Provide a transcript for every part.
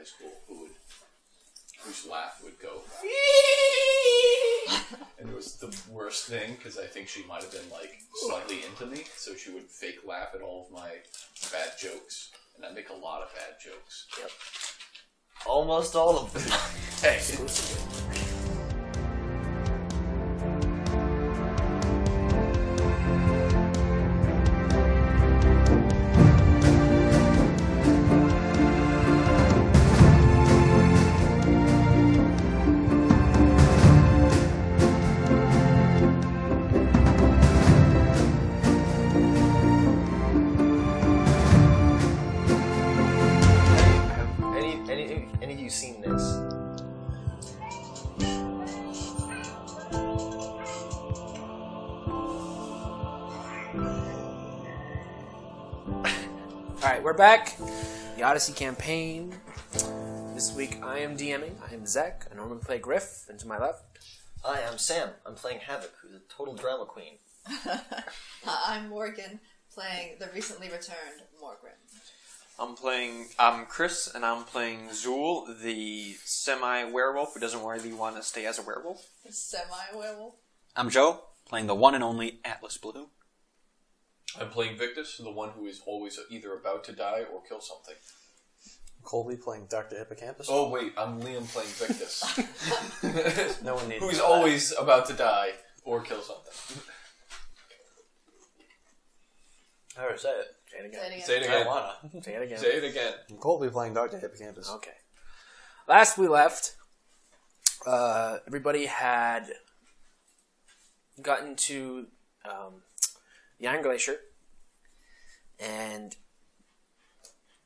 school whose laugh would go. And it was the worst thing because I think she might have been like slightly into me, so she would fake laugh at all of my bad jokes, and I make a lot of bad jokes. Yep. Almost all of them. Hey. Any of you seen this? Alright, we're back. The Odyssey Campaign. This week I am DMing. I am Zach. I normally play Griff, and to my left. Hi, I'm Sam. I'm playing Havoc, who's a total drama queen. I'm Morgan, playing the recently returned Morgan. I'm Chris, and I'm playing Zool, the semi-werewolf who doesn't really want to stay as a werewolf. Semi-werewolf. I'm Joe, playing the one and only Atlas Blue. I'm playing Victus, the one who is always either about to die or kill something. Colby playing Dr. Hippocampus. Oh wait, I'm Liam playing Victus. No one needs who's to know always about to die or kill something. Alright, say it. Say it again. Say it again. I wanna. Say it again. Say it again. I'm Colby playing Dr. Hippocampus. Okay. Last we left, everybody had gotten to the Iron Glacier, and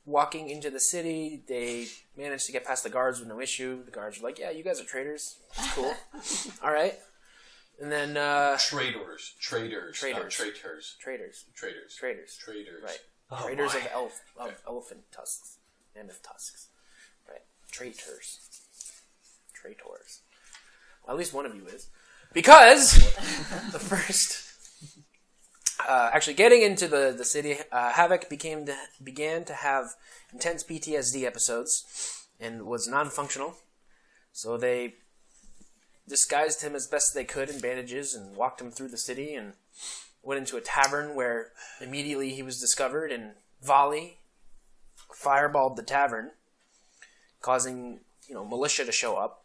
walking into the city, they managed to get past the guards with no issue. The guards were like, yeah, you guys are traitors. That's cool. All right. And then... Traitors. Not traitors. Traitors. Right. Oh, Traitors my. of elephant tusks. Mammoth tusks. Right. Traitors. Well, at least one of you is. Because the first... actually, getting into the city, Havoc began to have intense PTSD episodes and was non-functional. So they disguised him as best they could in bandages and walked him through the city and went into a tavern where immediately he was discovered, and Vali fireballed the tavern, causing militia to show up.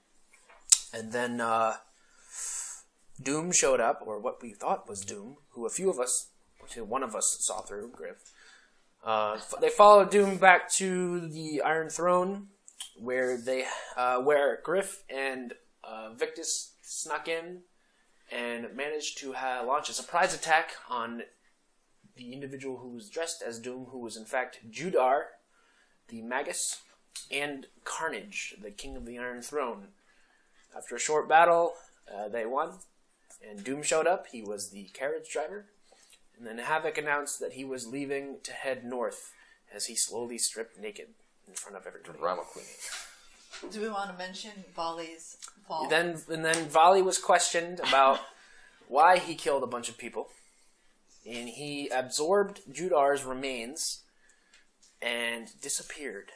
And then Doom showed up, or what we thought was Doom, who one of us saw through, Griff. They followed Doom back to the Iron Throne, where Griff and Victus snuck in and managed to launch a surprise attack on the individual who was dressed as Doom, who was in fact Judar, the Magus, and Carnage, the King of the Iron Throne. After a short battle, they won, and Doom showed up. He was the carriage driver. And then Havoc announced that he was leaving to head north as he slowly stripped naked in front of everybody. Drama queen. Do we want to mention Vali's fall? And then Vali was questioned about why he killed a bunch of people. And he absorbed Judar's remains and disappeared.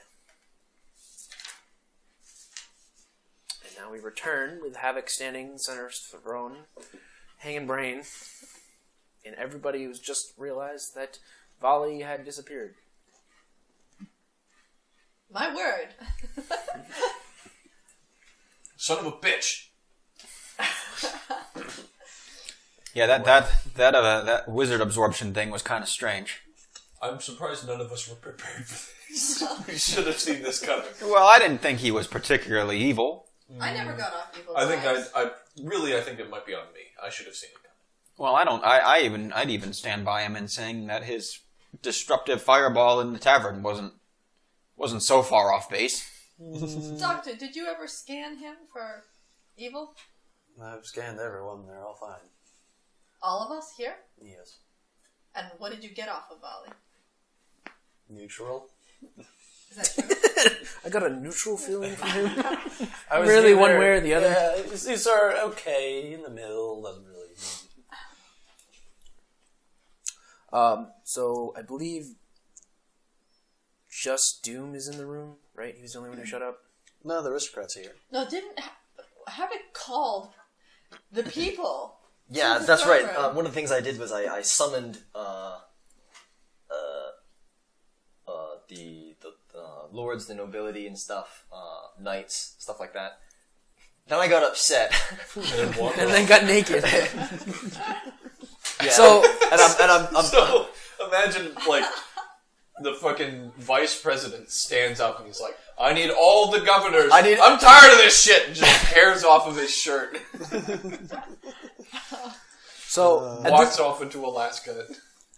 And now we return with Havoc standing center of the throne, hanging brain. And everybody was just realized that Vali had disappeared. My word. Son of a bitch. Yeah, that wizard absorption thing was kind of strange. I'm surprised none of us were prepared for this. We should have seen this coming. Well, I didn't think he was particularly evil. I never got off evil I vibes. think it might be on me. I should have seen it coming. Well, I'd even stand by him in saying that his disruptive fireball in the tavern wasn't so far off base. Doctor, did you ever scan him for evil? I've scanned everyone. They're all fine. All of us here? Yes. And what did you get off of Vali? Neutral. Is that true? I got a neutral feeling from him. I was Really, either- one way or the other? Yeah, these are okay in the middle. Doesn't really. So I believe just Doom is in the room, right? He was the only one who shut up. No, the aristocrats are here. No, didn't Havoc called the people? Yeah, To the that's right. throne room. One of the things I did was I summoned the lords, the nobility, and stuff, knights, stuff like that. Then I got upset. And then got naked. Yeah. So, I'm So imagine like the fucking vice president stands up and he's like, "I need all the governors. I'm tired of this shit." And just tears off of his shirt, walks off into Alaska.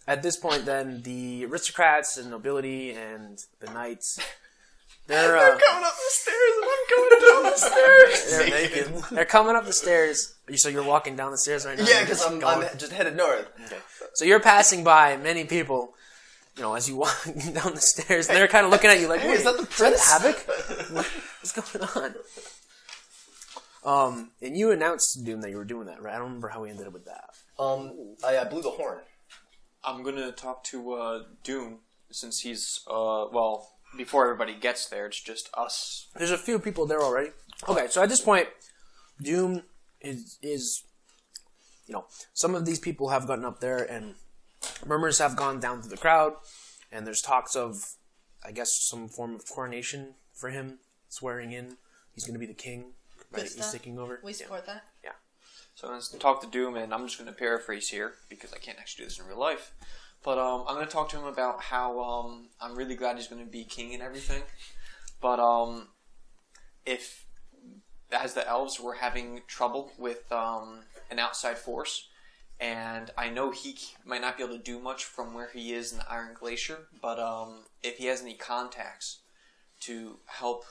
at this point, then the aristocrats and nobility and the knights, they're coming up the stairs and I'm going down the stairs. they're naked. They're coming up the stairs. So you're walking down the stairs right now. Yeah, because I'm just headed north. Okay. So you're passing by many people, as you walk down the stairs, and they're kind of looking at you like, Hey, "Wait, is that the prince? Havoc? What's going on?" And you announced, Doom, that you were doing that, right? I don't remember how we ended up with that. I blew the horn. I'm gonna talk to Doom since he's before everybody gets there. It's just us. There's a few people there already. Okay, so at this point, Doom is some of these people have gotten up there, and murmurs have gone down to the crowd, and there's talks of, I guess, some form of coronation for him, swearing in. He's going to be the king. Right? Good He's stuff. taking over. We support that. So I'm going to talk to Doom, and I'm just going to paraphrase here because I can't actually do this in real life. But I'm going to talk to him about how I'm really glad he's going to be king and everything. But if, as the elves, we're having trouble with an outside force, and I know he might not be able to do much from where he is in the Iron Glacier, but if he has any contacts to help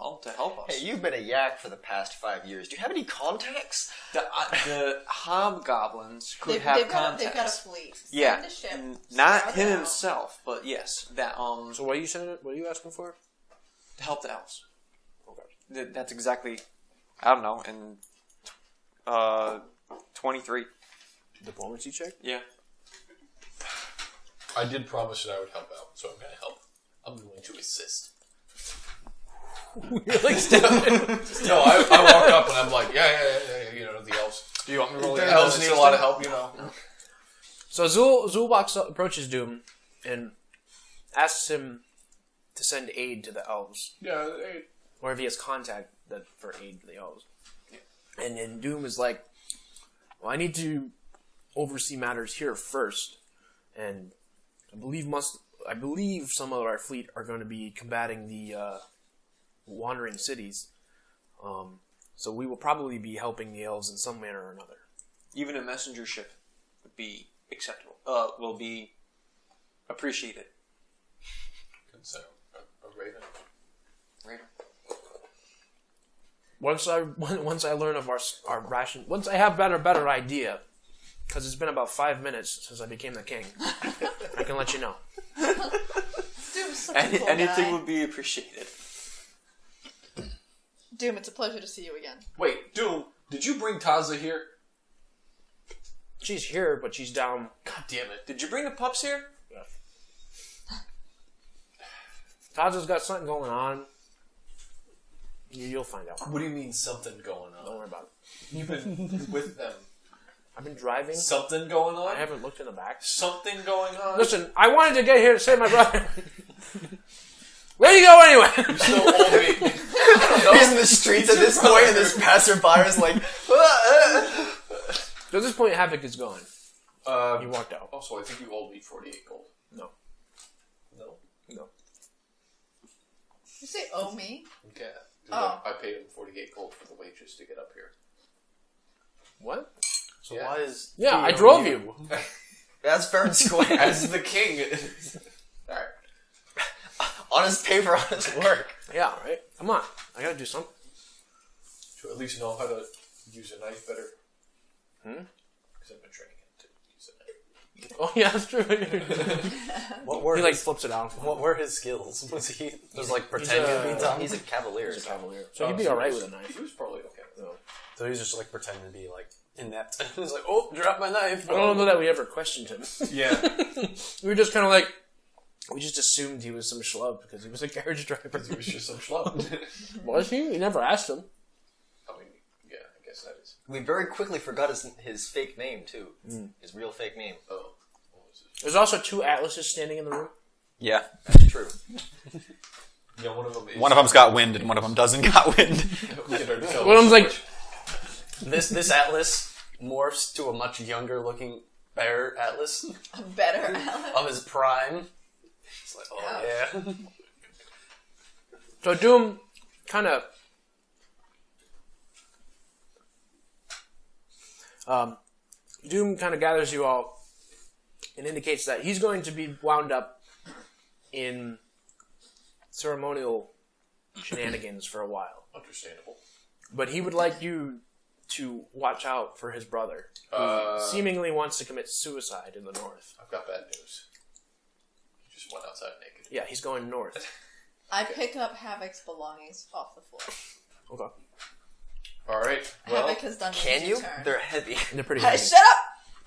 us. Hey, you've been a yak for the past 5 years. Do you have any contacts? The hobgoblins could They've have got contacts. a fleet. Send Yeah, a ship. not scout him it out. himself, but yes, that So what are you saying? What are you asking for? to help the elves. Okay. That's exactly, I don't know, in 23. Diplomacy check? Yeah. I did promise that I would help out, so I'm going to help. I'm going to assist. You're like stepping. No, I walk up and I'm like, yeah, the elves. Do you want me to roll The elves need a lot of help, So Zul approaches Doom and asks him to send aid to the elves, Yeah, or if he has contact for aid to the elves. And then Doom is like, "Well, I need to oversee matters here first, and I believe some of our fleet are going to be combating the wandering cities. So we will probably be helping the elves in some manner or another." Even a messenger ship would be acceptable. Will be appreciated. So, a raven. Right. Once I learn of our ration, once I have a better idea, because it's been about 5 minutes since I became the king, I can let you know. Doom's such a cool Anything guy. would be appreciated. Doom, it's a pleasure to see you again. Wait, Doom, did you bring Taza here? She's here, but she's down. God damn it. Did you bring the pups here? Taza's got something going on. You'll find out. What do you mean something going Don't on? worry about it. You've been with them. I've been driving. Something going on? I haven't looked in the back. Something going on? Listen, I wanted to get here to save my brother. Where do you go anyway? You still owe me. He's in the streets at this point, and this passerby is like, So at this point, Havoc is gone. He walked out. Also, I think you owed me 48 gold. No. You say owe me? Yeah. Oh. I paid him 48 gold for the waitress to get up here. What? So Yeah. why is Yeah, he I drove over you. that's fair and square. As the king. Alright. Honest paper, honest work. Yeah, right? Come on. I gotta do something. To at least know how to use a knife better. Hmm? Because I've been training him to use a knife. Oh, yeah, that's true. what were He, like, his, flips it out. what were his skills? Was he just like pretending to be dumb? He's a cavalier. He's a cavalier. So he'd be alright with a knife. He was probably okay with it. So he's just like pretending to be like inept. He's like, oh, drop my knife. I don't know that we ever questioned him. Yeah. We were just kind of like, We just assumed he was some schlub because he was a carriage driver. He was just some schlub. Was he? We never asked him. I mean, yeah, I guess that is. We very quickly forgot his fake name too. His real fake name. Oh. What was it? There's also 2 atlases standing in the room. Yeah. That's true. Yeah, one of them is. One of them's got wind, and one of them doesn't got wind. We can already tell One of them's like, This Atlas morphs to a much younger looking bear Atlas Better. of his prime. It's like, oh yeah. so Doom kind of gathers you all and indicates that he's going to be wound up in ceremonial shenanigans for a while. Understandable. But he would like you to watch out for his brother, who seemingly wants to commit suicide in the north. I've got bad news. He just went outside naked. Yeah, he's going north. I pick up Havoc's belongings off the floor. Okay. Alright, well. Havoc has done Can his you? turn. They're heavy. They're pretty Hey, heavy. shut up!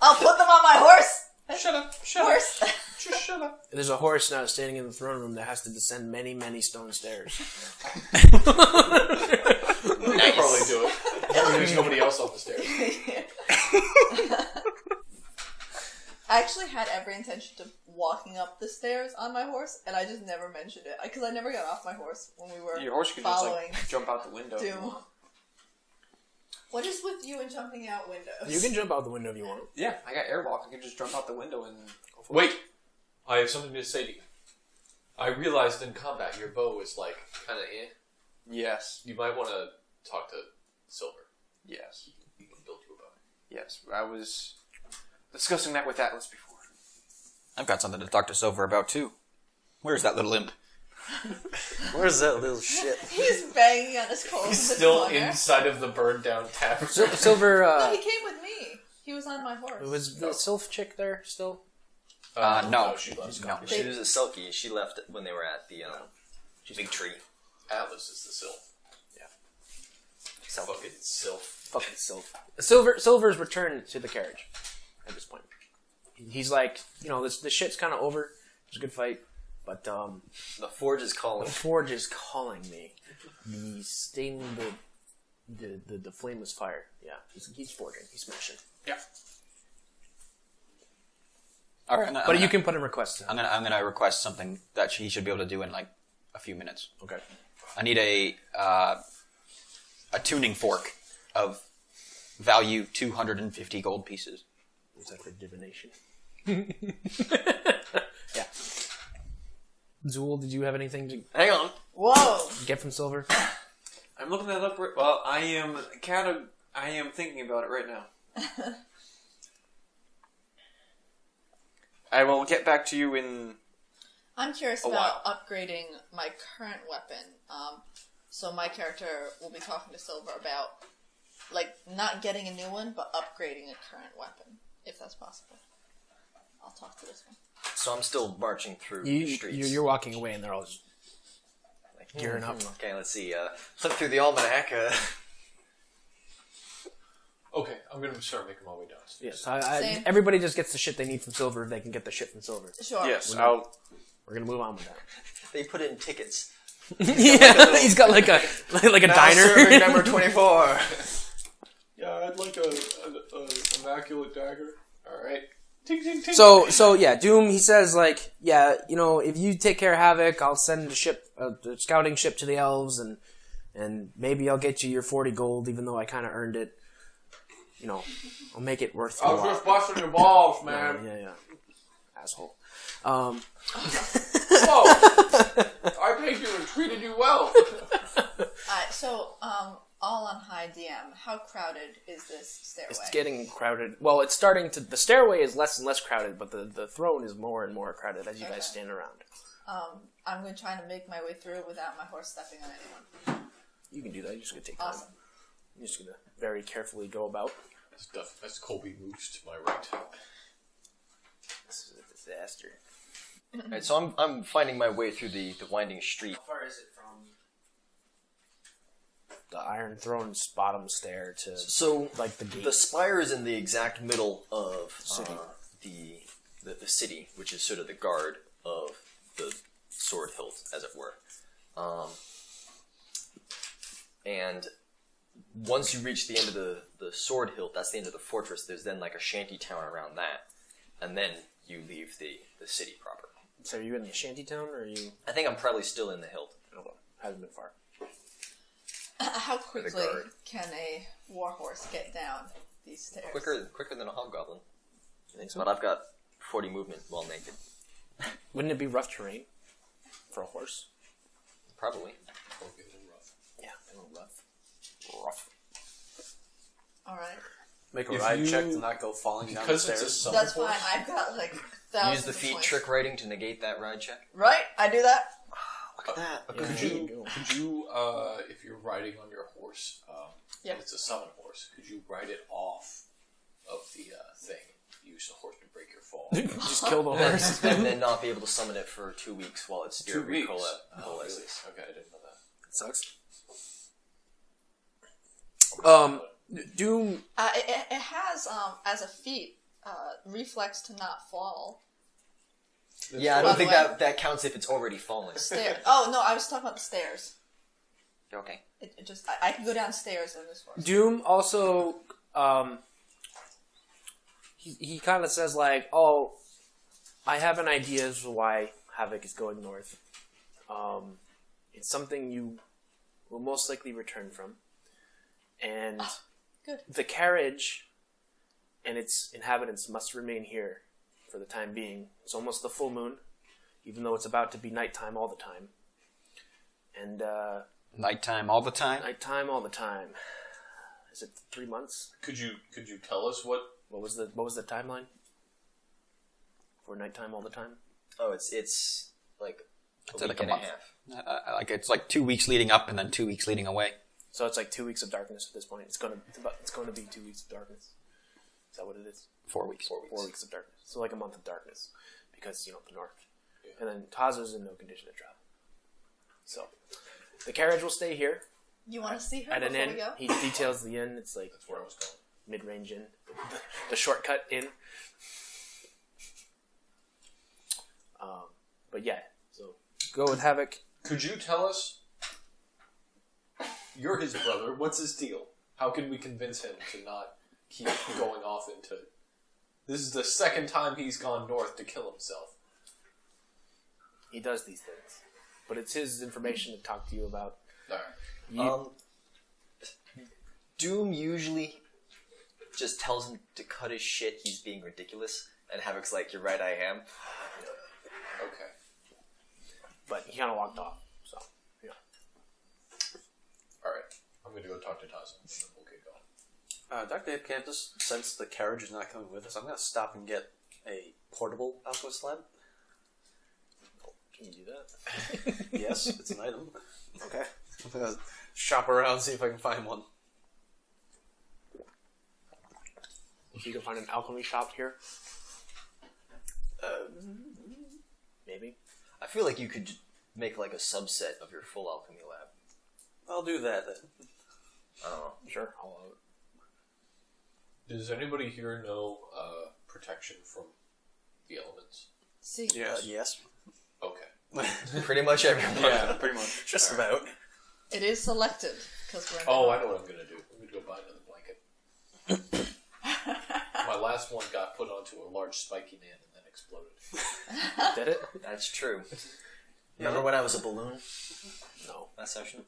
I'll put them on my horse! Shut up! Horse! Just shut up! There's a horse now standing in the throne room that has to descend many, many stone stairs. We could probably do it. There's nobody else on the stairs. I actually had every intention of walking up the stairs on my horse, and I just never mentioned it. Because I never got off my horse when we were Your horse could just following like jump out the window. Doom. What is with you and jumping out windows? You can jump out the window if you want. Yeah, I got airwalk. I can just jump out the window and go for it. Wait! I have something to say to you. I realized in combat your bow is like kind of Yes. You might want to talk to Silver. Yes. He can build you a bow. Yes. I was discussing that with Atlas before. I've got something to talk to Silver about, too. Where's that little imp? Where's that little shit? He's banging on his coals. He's in the still corner. inside of the burned down tavern. Silver, No, he came with me. He was on my horse. was the Sylph chick there still? No. She left. No. She was a Selkie. She left when they were at the big tree. Atlas is the Sylph. Fucking Sylph. Fucking Sylph. Silver's returned to the carriage at this point. He's like, the shit's kind of over. It was a good fight, but The forge is calling. the forge is calling me. The stain, the flameless fire. Yeah, he's forging. He's smashing. Yeah. All right, But you can put in requests. I'm gonna request something that he should be able to do in like a few minutes. Okay. I need a tuning fork of value 250 gold pieces. Is that for divination? Yeah. Zool, did you have anything to Hang on. Whoa! get from Silver? I'm looking that up. Well, I am thinking about it right now. I will get back to you in. I'm curious A about upgrading my current weapon. So my character will be talking to Silver about, not getting a new one, but upgrading a current weapon, if that's possible. I'll talk to this one. So I'm still marching through the streets. You're walking away, and they're all just gearing up. Okay, let's see. Flip through the almanac. Okay, I'm going to start making my way downstairs. Yes, Same. everybody just gets the shit they need from Silver if they can get the shit from Silver. Sure. Yes, We're gonna move on with that. They put in tickets. Yeah, he's got like a diner. Serving number 24. Yeah, I'd like a immaculate dagger. Alright. Ting, ting, ting. So yeah, Doom. He says if you take care of Havoc, I'll send a scouting ship to the elves, and maybe I'll get you your 40 gold, even though I kind of earned it. I'll make it worth. I was just busting your balls, man. Yeah, asshole. Whoa! I paid you and treated you well. Alright, so, all on high DM, how crowded is this stairway? It's getting crowded. Well, it's starting to. The stairway is less and less crowded, but the throne is more and more crowded as you guys stand around. I'm going to try to make my way through without my horse stepping on anyone. You can do that. You're just gonna take time. Awesome. You're just gonna very carefully go about. That's Colby moves to my right. This is a disaster. Alright, so I'm finding my way through the winding street. How far is it from the Iron Throne's bottom stair to So the gate? the spire is in the exact middle of City. the city, which is sort of the guard of the sword hilt, as it were. And once you reach the end of the sword hilt, that's the end of the fortress. There's then like a shanty town around that, and then you leave the city proper. So are you in the shanty town, or are you? I think I'm probably still in the hilt. Hold on, hasn't been far. How quickly guard. can a warhorse get down these stairs? Quicker than a hobgoblin. You think so? But I've got 40 movement while naked. Wouldn't it be rough terrain for a horse? Probably. Yeah, a little rough. Rough. All right, Make a If ride you- check to not go falling down the Because it's a stairs. summer that's horse. fine. I've got like thousands. Use the of feat points. trick writing to negate that ride check. Right, I do that. Look at that. Yeah, Could there you, go. could you, if you're riding on your horse, Yep. it's a summon horse, could you ride it off of the thing? Use the horse to break your fall. Just kill the horse. And then not be able to summon it for 2 weeks while it's 2 weeks? recoalesces. Oh, really? Okay, I didn't know that. Sucks. Doom. It has as a feat reflex to not fall. Yeah, I By don't the think way- that counts if it's already fallen. Stairs. Oh no, I was talking about the stairs. Okay. It just I can go downstairs in this horse. Doom also. He kind of says like, "Oh, I have an idea as to why Havoc is going north. It's something you will most likely return from, and Good. the carriage and its inhabitants must remain here for the time being. It's almost the full moon, even though it's about to be nighttime all the time, and Nighttime all the time. nighttime all the time. Is it 3 months? Could you tell us what? What was the timeline for nighttime all the time? Oh, it's like a It's week like a and month. half. Like it's like 2 weeks leading up and then 2 weeks leading away. So it's like 2 weeks of darkness at this point. It's going to be 2 weeks of darkness. Is that what it is? 4 weeks. 4 weeks of darkness. So like a month of darkness, because the north. And then Tazo's in no condition to travel. So the carriage will stay here You want to see her at an before inn. we go? He details the inn. It's like That's where I was going. mid-range inn, the shortcut inn. But yeah, so go with Havoc. Could you tell us? You're his brother. What's his deal? How can we convince him to not keep going off into? This is the second time he's gone north to kill himself. He does these things, but it's his information to talk to you about. Alright. Doom usually just tells him to cut his shit. He's being ridiculous, and Havoc's like, "You're right, I am." Okay. But he kind of walked off. So yeah. Alright. I'm going to go talk to Tazo, and then we'll get going. Dr. Hipcanthus, since the carriage is not coming with us, I'm going to stop and get a portable alchemist slab. Can you do that? Yes, it's an item. Okay. I'm going to shop around, see if I can find one. So you can find an alchemy shop here. Maybe. I feel like you could make like a subset of your full alchemy lab. I'll do that then. I don't know. Sure. I'll Does anybody here know protection from the elements? See, Yes. Okay. Pretty much everyone. Yeah, pretty much. Just about. it is selected because we're. In Oh, the I know what I'm going to do. I'm going to go buy another blanket. My last one got put onto a large spiky man and then exploded. Did it? That's true. Remember when I was a balloon? No. Last session?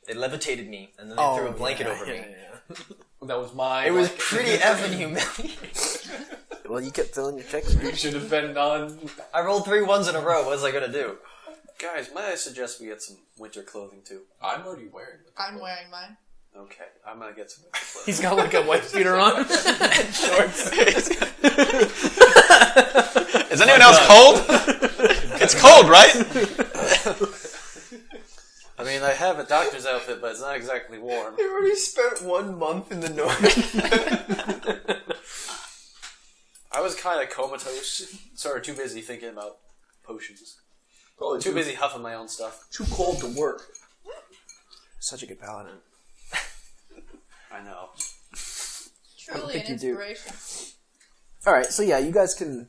They levitated me, and then they threw a blanket over me. Yeah. That was my. It was pretty effing humiliating. Well, you kept filling your checks. You should have been none. I rolled 3 ones in a row. What was I gonna do? Guys, might I suggest we get some winter clothing too? I'm already wearing it. I'm wearing mine. Okay, I'm going to get some winter clothing. He's got like a wife beater on and shorts. Is anyone else cold? It's cold, right? I mean, I have a doctor's outfit, but it's not exactly warm. I already spent 1 month in the north. I was kind of comatose. Sort of too busy thinking about potions. Probably Too busy huffing my own stuff. Too cold to work. Such a good paladin. I know. Truly think an you do. inspiration. All right, so yeah, you guys can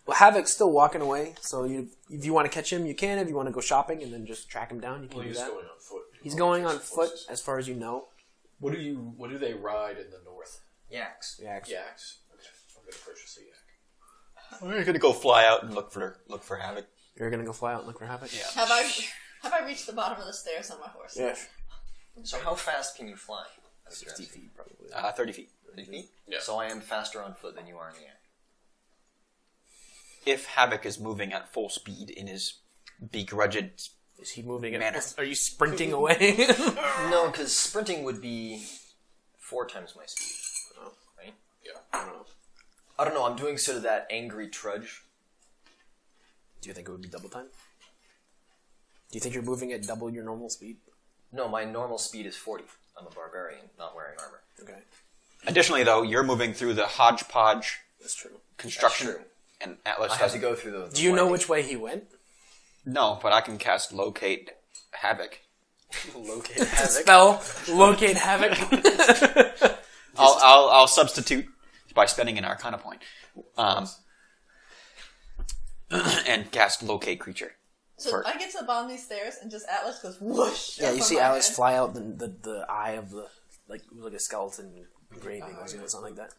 Well, Havoc's still walking away, so if you want to catch him, you can. If you want to go shopping and then just track him down, you can Well, do he's that. going on foot. He's going on Horses. foot, as far as you know. What do they ride in the north? Yaks. Yeah, actually. Yaks. Okay, I'm gonna purchase a yak. We're gonna go fly out and look for Havoc. You're gonna go fly out and look for Havoc? Yeah. Have I reached the bottom of the stairs on my horse? Yeah. So how fast can you fly? 60 feet, probably. 30 feet. 30 feet? Yeah. So I am faster on foot than you are in the air. If Havoc is moving at full speed in his begrudged Is he moving at manner. Are you sprinting away? No, because sprinting would be 4 times my speed. Oh. Right? I don't know. I don't know, I'm doing sort of that angry trudge. Do you think it would be double time? Do you think you're moving at double your normal speed? No, my normal speed is 40. I'm a barbarian, not wearing armor. Okay. Additionally, though, you're moving through the hodgepodge That's true. construction, That's true. and Atlas I have to doesn't. go through the Do you know winding. which way he went? No, but I can cast Locate Havoc. Locate Havoc? Spell locate Havoc. I'll substitute by spending an Arcana point, and cast Locate Creature. So For- I get to the bottom of these stairs and just Atlas goes whoosh. Yeah, up you on see my Alice head. fly out the eye of the like a skeleton engraving or something like that.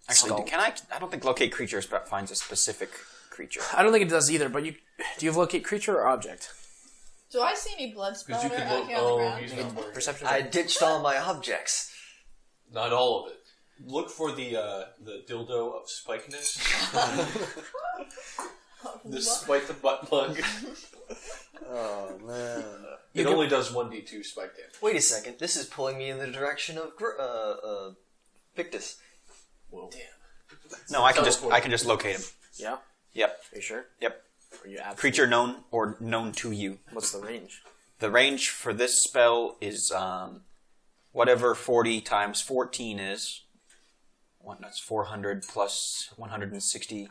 Actually, Skull. can I? I don't think Locate Creature finds a specific creature. I don't think it does either. But do you have locate creature or object? Do I see any blood Because splatter you can out look. here on the Oh, ground? he's not wearing. Perception. I check. ditched all my objects. Not all of it. Look for the dildo of spikeness. Despite the butt plug. Oh, man. It only does 1d2 spike damage. Wait a second, this is pulling me in the direction of Victus. Whoa. No, I can just locate him. Yeah. Yep. Are you sure? Yep. Are you absolutely? Creature known or known to you. What's the range? The range for this spell is whatever 40 times 14 is. That's 400 plus 160.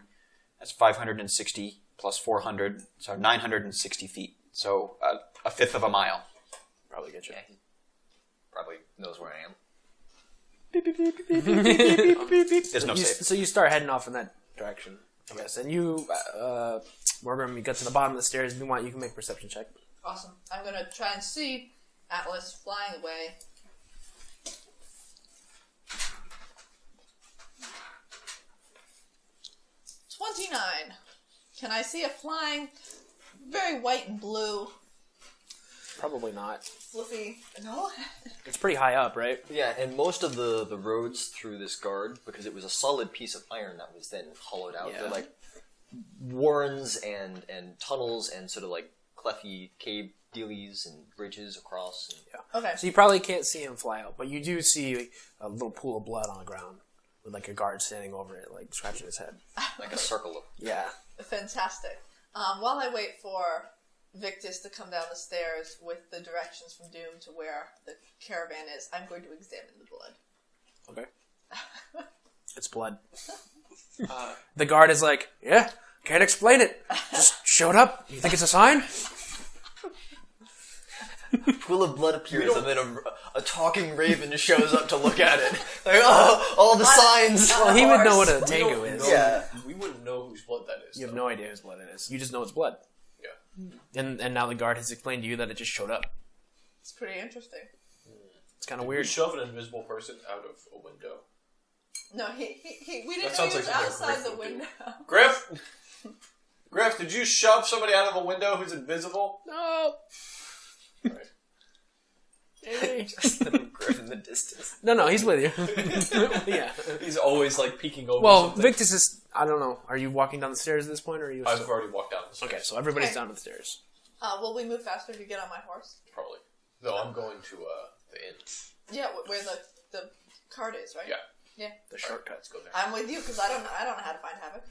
That's 560 plus 400. So 960 feet. So a fifth of a mile. Probably get you. Yeah, he probably knows where I am. There's no save. So you start heading off in that direction, I guess. And you, Morgan, you get to the bottom of the stairs. If you want, you can make a perception check. Awesome. I'm gonna try and see Atlas flying away. $29. Can I see a flying, very white and blue, Probably not. fluffy? No. It's pretty high up, right? Yeah, and most of the roads through this guard, because it was a solid piece of iron that was then hollowed out, Yeah. they're like warrens and tunnels and sort of like clefty cave dealies and bridges across. And Okay. So you probably can't see him fly out, but you do see a little pool of blood on the ground with like a guard standing over it, like scratching his head. like a circle of... Yeah. Fantastic. While I wait for Victus to come down the stairs with the directions from Doom to where the caravan is, I'm going to examine the blood. Okay. It's blood. The guard is like, yeah, can't explain it. Just showed up. You think it's a sign? Pool of blood appears, and then a talking raven shows up to look at it. Like, oh, all the signs! Well, he would know what a We tango don't is. know- Yeah. We wouldn't know whose blood that is. You have though. no idea whose blood it is. You just know it's blood. Yeah. And now the guard has explained to you that it just showed up. It's pretty interesting. It's kind of We weird. shove an invisible person out of a window. No, we didn't know sounds he was like something outside Griff the would do. window. Griff! Griff, did you shove somebody out of a window who's invisible? No. Right. Just the Griff in the distance. No, he's with you. Yeah. He's always like peeking over Well, something. Victus is. I don't know. Are you walking down the stairs at this point, or are you? I've already walked down the stairs. Okay, so everybody's Okay. down the stairs. Will we move faster if you get on my horse? Probably. Though I'm going to the inn. Yeah, where the cart is, right? Yeah. Yeah. The shortcuts. Let's go there. I'm with you because I don't know how to find Havoc.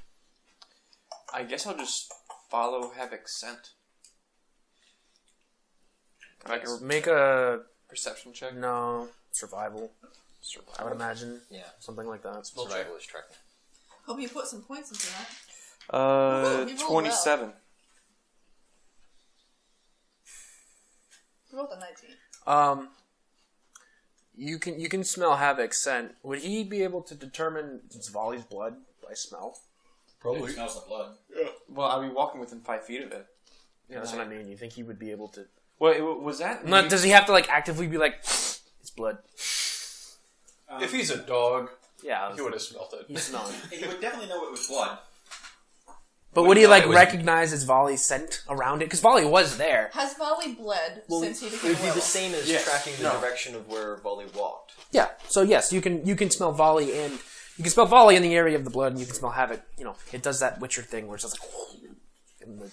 I guess I'll just follow Havoc's scent. Can I make a Make a perception check? survival. I would imagine Yeah, something like that. survival is tracking. Hope you put some points into that. Ooh, you rolled 27. You rolled a 19. You can smell Havoc's scent. Would he be able to determine it's Vali's blood by smell? Probably. It smells like blood. Well, I'll be walking within 5 feet of it. Yeah, that's what I mean. You think he would be able to? Well, was that? No, does he have to like actively be like, it's blood? If he's a dog, Yeah, he would have smelled it. he's smelling. He would definitely know it was blood. But would he no, like it was- recognize his Vali scent around it? Because Vali was there. Has Vali bled since he It became would be the werewolf? same as Yes. tracking the No. direction of where Volley walked. Yeah. So yes, you can smell Vali and you can smell Vali in the area of the blood, and you can smell Havoc. You know, it does that Witcher thing where it's just like in the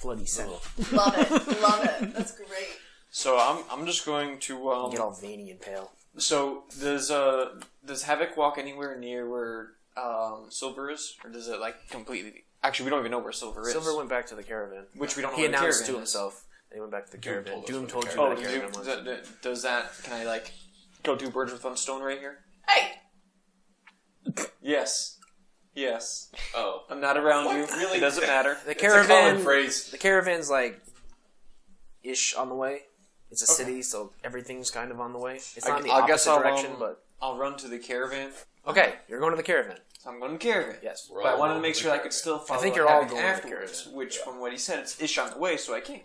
bloody scent. Love it. That's great. So I'm just going to You get all veiny and pale. So does Havoc walk anywhere near where Silver is, or does it like completely? Actually, we don't even know where Silver is. Silver went back to the caravan. Which we don't know He where the announced caravan to is. himself that he went back to the Doom caravan. told us Doom where told the you Oh, where the caravan was. does that? Can I like go 2 birds with 1 stone right here? Hey, Yes. Oh. I'm not around you. Really, it doesn't matter. The It's a common caravan. phrase. The caravan's like ish on the way. It's a city, so everything's kind of on the way. It's not in the opposite direction, but I'll run to the caravan. okay, you're going to the caravan. So I'm going to the caravan. Yes. We're But I all wanted to going make to sure the I could still follow. think you're all Havoc going to the afterwards, caravan. which, from what he said, it's ish on the way, so I can't.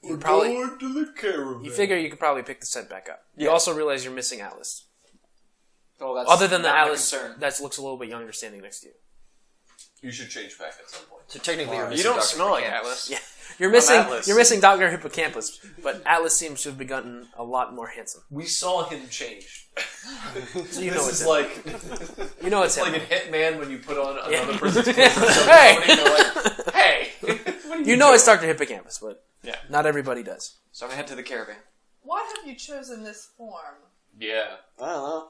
You probably Going to the caravan. you figure you could probably pick the scent back up. You Yeah. also realize you're missing Atlas. Oh, that's Other than the not my Atlas concern. that looks a little bit younger standing next to you. You should change back at some point. So technically, you're You missing don't Dr. smell like Hippocampus. Atlas. Yeah. You're missing Dr. Hippocampus, but Atlas seems to have gotten a lot more handsome. We saw him change. So you know This it's is him. like You know it's it's him. like a hitman when you put on another Yeah. person's clothes. and show Hey! somebody, they're like, hey, what are You know doing? it's Dr. Hippocampus, but Yeah. not everybody does. So I'm gonna head to the caravan. why have you chosen this form? Yeah, I don't know.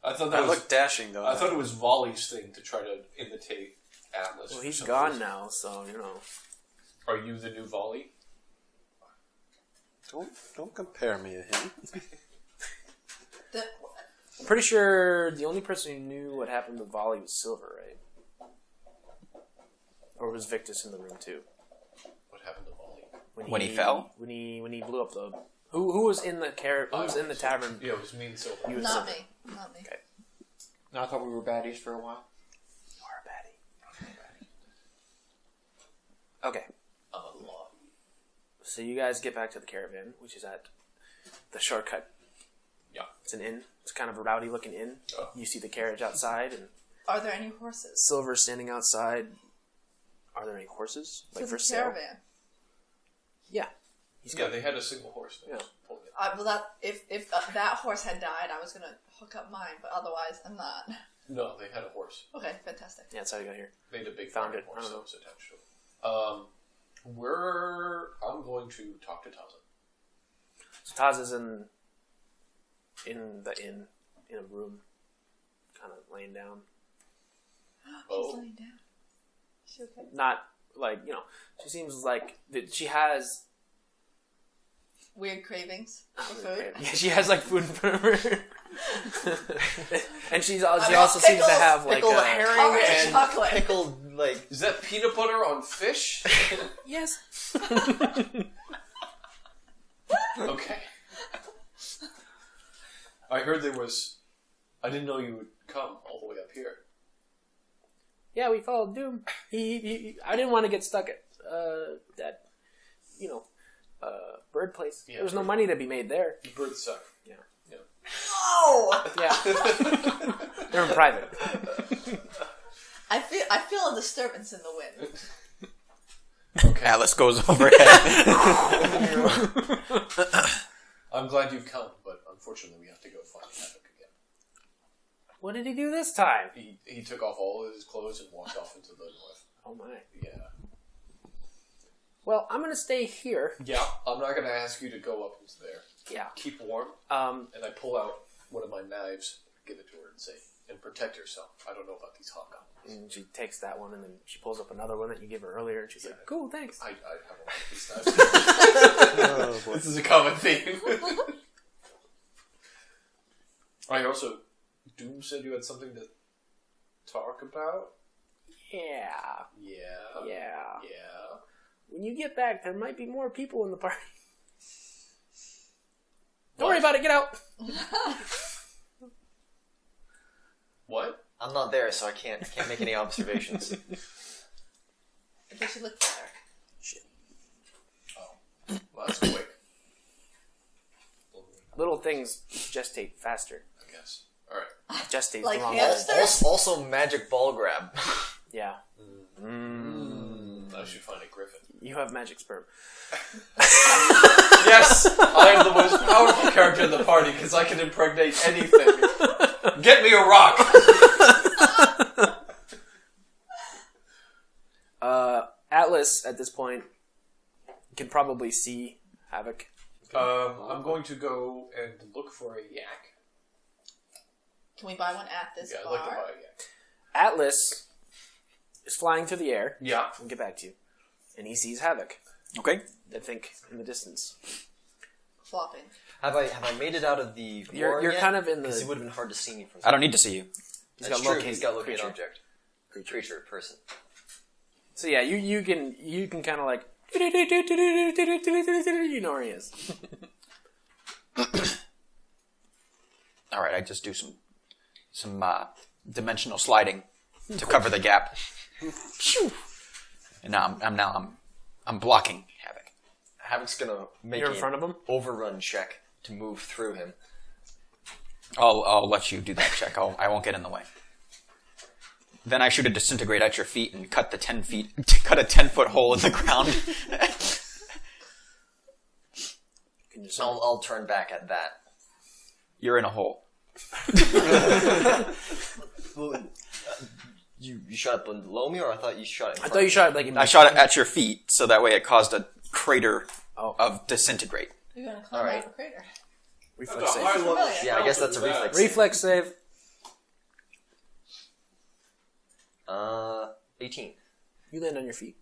I thought I that was. look dashing though. I thought it was Volley's thing to try to imitate Atlas. Well, for he's some gone reason. now, so you know. Are you the new Volley? Don't compare me to him. The, I'm pretty sure the only person who knew what happened to Volley was Silver, right? Or was Victus in the room too? What happened to Volley? When he fell? When he blew up the who was in the who was in the tavern? Yeah, it was me and Silver. He was not Silver. me. Not me. Okay. No, I thought we were baddies for a while. You are a baddie. Okay. A lot. So you guys get back to the caravan, which is at the shortcut. Yeah. It's an inn. It's kind of a rowdy looking inn. Oh. You see the carriage outside and Are there any horses? Silver standing outside. Are there any horses? Like For for the sale? caravan. Yeah. He's Yeah, they had a single horse. That Yeah. was pulled in. Well, that if that horse had died, I was gonna hook up mine, but otherwise, I'm not. No, they had a horse. Okay, fantastic. Yeah, that's how you got here. They had a big Found farming it. I horse don't that know. was attached to it. I'm going to talk to Taza. So Taz is in the inn in a room, kind of laying down. She's Oh, laying down. Is she okay? Not like she seems like that she has. Weird cravings for food. Yeah, she has like food in front of her, and she I also got seems to pickles, have like Pickled a, herring Covered in and chocolate. pickled like is that peanut butter on fish? yes. Okay. I heard there was. I didn't know you would come all the way up here. Yeah, we followed Doom. I didn't want to get stuck at that, bird place. Yeah, there was no bird. money to be made there. The birds suck. Oh! Yeah, they're in private. I feel a disturbance in the wind. Okay. Atlas goes overhead. I'm glad you've come, but unfortunately we have to go find Havoc again. What did he do this time? He took off all of his clothes and walked off into the north. Oh my. Yeah. Well, I'm gonna stay here. Yeah, I'm not going to ask you to go up into there. Yeah. Keep warm, and I pull out one of my knives, give it to her, and say, and protect yourself. I don't know about these hot goblins. And she takes that one, and then she pulls up another one that you gave her earlier, and she's like, "Cool, thanks." I have a lot of these knives. This is a common theme. I also, Doom said you had something to talk about? Yeah. Yeah. Yeah. Yeah. When you get back, there might be more people in the party. Don't worry about it. Get out. What? I'm not there, so I can't make any observations. But she looked better. Well, that's quick. Little things gestate faster. I guess. All right. Gestate Like the wrong hamster? word. Also, magic ball grab. Yeah. I should find a griffin. You have magic sperm. Yes, I am the most powerful character in the party because I can impregnate anything. Get me a rock. Atlas, at this point, can probably see Havoc. I'm going to go and look for a yak. Can we buy one at this Yeah, I'd bar? like to buy a yak. Atlas is flying through the air. Yeah. I'll get back to you. And he sees Havoc, Okay. I think, in the distance. Flopping. Have I made it out of the You're war yet? kind of in Because the... it would have been hard to see me from. I don't need to see you. He's That's got true. locate He's got locate creature. object. Creature, person. So yeah, you can kind of like... You know where he is. All right, I just do some dimensional sliding to cover the gap. Phew. And now I'm blocking Havoc. Havoc's gonna make You're in front of him? overrun check to move through him. I'll let you do that check. I won't get in the way. Then I shoot a disintegrate at your feet and cut a 10-foot hole in the ground. Can you I'll turn back at that. You're in a hole. You shot it below me, or I thought you shot it in I front thought you shot like in I shot it at your feet, so that way it caused a crater Oh. of disintegrate. You're gonna climb Alright. out the crater. reflex save. Familiar. Yeah, I guess that's a reflex. Reflex save. 18. You land on your feet.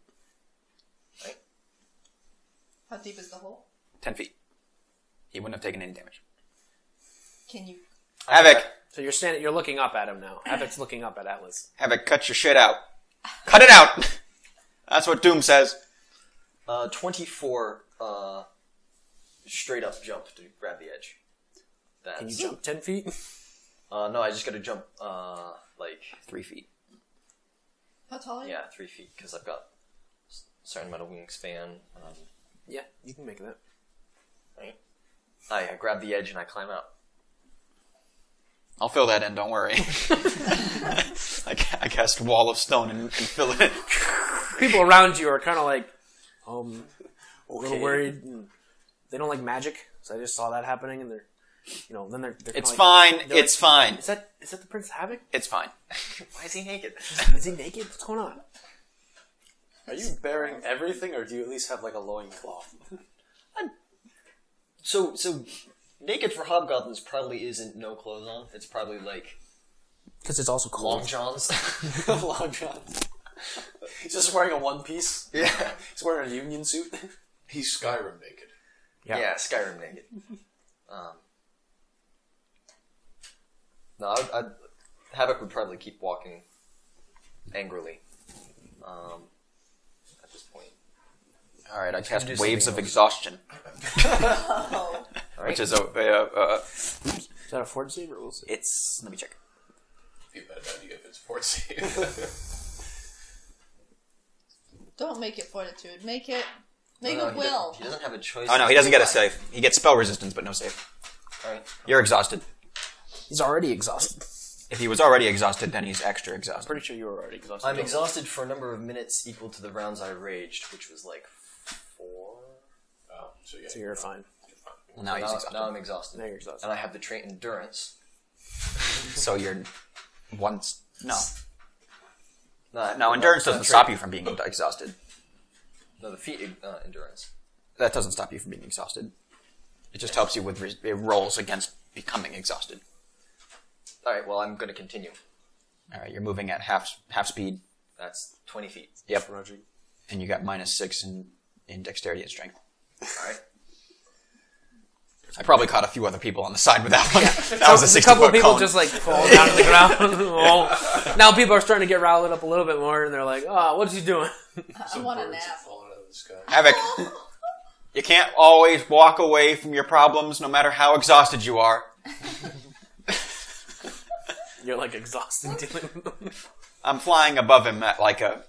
How deep is the hole? 10 feet. He wouldn't have taken any damage. Can you... Havoc! So you're looking up at him now. Havoc's looking up at Atlas. Havoc, cut your shit out. Cut it out! That's what Doom says. 24 straight up jump to grab the edge. That's, Can you jump 10 feet? no, I just gotta jump, like, 3 feet. How tall are you? yeah, 3 feet, because I've got a certain amount of wingspan. Yeah, you can make that. Right? I grab the edge and I climb out. I'll fill that in, don't worry. I cast Wall of Stone and fill it in. People around you are kind of like, a little worried. And they don't like magic, so I just saw that happening, and they're kinda It's like, fine, they're it's fine. Is that the Prince Havoc? It's fine. Why is he naked? Is he naked? What's going on? Are you bearing everything, or do you at least have like a loincloth? So naked for hobgoblins probably isn't no clothes on. It's probably like Because it's also cold. long johns. Long john. He's just wearing a one piece. Yeah. He's wearing a union suit. He's Skyrim naked. Yeah, Skyrim naked. No, Havoc would probably keep walking angrily. At this point, Alright, I cast do Waves something of else. Exhaustion, Oh. which is Is that a fort save or will save? it's, let me check. It'd be a bad idea if it's fort save. Don't make it fortitude. Make it no, a he will. He doesn't have a choice. Oh no, he doesn't get a save. He gets spell resistance, but no save. Alright. You're exhausted. He's already exhausted. If he was already exhausted, then he's extra exhausted. Pretty sure you were already exhausted. I'm exhausted for a number of minutes equal to the rounds I raged, which was like 4. Oh, so yeah. So you're fine. Well, now he's exhausted. Now I'm exhausted. Now you're exhausted. And I have the trait endurance. So you're once. No. No, No, endurance doesn't stop you from being exhausted. No, the feat endurance. That doesn't stop you from being exhausted. It just helps you with it rolls against becoming exhausted. Alright, well, I'm going to continue. Alright, you're moving at half speed. That's 20 feet. Yep. And you got -6 in dexterity and strength. Alright. I probably caught a few other people on the side with that one. That was a A couple 60-foot of people cone. just like fall down to the ground. Oh. Now people are starting to get riled up a little bit more, and they're like, "Oh, what's he doing?" I want a Birds nap. have fallen out of the sky. Havoc, you can't always walk away from your problems no matter how exhausted you are. You're like exhausted dealing with them. I'm flying above him at like a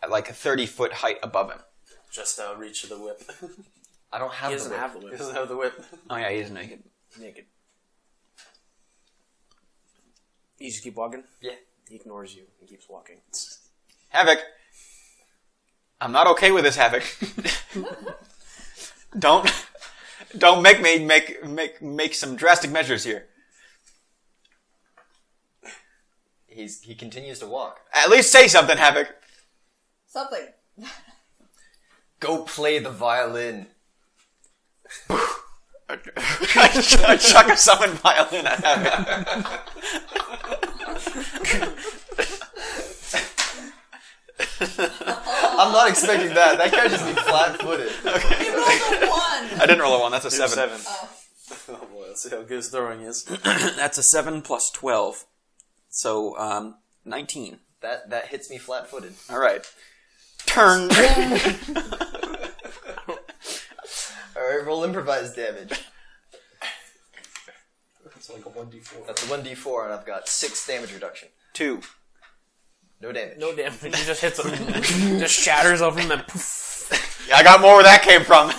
30-foot height above him. Just reach of the whip. I don't have He the doesn't whip. have the He whip. doesn't have the whip. Oh yeah, he's naked. Naked. You just keep walking? Yeah. He ignores you and keeps walking. Havoc. I'm not okay with this, Havoc. Don't make me make some drastic measures here. He continues to walk. At least say something, Havoc. Something. Go play the violin. I chuck a summon violin at Havoc. I'm not expecting that. That guy just be flat-footed. You rolled a 1. I didn't roll a 1. That's a 7. Oh. Oh boy, let's see how good his throwing is. That's a 7 plus 12. So 19. That hits me flat-footed. All right. Turn. Alright, roll improvised damage. It's like a 1d4. That's a 1d4, and I've got 6 damage reduction. 2. No damage. No damage. He just hits him. Just shatters over him and poof. Yeah, I got more where that came from.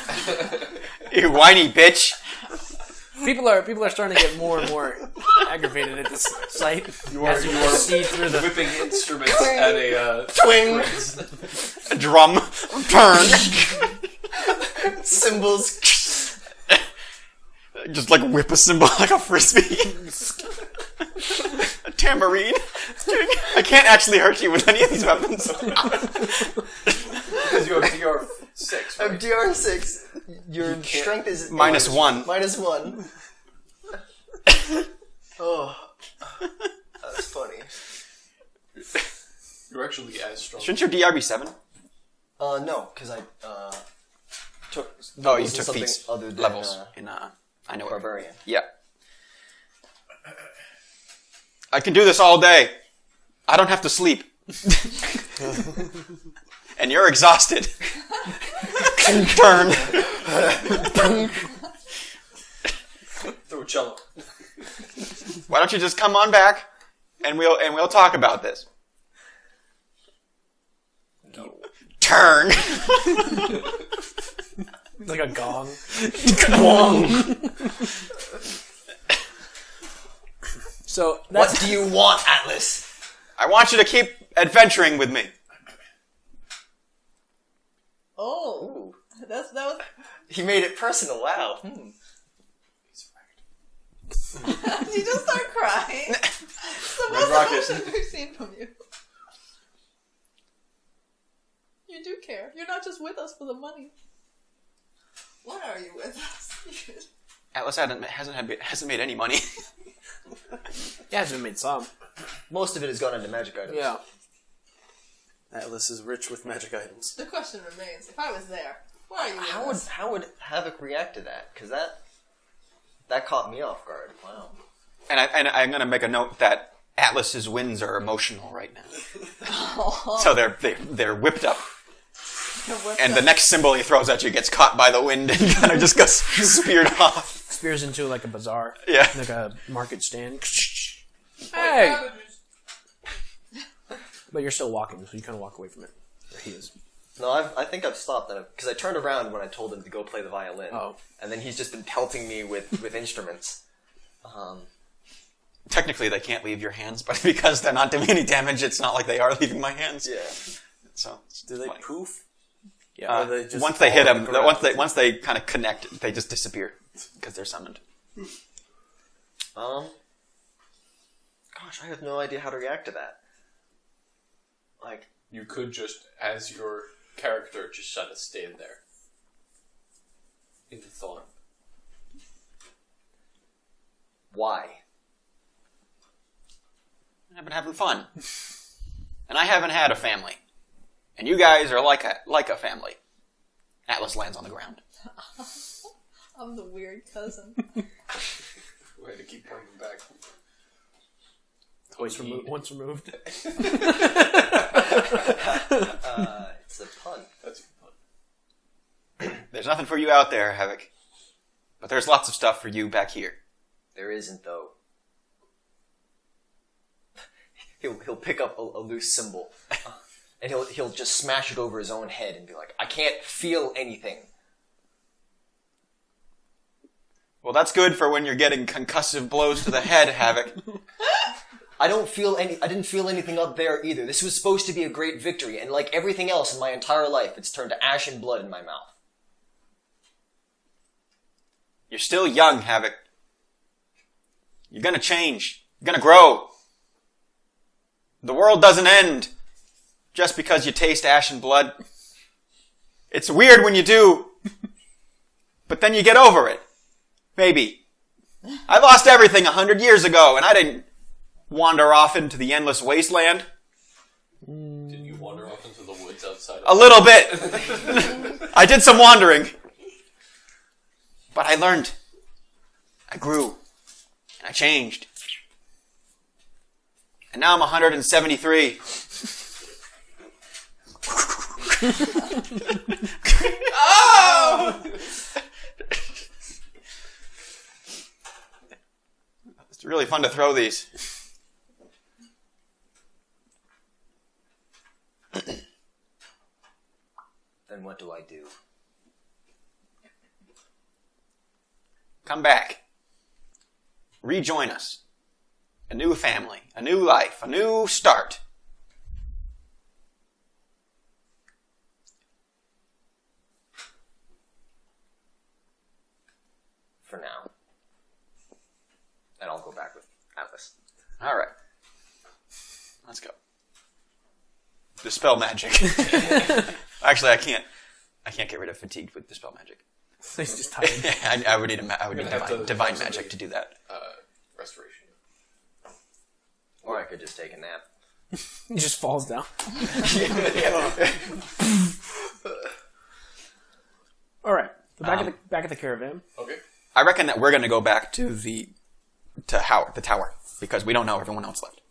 You whiny bitch. People are starting to get more and more aggravated at this sight. You are see through the whipping instruments at a Twing. A drum. Turn. Symbols. Just like whip a cymbal like a frisbee. A tambourine. I can't actually hurt you with any of these weapons. because you have DR6, I'm right? DR6. Your strength is Minus 1. Minus 1. Oh. That's funny. You're actually as strong. Shouldn't your DR be 7? No, because I took Oh, you levels in took something feats other than levels in I know it. Barbarian. Yeah. I can do this all day. I don't have to sleep. And you're exhausted. Turn. Throw a cello. Why don't you just come on back and we'll talk about this. No. Turn. It's like a gong. So What that's do you want, Atlas? I want you to keep adventuring with me. Oh. That was. He made it personal. Wow. Did you just start crying? It's the most emotion we've seen from you. You do care. You're not just with us for the money. Why are you with us? Atlas hasn't made any money. yeah, it's been made some. Most of it has gone into magic items. Yeah. Atlas is rich with magic items. The question remains: if I was there, why are you with us? How would Havoc react to that? Because that caught me off guard. Wow. And I'm going to make a note that Atlas's winds are emotional right now. So they're whipped up. And the next symbol he throws at you gets caught by the wind and kind of just goes speared off. Spears into like a bazaar. Yeah. Like a market stand. Hey! But you're still walking, so you kind of walk away from it. Where he is. No, I think I've stopped because I turned around when I told him to go play the violin. Oh. And then he's just been pelting me with instruments. Technically, they can't leave your hands, but because they're not doing any damage, it's not like they are leaving my hands. Yeah. So Do they funny. poof? Yeah. Or they just once they fall hit on them, the ground? once they kind of connect, they just disappear because they're summoned. Gosh, I have no idea how to react to that. Like, You could just, as your character, just kind of stand there. In the thought. why? I've been having fun, and I haven't had a family, and you guys are like a family. Atlas lands on the ground. I'm the weird cousin. Way to keep bringing back. Once removed. It's a pun. That's fun. There's nothing for you out there, Havoc, but there's lots of stuff for you back here. There isn't, though. he'll pick up a loose symbol, and he'll just smash it over his own head and be like, "I can't feel anything." Well, that's good for when you're getting concussive blows to the head, Havoc. I didn't feel anything up there either. This was supposed to be a great victory, and like everything else in my entire life, it's turned to ash and blood in my mouth. You're still young, Havoc. You're gonna change. You're gonna grow. The world doesn't end just because you taste ash and blood. It's weird when you do, but then you get over it. Maybe. I lost everything 100 years ago, and I didn't wander off into the endless wasteland. Did you wander off into the woods outside? A little bit. I did some wandering. But I learned. I grew. And I changed. And now I'm 173. Oh! It's really fun to throw these. Then what do I do? Come back. Rejoin us. A new family, a new life, a new start. For now. And I'll go back with Atlas. All right. Let's go. Dispel magic. Actually, I can't get rid of fatigue with dispel magic. He's just tired. I would need to divine magic to do that. Restoration. Or I could just take a nap. He just falls down. All right. So back at the caravan. Okay. I reckon that we're going to go back to the tower, because we don't know everyone else left.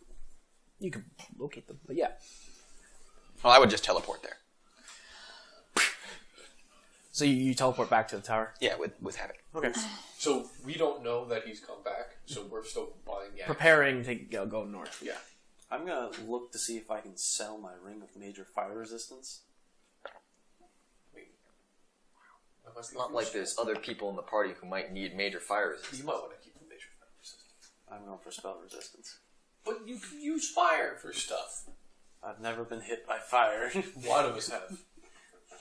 You can locate them, but yeah. Well, I would just teleport there. So you teleport back to the tower? Yeah, with Havoc. Okay. So we don't know that he's come back, so we're still buying gas. Preparing to go north. Yeah. I'm gonna look to see if I can sell my ring of major fire resistance. It's not like there's other people in the party who might need major fire resistance. You might want to keep the major fire resistance. I'm going for spell resistance. But you can use fire for stuff. I've never been hit by fire. One of us have.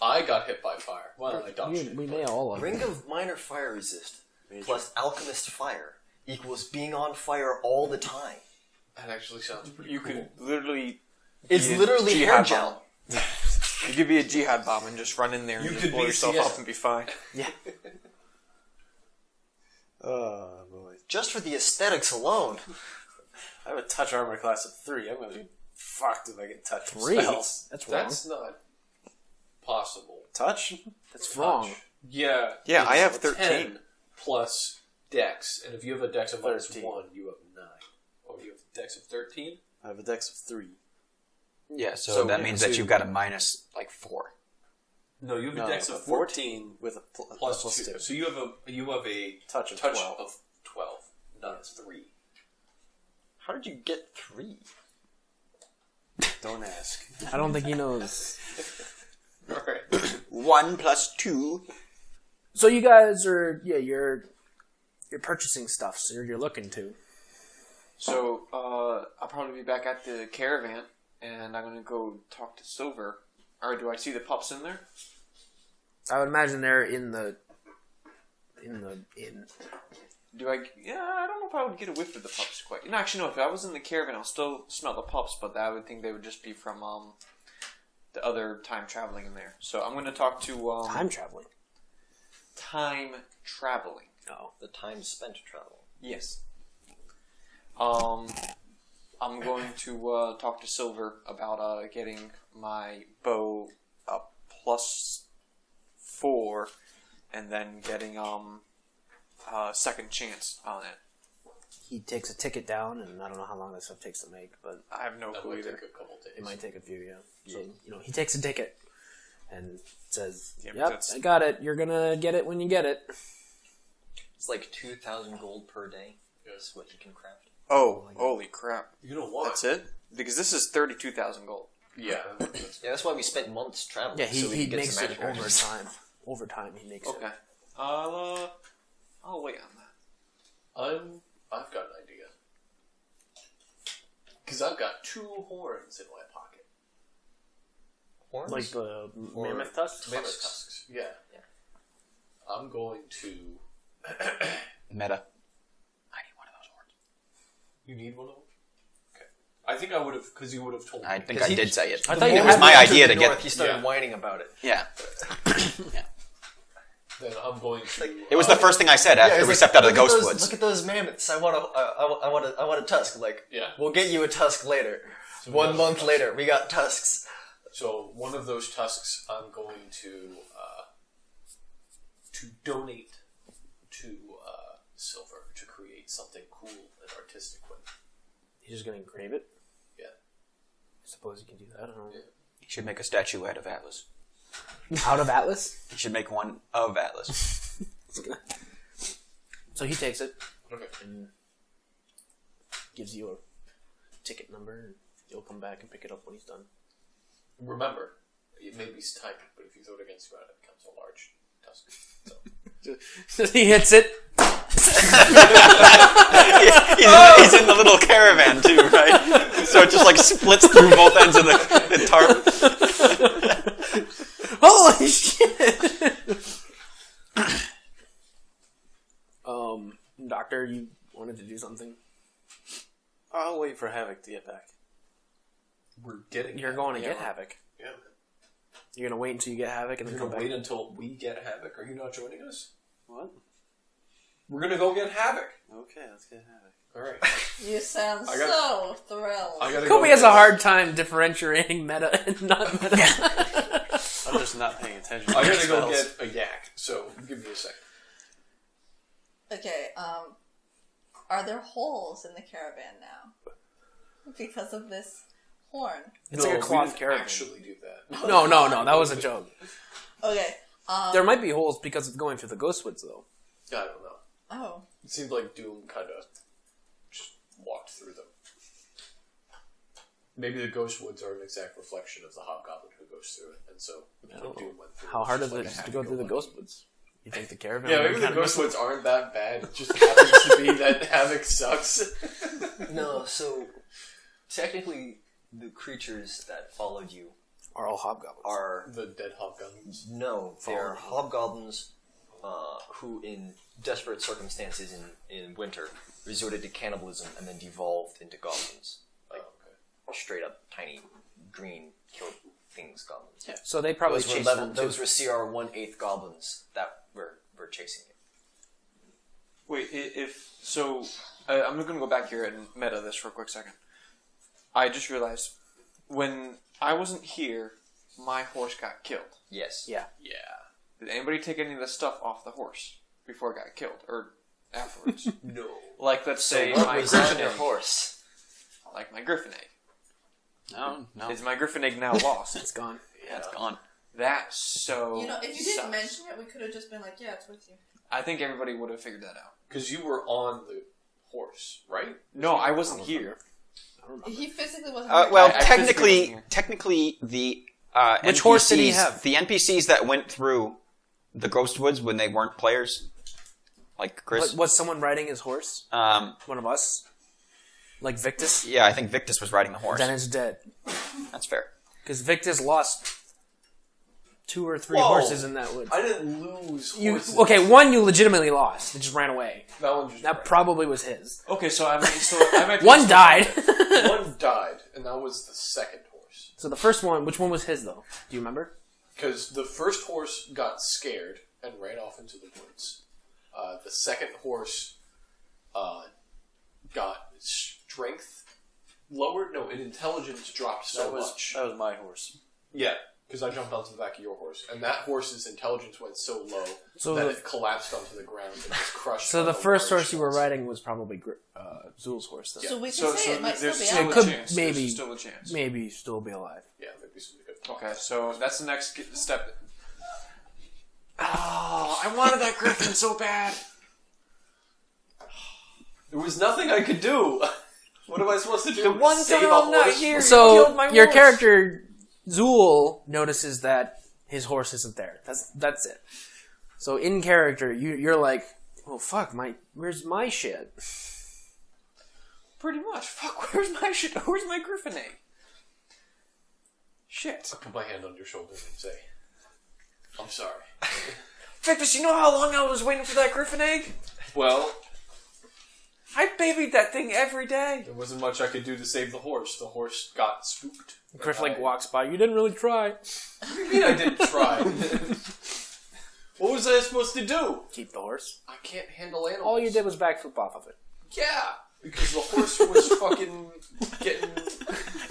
I got hit by fire. Well, I dodged We it. may all of Ring them. of minor fire resist Major. plus alchemist fire equals being on fire all the time. That actually sounds pretty You cool. could literally. It's be a literally hair jihad gel. bomb. You could be a jihad bomb and just run in there and You just could blow be yourself CS. up and be fine. Yeah. Oh, boy. Just for the aesthetics alone. I have a touch armor class of 3. I'm gonna be fucked if I get touch 3? spells. That's wrong. That's not possible. Touch? That's wrong. Yeah. Yeah, I have it's 13. 10 plus dex, and if you have a dex of minus 13. 1, you have 9. Or you have a dex of 13? I have a dex of 3. Yeah, so So, that yeah, means so that you've got a minus 4. No, you have No, a dex a of 14 with a plus plus 2. 2. So you have a Touch of touch 12. of 12, not 3. How did you get 3? Don't ask. I don't think he knows. Alright. 1 plus 2. So you guys are you're purchasing stuff. So you're looking to. So, I'll probably be back at the caravan, and I'm gonna go talk to Silver. Or do I see the pups in there? I would imagine they're in the inn. Do I? Yeah, I don't know if I would get a whiff of the pups quite. No, actually, no. If I was in the caravan, I'll still smell the pups, but I would think they would just be from the other time traveling in there. So I'm going to talk to Time traveling. time traveling. Oh. The time spent traveling. Yes. I'm going to talk to Silver about getting my bow up +4, and then getting second chance on it. He takes a ticket down, and I don't know how long that stuff takes to make, but I have no That clue might either. take a couple days. it might take a few. Yeah. So he takes a ticket and says, Yeah, but "Yep, that's- I got it. You're gonna get it when you get it." It's like 2,000 gold per day. Is what you can craft. Oh, holy crap! You know what? That's it? Because this is 32,000 gold. Yeah. Yeah, that's why we spent months traveling. Yeah, so we he could get makes some it magic over items. time. Over time, he makes Okay. it. I'll wait on that. I've got an idea. Because I've got 2 horns in my pocket. Horns? Like the mammoth tusks? Mammoth tusks. Yeah. I'm going to... Meta. I need one of those horns. You need one of them? Okay. I think I would have, because you would have told me. I think I did say it. I thought you It was had my one idea to North, get. he started Yeah. whining about it. Yeah. Then I'm going to... It was the first thing I said after we stepped out of the ghost woods. Look at those mammoths. I want a tusk. Like, Yeah. we'll get you a tusk later. So 1 month later, we got tusks. So one of those tusks I'm going to donate to Silver to create something cool and artistic with. He's just gonna engrave it? Yeah. I suppose you can do that. I don't know. You should make a statuette of Atlas. Out of Atlas? You should make one of Atlas. So he takes it Okay. and gives you a ticket number, and you'll come back and pick it up when he's done. Remember, it may be tiny, but if you throw it against the ground, it becomes a large tusk. So. He hits it. He's in the little caravan too, right? So it just like splits through both ends of the tarp. Holy shit! Doctor, you wanted to do something? I'll wait for Havoc to get back. We're getting. You're going to get Havoc. Yeah, man. You're going to wait until you get Havoc and We're then going come to back? wait until we get Havoc. Are you not joining us? What? We're going to go get Havoc. Okay, let's get Havoc. All right. You sound I got- so thrilled. I gotta Kobe go has get a hard time differentiating meta and not meta. I'm just not paying attention. I gotta go Spells. get a yak. So give me a second. Okay, are there holes in the caravan now? Because of this horn. It's like a cloth we didn't caravan. actually do that. No, that was a joke. Okay, There might be holes because of going through the ghost woods, though. I don't know. oh. It seemed like Doom kind of just walked through them. Maybe the ghost woods are an exact reflection of the hobgoblin who goes through it, and so Doom went through. How It's hard just is it like a to go happy through the go ghost lucky. woods? You think the caravan? Yeah, would maybe be the kinda ghost missing? woods aren't that bad. It just happens to be that Havoc sucks. No, so technically, the creatures that followed you Are all hobgoblins? are The dead hobgoblins. they're hobgoblins who, in desperate circumstances in winter, resorted to cannibalism and then devolved into goblins, like straight up tiny green kill things goblins. Yeah. So they probably Those were chased level. them too. Those were CR 1/8 goblins that were chasing it. Wait, I'm going to go back here and meta this for a quick second. I just realized when I wasn't here, my horse got killed. Yes. Yeah. Yeah. Did anybody take any of the stuff off the horse before it got killed or afterwards? No. Like, let's say What my was on griffin your egg. horse? Like my griffin egg. No. Is my griffin egg now lost? It's gone. Yeah, it's gone. That's so. You know, if you didn't sucks. mention it, we could have just been like, yeah, it's with you. I think everybody would have figured that out. Because you were on the horse, right? No, I wasn't here. He physically wasn't. Well, I physically wasn't here. technically, the Which NPCs, horse did he have? The NPCs that went through the ghost woods when they weren't players, like Chris. Was someone riding his horse? One of us? Like Victus? Yeah, I think Victus was riding the horse. Then it's dead. That's fair. Because Victus lost 2 or 3 Whoa. horses in that woods. I didn't lose You, horses. okay, one you legitimately lost. It just ran away. That one just That probably was his. Okay, so I might be One died. one died, and that was the second horse. So the first one, which one was his though? Do you remember? Because the first horse got scared and ran off into the woods. The second horse got strength lowered. No, intelligence dropped so much. That was my horse. Yeah, because I jumped onto the back of your horse, and that horse's intelligence went so low So that the- it collapsed onto the ground and was crushed. So by the first large horse you were shells. riding was probably Zul's horse then. So we can So say it might still there's be still out. a could chance. maybe- There's still a chance. Maybe still be alive. Yeah, maybe somebody could. Okay, so that's the next step. Oh, I wanted that griffin so bad. There was nothing I could do. What am I supposed to do? The one Save time a I'm not horse? here, you So killed my your horse. character Zool notices that his horse isn't there. That's it. So in character, you're like, oh fuck, where's my shit? Pretty much. Fuck, where's my shit? Where's my griffin egg? Shit. I put my hand on your shoulder and say, I'm sorry. Victus, you know how long I was waiting for that griffin egg? Well, I babied that thing every day. there wasn't much I could do to save the horse. The horse got spooked. Griff like walks by. You didn't really try. What do you mean I didn't try? What was I supposed to do? Keep the horse. I can't handle animals. All you did was backflip off of it. Yeah, because the horse was fucking getting...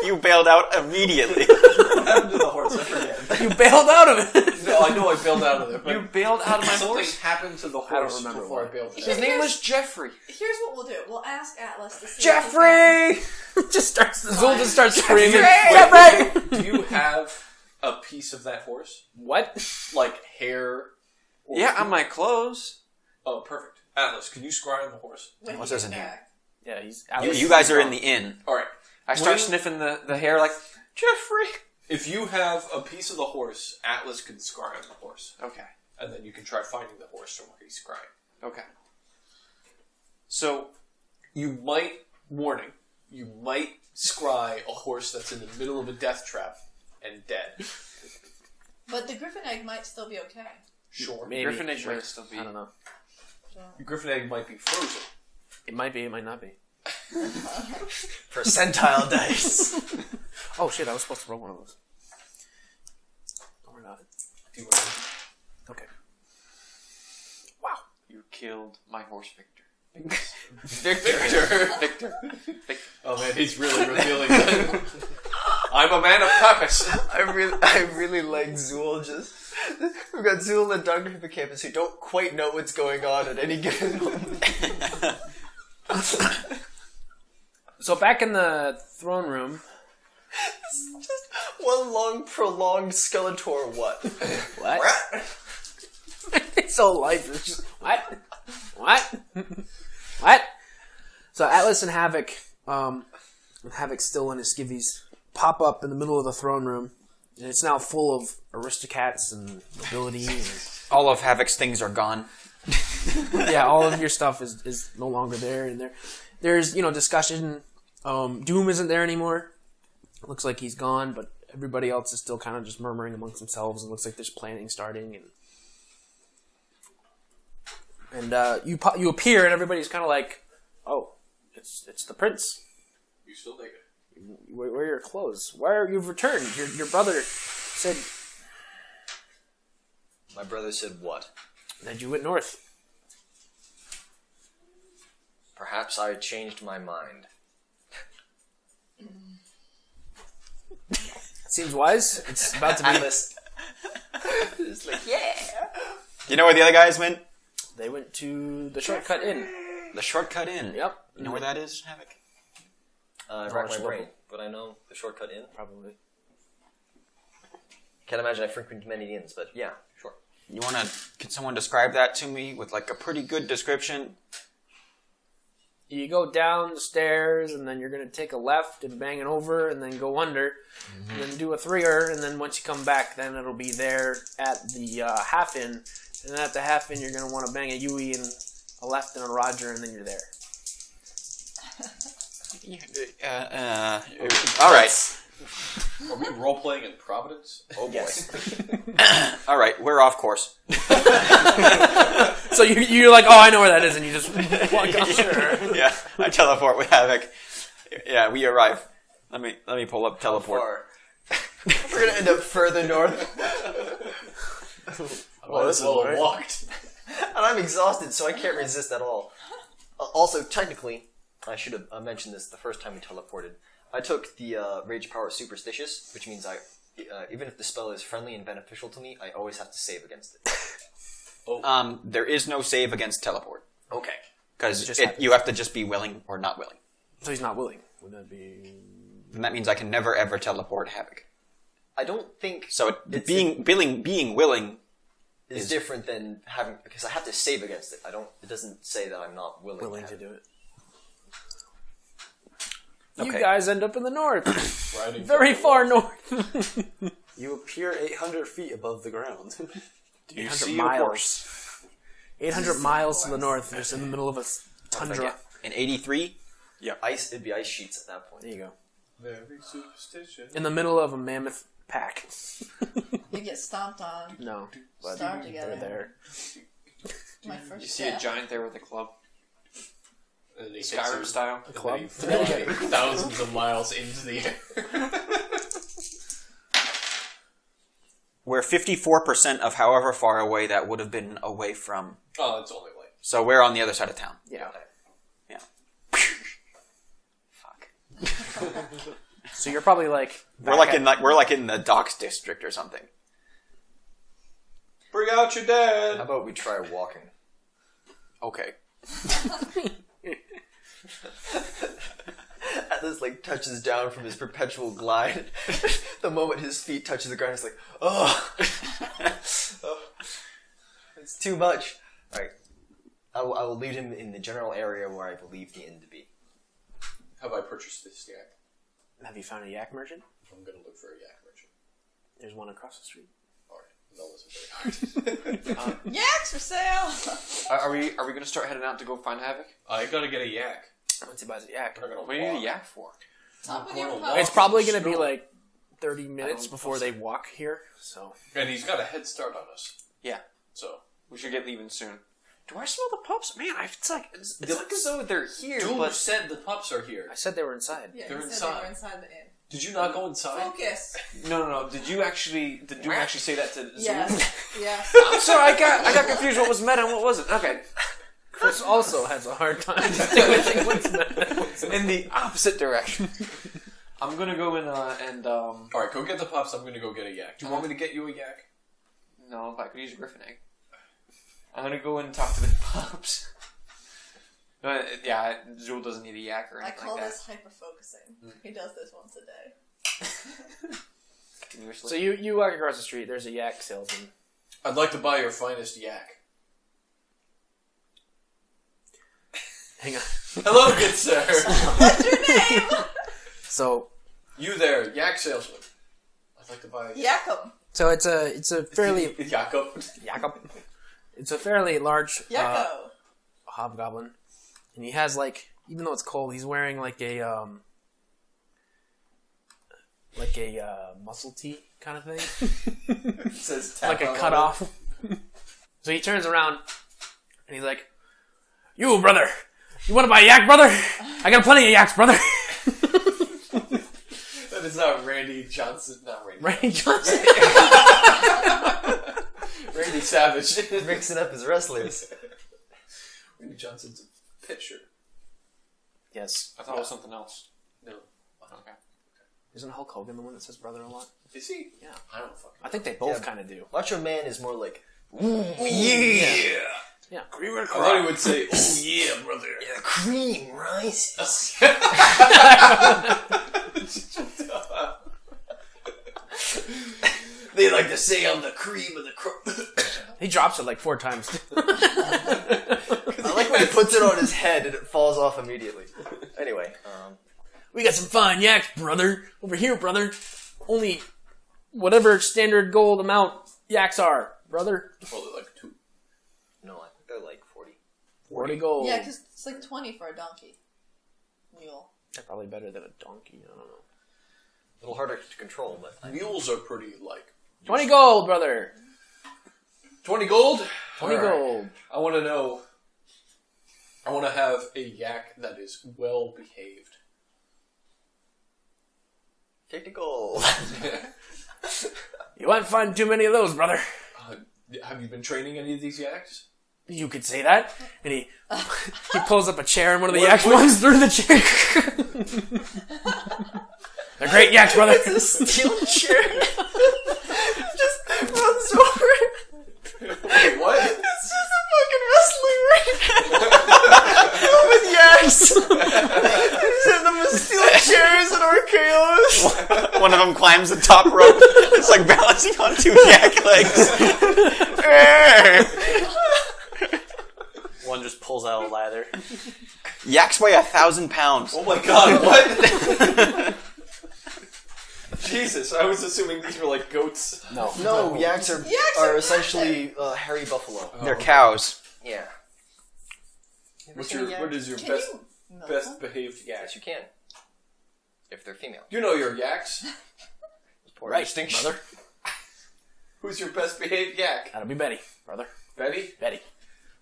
You bailed out immediately. What happened to the horse? I forget. You bailed out of it. No, I know I bailed out of it, but You bailed out of my something horse? happened to the I don't horse remember before what. I bailed His name was Jeffrey. Here's what we'll do. We'll ask Atlas to see. Jeffrey! Zool just starts screaming. Jeffrey! Do you have a piece of that horse? What? Like hair? Or Yeah, on my clothes. Oh, perfect. Atlas, can you scry on the horse? When What's he this gets in here? back. Yeah, he's You guys are in the inn. Alright. I start When- sniffing the hair like, Jeffrey! If you have a piece of the horse, Atlas can scry on the horse. Okay. And then you can try finding the horse from where he's scrying. Okay. So, You might, warning, you might scry a horse that's in the middle of a death trap and dead. But the griffin egg might still be okay. Sure. Maybe. Griffin egg Sure. might still be. I don't know. Your griffin egg might be frozen. It might be. It might not be. Percentile dice. Oh shit! I was supposed to roll one of those. Don't worry about it. Do you want to- Okay. Wow. You killed my horse, Victor. Victor. Oh man, he's really revealing that. I'm a man of purpose. I really like Zool. We've got Zool and Doctor the campus who don't quite know what's going on at any given moment. So back in the throne room. Just one long, prolonged Skeletor. What? What? It's so life is just what? What? So Atlas and Havoc, with Havoc still in his skivvies, pop up in the middle of the throne room, and it's now full of aristocrats and nobility. And, All of Havoc's things are gone. yeah, all of your stuff is no longer there, and there's discussion. Doom isn't there anymore. Looks like he's gone, but everybody else is still kind of just murmuring amongst themselves, and looks like there's planning starting. And you appear, and everybody's kind of like, "Oh, it's the prince. You still take it. Where are your clothes? You've returned? Your brother said My brother said what? that you went north. Perhaps I changed my mind. Seems wise. It's about to be. Atlas. It's like, yeah. You know where the other guys went? They went to the shortcut inn. The shortcut inn. Yep. You know where that is, Havoc? I Oh, racked my it's brain, local. but I know the shortcut in. Probably. Can't imagine I frequent many inns, but yeah, sure. Can someone describe that to me with like a pretty good description? You go down the stairs, and then you're going to take a left and bang it over, and then go under, and then do a threer, and then once you come back, then it'll be there at the half inn, and then at the half inn, you're going to want to bang a Yui and a left and a Roger, and then you're there. All right. Are we role playing in Providence? Oh boy. Yes. All right. We're off course. So you're like, oh, I know where that is, and you just walk off. Sure. Yeah. I teleport with Havoc. Yeah, we arrive. Let me pull up teleport. We're gonna end up further north. Well, this well have have walked. And I'm exhausted, so I can't resist at all. Also, technically, I should have mentioned this the first time we teleported. I took the Rage Power Superstitious, which means even if the spell is friendly and beneficial to me, I always have to save against it. There is no save against teleport Okay. because you have to just be willing or not willing. So he's not willing. Would that be? And that means I can never ever teleport Havoc. I don't think So being willing is different than having, because I have to save against it. It doesn't say that I'm not willing Willing to to have do it. You Okay. guys end up in the north. Riding Very from the far west. north. You appear 800 feet above the ground. Do you 800 see miles. your horse? 800 miles to the north, just in the middle of a tundra. In 83? It'd be ice sheets at that point. There you go. Very superstitious. In the middle of a mammoth pack. You get stomped on. No, but Starve they're together. there. My first You see a step. giant there with a club, And then he hits Skyrim him, style. and club? then he flies thousands of miles into the air. We're 54% of however far away that would have been away from. Oh, it's only like So we're on the other side of town. Yeah. Yeah. Fuck. So you're probably like We're like in the docks district or something. bring out your How dad. about we try walking? Okay. Atlas like touches down from his perpetual glide. The moment his feet touch the ground, he's like, oh, it's too much. All right, I will lead him in the general area where I believe the inn to be. Have I purchased this yak? Have you found a yak merchant? I'm gonna look for a yak merchant. There's one across the street. Alright, that wasn't very hard. Yaks for sale! Are we going to start heading out to go find Havoc? I gotta get a yak. Once he buys a yak. I'm gonna What do you need a walk. yak for? Top of going your to house. It's probably going to be like 30 minutes don't before they walk here, so... And he's got a head start on us. Yeah. So, We should get leaving soon. Do I smell the pups? Man, it's like as though they're here, dude but said the pups are here. I said they were inside. Yeah, They're he said inside. they were inside the inn. Did you not go inside? Focus! no. Did you actually say that to Zoom? Yes. Yes. I'm sorry, I got confused. What was meta and what wasn't? Okay, Chris also has a hard time distinguishing what's meta. in the opposite direction. I'm gonna go in and Alright, go get the pups. I'm gonna go get a yak. Do you want me to get you a yak? no, if I could use a griffin egg. I'm gonna go in and talk to the pups. Yeah, Zool doesn't need a yak or I anything call like that. this hyper-focusing. He does this once a day. Continuously. So you walk across the street, there's a yak salesman. I'd like to buy your finest yak. Hang on. Hello, good sir. What's your name? So You there, yak salesman. I'd like to buy Yakum. so it's a fairly Yakup. Yakup. It's a fairly large Yakko. hobgoblin, and he has like, even though it's cold, he's wearing like a muscle tee kind of thing, It says like a cut off. So he turns around and he's like, "You brother, you want to buy a yak, brother? I got plenty of yaks, brother." That is not Randy Johnson. Not Randy. Randy Johnson. Randy Savage. Mixing up his wrestlers. Randy Johnson's a pitcher. Yes. I thought it was something else. No. Okay. Isn't Hulk Hogan the one that says brother a lot? Is he? Yeah. I don't fucking I think they both Yeah. kind of do. Macho Man is more like, Yeah. I thought he would say, "Oh yeah, brother." the cream rises. They like to say I'm the cream of the crop. He drops it like 4 times. I like when he puts it on his head and it falls off immediately. Anyway, We got some fine yaks, brother. Over here, brother. Only whatever standard gold amount yaks are, brother. Probably like 2. no, I think they're like 40. 40 gold. Yeah, because it's like 20 for a donkey. Mule. They're probably better than a donkey. I don't know. A little harder to control, but Mules are pretty like 20 gold, brother. 20 gold. 20 All right. gold. I want to know. I want to have a yak that is well behaved. take the gold. You won't find too many of those, brother. Have you been training any of these yaks? You could say that. And he pulls up a chair and one of the yaks runs through the chair. They're great yaks, brother. It's a steel chair. Just runs over it. Wait, what? It's just a fucking wrestling ring. Filled with yaks. Send them with steel chairs and RKOs. One of them climbs the top rope. It's like balancing on 2 yak legs. One just pulls out a ladder. Yaks weigh 1,000 pounds. Oh my god, what? Jesus, I was assuming these were like goats. No, yaks are essentially hairy buffalo. They're cows. Yeah. What is your Can best you milk best them? behaved yak? Yes, you can. If they're female. You know your yaks. Poor Right, distinction. brother. Who's your best behaved yak? That'll be Betty, brother. Betty? Betty.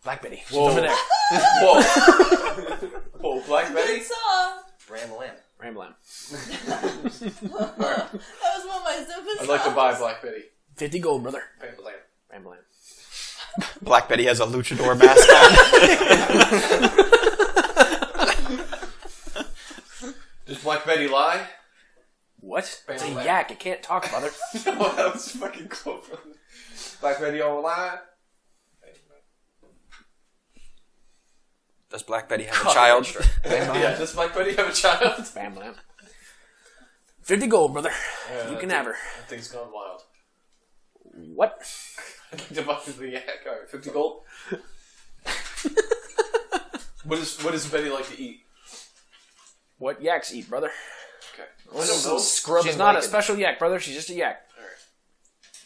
Black Betty. She's Whoa. over there. Whoa. Whoa, Black Betty? Good song. Ram lamb. Ramblam. That was one of my Zumba I'd like to buy Black Betty. 50 gold, brother. Bam, bam. Ramblam. Black Betty has a luchador mask on. Does Black Betty lie? What? It's a Ramblam. yak. It can't talk, brother. No, that was fucking close. Black Betty all lie? Does Black Betty have a child? Yeah, does Black Betty have a child? Ramblam. 50 gold, brother. Yeah, You can that have her. That thing's gone wild. What? I'd like to buy the yak. Alright, 50 gold. What does Betty like to eat? What yaks eat, brother? Okay. I don't know. She's not a special yak, brother. She's just a yak. Alright.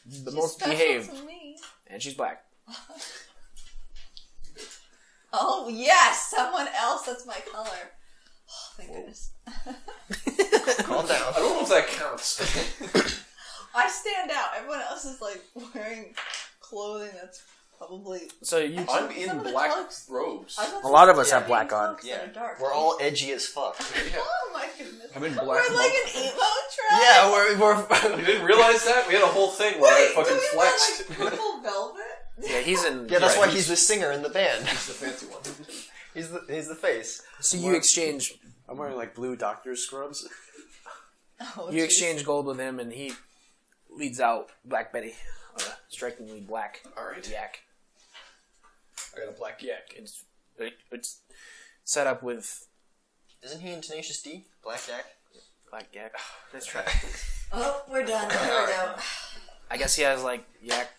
The She's most special behaved. to me. And she's black. Oh, yes! Someone else that's my color. Oh, thank goodness. Calm down. I don't know if that counts. I stand out. Everyone else is like wearing clothing that's probably. So you. I'm Some in of the black colors- robes. A lot of us Yeah, have black being on. folks that are dark. We're all edgy as fuck. Oh my goodness. I'm in black. We're like an emo tribe. Yeah, we're You didn't realize that? We had a whole thing where Wait, I fucking do we flexed. wear like purple velvet? Yeah, he's in. yeah. That's Yeah, why he's- he's the singer in the band. It's the fancy one. He's the face. So you exchange. I'm wearing like blue doctor scrubs. Oh, You jeez. exchange gold with him, and he leads out Black Betty, a strikingly black Alright. yak. I got a black yak. It's set up with Isn't he in Tenacious D? Black Jack. black yak. Let's try. Oh, we're done. Here we go. I guess he has like yak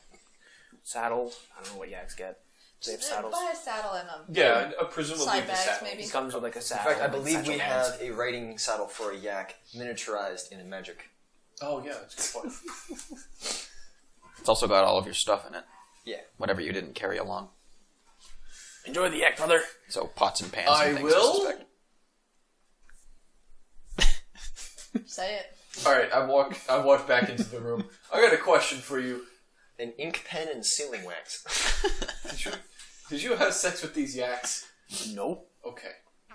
saddle. I don't know what yaks get. They have saddles. Buy a saddle and Yeah, presumably side the bags saddle. maybe. He comes with like a In saddle. fact, I and believe satchel we bags. have a riding saddle for a yak miniaturized in a magic. Oh yeah, that's a good point. It's also got all of your stuff in it. Yeah. Whatever you didn't carry along. Enjoy the yak, brother. So pots and pans I and things. will. suspect. Say it. Alright, I walk back into the room. I got a question for you. An ink pen and sealing wax. Did you have sex with these yaks? No. Okay.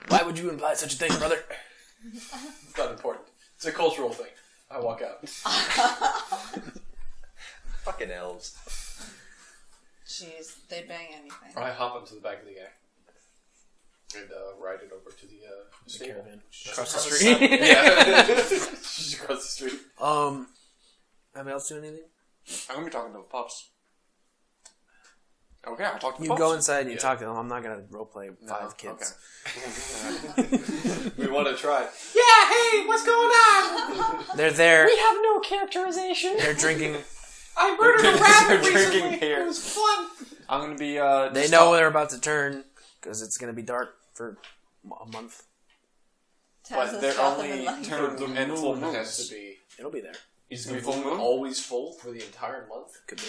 Why would you imply such a thing, brother? It's not important. It's a cultural thing. I walk out. Fucking elves. Jeez, they bang anything. I hop onto the back of the yak. And ride it over to the stable. Caravan. Across the street. Yeah. Just across the street. Anybody else do anything? I'm gonna be talking to the pups. Okay, I'll talk to the You pups. go inside and you Yeah. talk to them. I'm not gonna roleplay 5 kids. We want to try. Yeah, hey, what's going on? They're there. have no characterization. They're drinking. I murdered a rabbit recently. It was fun. I'm gonna be. They just know talk- they're about to turn because it's gonna be dark for a month. Taz But is they're stopping only in line. turned The and full moon moons. has to be. It'll be there. Is Gonna the be full moon moon? always full for the entire month? Could be.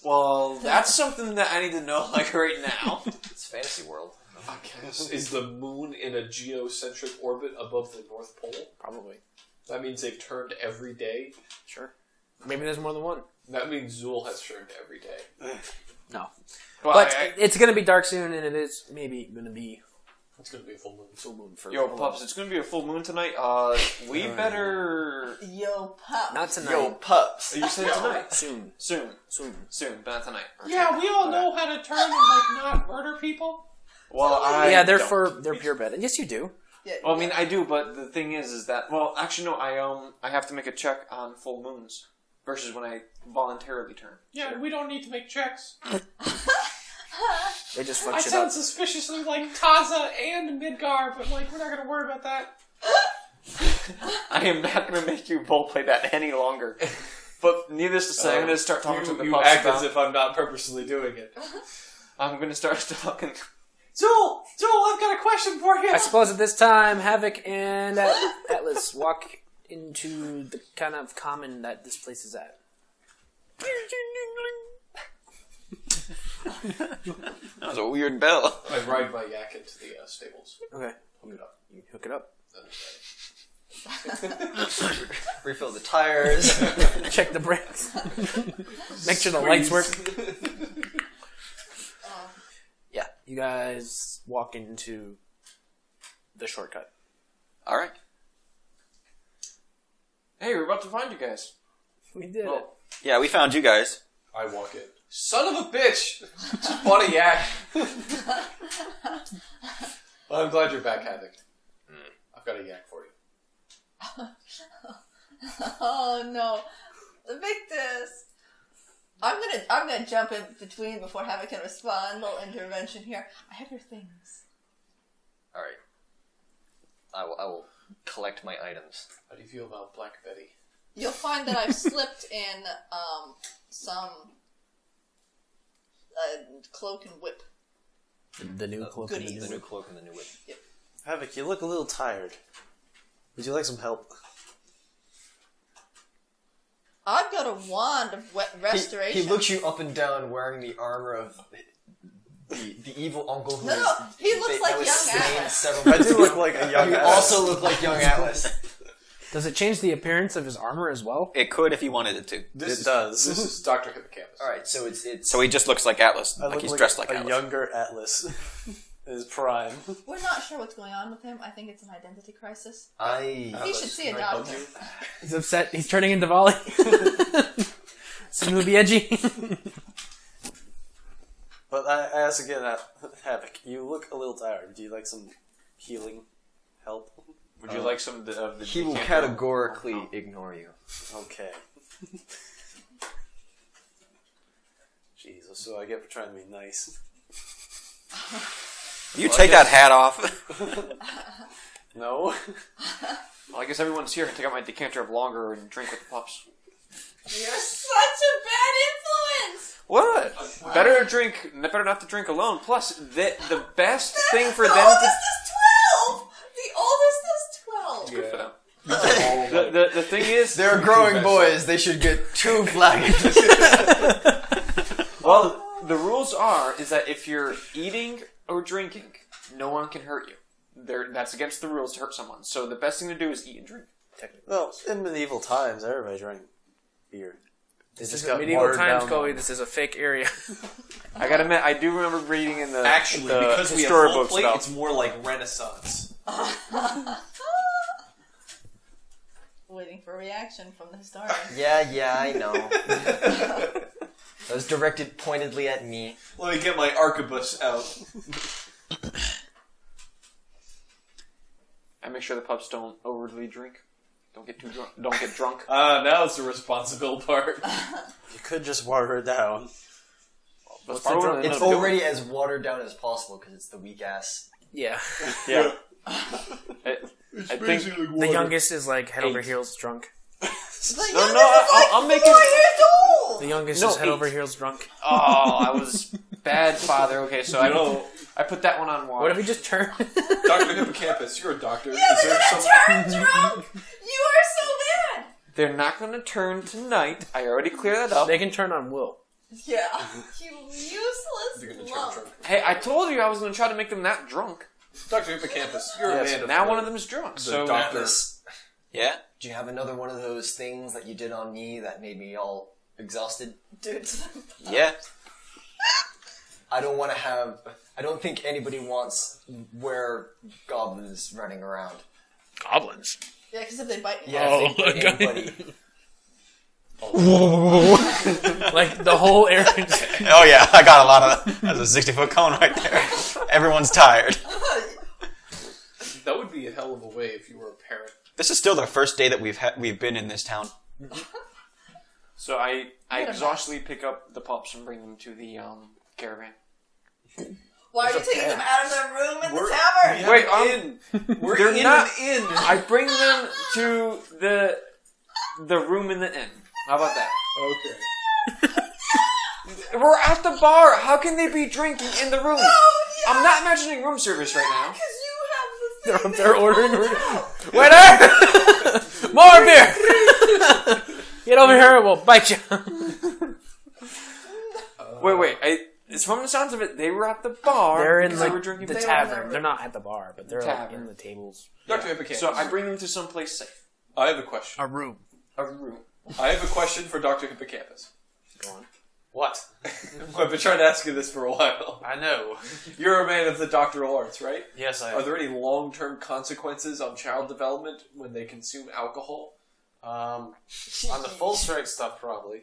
Well, that's something that I need to know, like right now. It's fantasy world. I guess. Is the moon in a geocentric orbit above the North Pole? Probably. That means they've turned every day. Sure. Maybe there's more than one. That means Zool has turned every day. No. Well, But I- it's gonna be dark soon, and it is maybe gonna be It's going to be a full moon. full moon for yo, pups, it's gonna be a full moon tonight. We better. Yo, pup. Not tonight. Yo, pups. You said tonight. Soon. Soon, but not tonight. Yeah, we all know how to turn and like not murder people. Well, Yeah, they're don't. they're pure bed. Yes, you do. Yeah, Well, I mean, I do, but the thing is that actually, no. I have to make a check on full moons versus when I voluntarily turn. Yeah, we don't need to make checks. They just fuck I shit sound up. suspiciously like Taza and Midgar, but like we're not gonna worry about that. I am not going to make you roleplay that any longer. But needless to say, I'm going to start talking to the You pups act about. as if I'm not purposely doing it. I'm going to start talking Joel, I've got a question for you. I suppose at this time, Havoc and Atlas walk into the kind of common that this place is at. That was a weird bell. I ride my yak into the stables. Okay. Hook it up. You hook it up. Refill the tires. Check the brakes. Make sure the lights work. Yeah, you guys walk into the shortcut. All right. Hey, we're about to find you guys. We did Well, Yeah, we found you guys. I walk in. Son of a bitch! Just bought a yak. Well, I'm glad you're back, Havoc. I've got a yak for you. Oh no, the Victus! I'm gonna jump in between before Havoc can respond. Little intervention here. I have your things. All right. I will collect my items. How do you feel about Black Betty? You'll find that I've slipped in some cloak and whip. The new cloak and the goodies. The new new cloak and the new whip. Havoc, you look a little tired. Would you like some help? I've got a wand of restoration. He looks you up and down wearing the armor of the evil uncle who No, he looks like young Atlas. I do look like a young You Atlas. also look like young Atlas. Does it change the appearance of his armor as well? It could if you wanted it to. It does. This is Dr. Hippocampus. All right, so it's So he just looks like Atlas. I Like look he's dressed like a Atlas. younger Atlas. In his prime. We're not sure what's going on with him. I think it's an identity crisis. I He should see a doctor. He's upset. He's turning into Vali. Soon he'll be edgy. But I ask again, Havoc, you look a little tired. Do you like some healing help? Would you like some of the he will decanter? categorically ignore you. Okay. Jesus, so I get for trying to be nice. You take that hat off. No? Well, I guess everyone's here. I can take out my decanter of longer and drink with the pups. You're such a bad influence! What? Better not to drink alone. Plus, the best thing for the them oldest to... is 12! The oldest is 12! Good for them. The thing is... They're growing boys. They should get 2 flagons. Well, the rules is that if you're eating or drinking, no one can hurt you. That's against the rules to hurt someone. So the best thing to do is eat and drink. Well, in medieval times, everybody drank beer. They This just is got medieval watered times, down. Chloe. This is a fake area. I gotta admit, I do remember reading in the Actually, the because we have story full books plate, about... it's more like Renaissance. Waiting for a reaction from the historian. Yeah, I know. That was directed pointedly at me. Let me get my arquebus out. I make sure the pups don't overly drink. Don't get too drunk. Don't get drunk. Now it's the responsible part. You could just water it down. That's the part drunk- of it. It's already as watered down as possible because it's the weak ass. Yeah. Yeah. I think... The youngest is like head over 8. heels drunk. The No, youngest no, is like I'll make 4 it... years old! The youngest No, is head 8. over heels drunk. Oh, I was bad father. Okay, so I put that one on water. What if we just turn? Dr. Hippocampus, you're a doctor. You Is there were some... gonna turn drunk! You are so bad! They're not going to turn tonight. I already cleared that up. They can turn on Will. Yeah. You useless You're gonna lump. turn drunk. Hey, I told you I was going to try to make them that drunk. Dr. Hippocampus, you're Yes, a man of Now war. one of them is drunk. The So doctor. Yeah? Do you have another one of those things that you did on me that made me all exhausted? Dude. Yeah. I don't think anybody wants where goblins running around. Goblins. Yeah, because if they bite me. Yeah, if they bite okay. anybody. Like the whole area. Oh yeah, I got a lot of... That's a 60-foot cone right there. Everyone's tired. That would be a hell of a way if you were a parent. This is still the first day that we've been in this town. So I exhaustively pick up the pups and bring them to the caravan. Why are you taking them out of their room in We're- the tavern? Wait, We're They're in not- an inn. I bring them to the room in the inn. How about that? Okay. We're at the bar. How can they be drinking in the room? Oh, I'm not imagining room service right now. Because you have the thing. They're ordering. Waiter! More beer! Get over here, we'll bite you. Wait. It's from the sounds of it, they were at the bar. They're in because they like were drinking the beer. tavern. They're not at the bar, but they're like Tavern. in the tables. Dr. Hippocampus. So I bring them to someplace safe. I have a question. A room. A room. I have a question for Dr. Hippocampus. Go on. What? I've been trying to ask you this for a while. I know. You're a man of the doctoral arts, right? Yes, I Are there any long-term consequences on child development when they consume alcohol? On the full strength stuff, probably.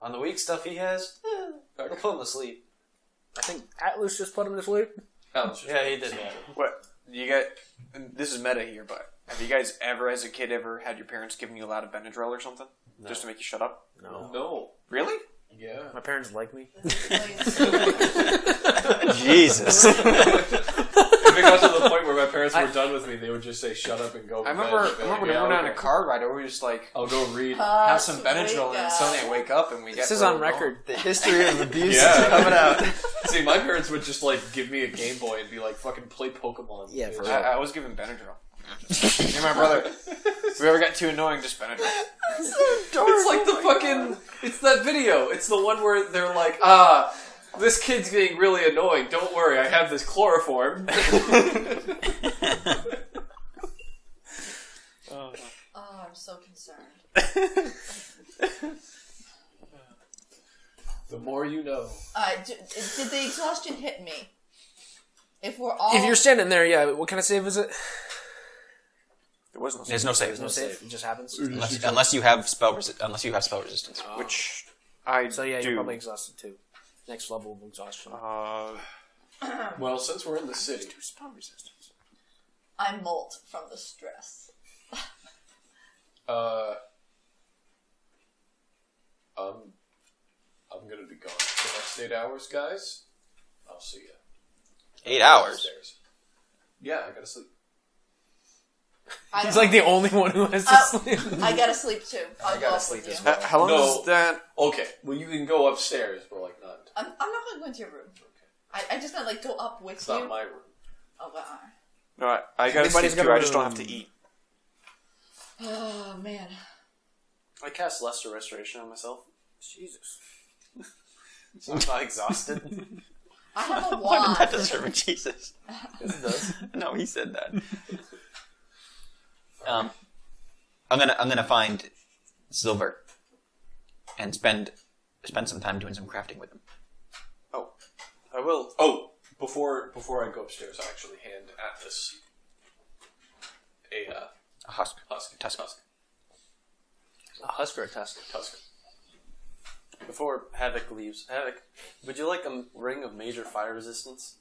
On the weak stuff he has, I'll put him to sleep. I think Atlas just put him to sleep. Yeah, he did that. What? You got... This is meta here, but have you guys ever, as a kid, ever had your parents giving you a lot of Benadryl or something? No. Just to make you shut up? No. No. Really? Yeah. My parents like me. Jesus. If it got to the point where my parents were done with me, they would just say, "Shut up and go." I remember when we went on a car ride, I was just like, I'll go read. have some Benadryl, and then suddenly I wake up and we get... This is on record. The history of abuse Yeah. is coming out. See, my parents would just like give me a Game Boy and be like, "Fucking play Pokemon." Yeah, for I was given Benadryl. Me and my brother, if we ever got too annoying, just Benadryl. It's like the fucking. It's that video. It's the one where they're like, this kid's getting really annoying. Don't worry, I have this chloroform. Oh, I'm so concerned. The more you know. Did the exhaustion hit me? If we're all... If you're standing there, yeah. What kind of save is it? There was no There's no save. There's no save. It just happens. Unless you have spell resistance. Which I So yeah, do. you're probably exhausted too. Next level of exhaustion. Well, since we're in the city, Spell resistance. I molt from the stress. I'm gonna be gone for the next 8 hours, guys. I'll see you 8 hours. upstairs. Yeah, I gotta sleep. He's like the only one who has to sleep. I gotta sleep too. I'll go gotta up sleep with as you. well. How long No. is that? Okay, well you can go upstairs, but like not. I'm not gonna go into your room. I just meant like go up with It's you. not my room. Oh, well, alright. No, I gotta Everybody's sleep got too. a I just don't room. have to eat. Oh man. I cast Lesser Restoration on myself. Jesus. So I'm not exhausted. I have a Why did wand. that deserve Jesus? Yes, it does. No, he said that. I'm gonna find Silver and spend some time doing some crafting with him. Oh, I will. Oh, before I go upstairs, I'll actually hand Atlas a A husk. tusk. A husk or a tusk? Tusk. Before Havoc leaves, Havoc, would you like a ring of major fire resistance?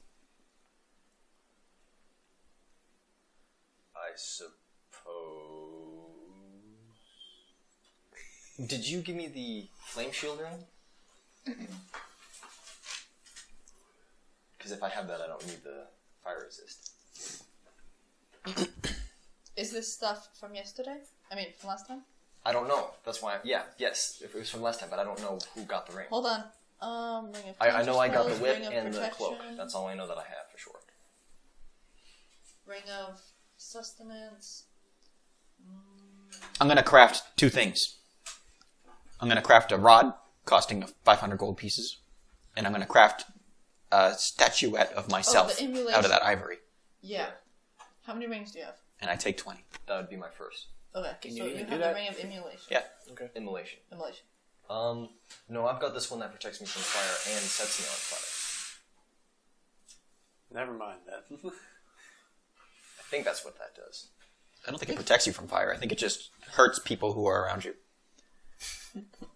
I suppose. Did you give me the flame shield ring? Because if I have that, I don't need the fire resist. Is this stuff from yesterday? I mean, from last time? I don't know. That's why. Yes. If it was from last time, but I don't know who got the ring. Hold on. Ring of I know I got the Spells, whip ring of and the cloak. protection, That's all I know that I have for sure. Ring of sustenance. I'm gonna craft 2 things. I'm gonna craft a rod costing 500 gold pieces, and I'm gonna craft a statuette of myself the emulation. out of that ivory. Yeah. How many rings do you have? And I take 20. That would be my first. Okay, Can so you you do have that? the ring of emulation. Yeah. Immolation. Emulation. No, I've got this one that protects me from fire and sets me on fire. Never mind that. I think that's what that does. I don't think it protects you from fire. I think it just hurts people who are around you.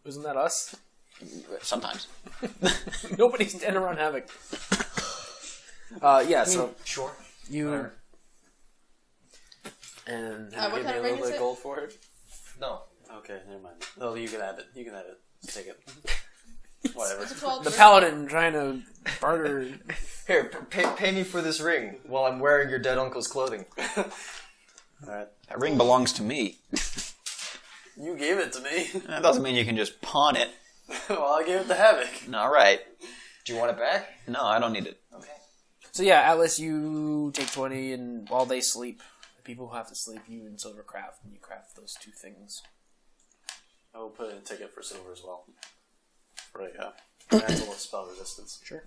Isn't that us? Sometimes. Nobody's standing around Havoc. Yeah, so Sure. you... And what Give me kind a of ring little is bit it? of gold for it. No. Okay, never mind. No, you can have it. You can have it. Just take it. Whatever. What's it called? the paladin trying to barter... Here, pay me for this ring while I'm wearing your dead uncle's clothing. Alright. That ring belongs to me. You gave it to me. That doesn't mean you can just pawn it. Well, I gave it to Havoc. All right. Do you want it back? No, I don't need it. Okay. So yeah, Atlas, you take 20, and while they sleep, the people who have to sleep, you and Silver craft, and you craft those two things. I will put in a ticket for silver as well. For a mantle of spell resistance. Sure.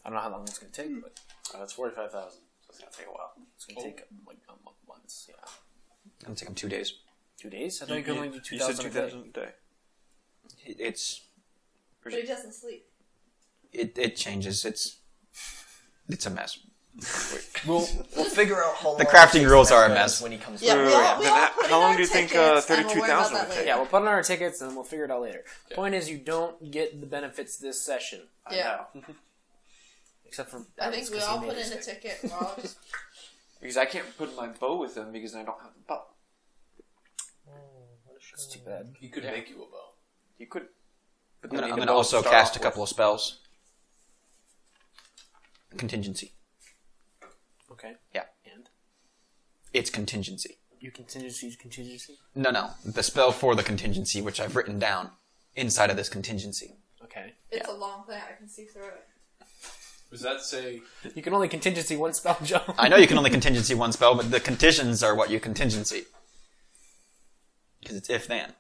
I don't know how long it's going to take, but That's 45,000, so it's going to take a while. it's going to take like a month, months. Yeah, It'll take them 2 days. 2 days. I thought you could only do You said 2,000 a day. 2,000 a day. It's But he doesn't sleep. it changes. It's a mess. We'll figure out how long The crafting it takes rules my are a friends mess. when he comes Yeah, back. we all Then put how in long our do you think, tickets, and we'll worry about 32,000 that would take? later. Yeah, we'll put on our tickets, and we'll figure it out later. Point is, you don't get the benefits this session, Yeah. except for I think Atlas, we 'cause all he put made in a mistake. ticket. We're all just Because I can't put my bow with him because I don't have a bow. That's too bad. He could make you a bow. You could. But I'm then you gonna need a bow also to start cast off a with. couple of spells. Contingency. Okay. Yeah. And It's contingency. you contingency. No. The spell for the contingency, which I've written down inside of this contingency. Okay. it's a long thing. I can see through it. Does that say You can only contingency one spell, Joe. I know you can only contingency one spell, but the conditions are what you contingency. Because it's if then.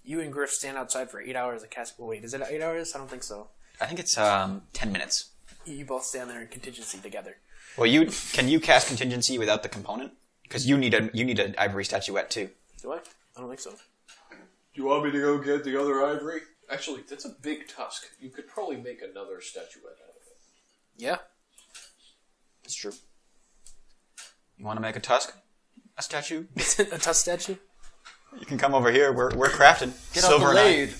You and Griff stand outside for 8 hours of cast. Wait, is it 8 hours? I don't think so. I think it's 10 minutes. You both stand there in contingency together. Well, can you cast contingency without the component? Because you need an ivory statuette too. Do I? I don't think so. Do you want me to go get the other ivory? Actually, that's a big tusk. You could probably make another statuette out of it. Yeah. It's true. You want to make a tusk? A statue? A tusk statue? You can come over here. We're crafting. Get Silver out the and I. lathe.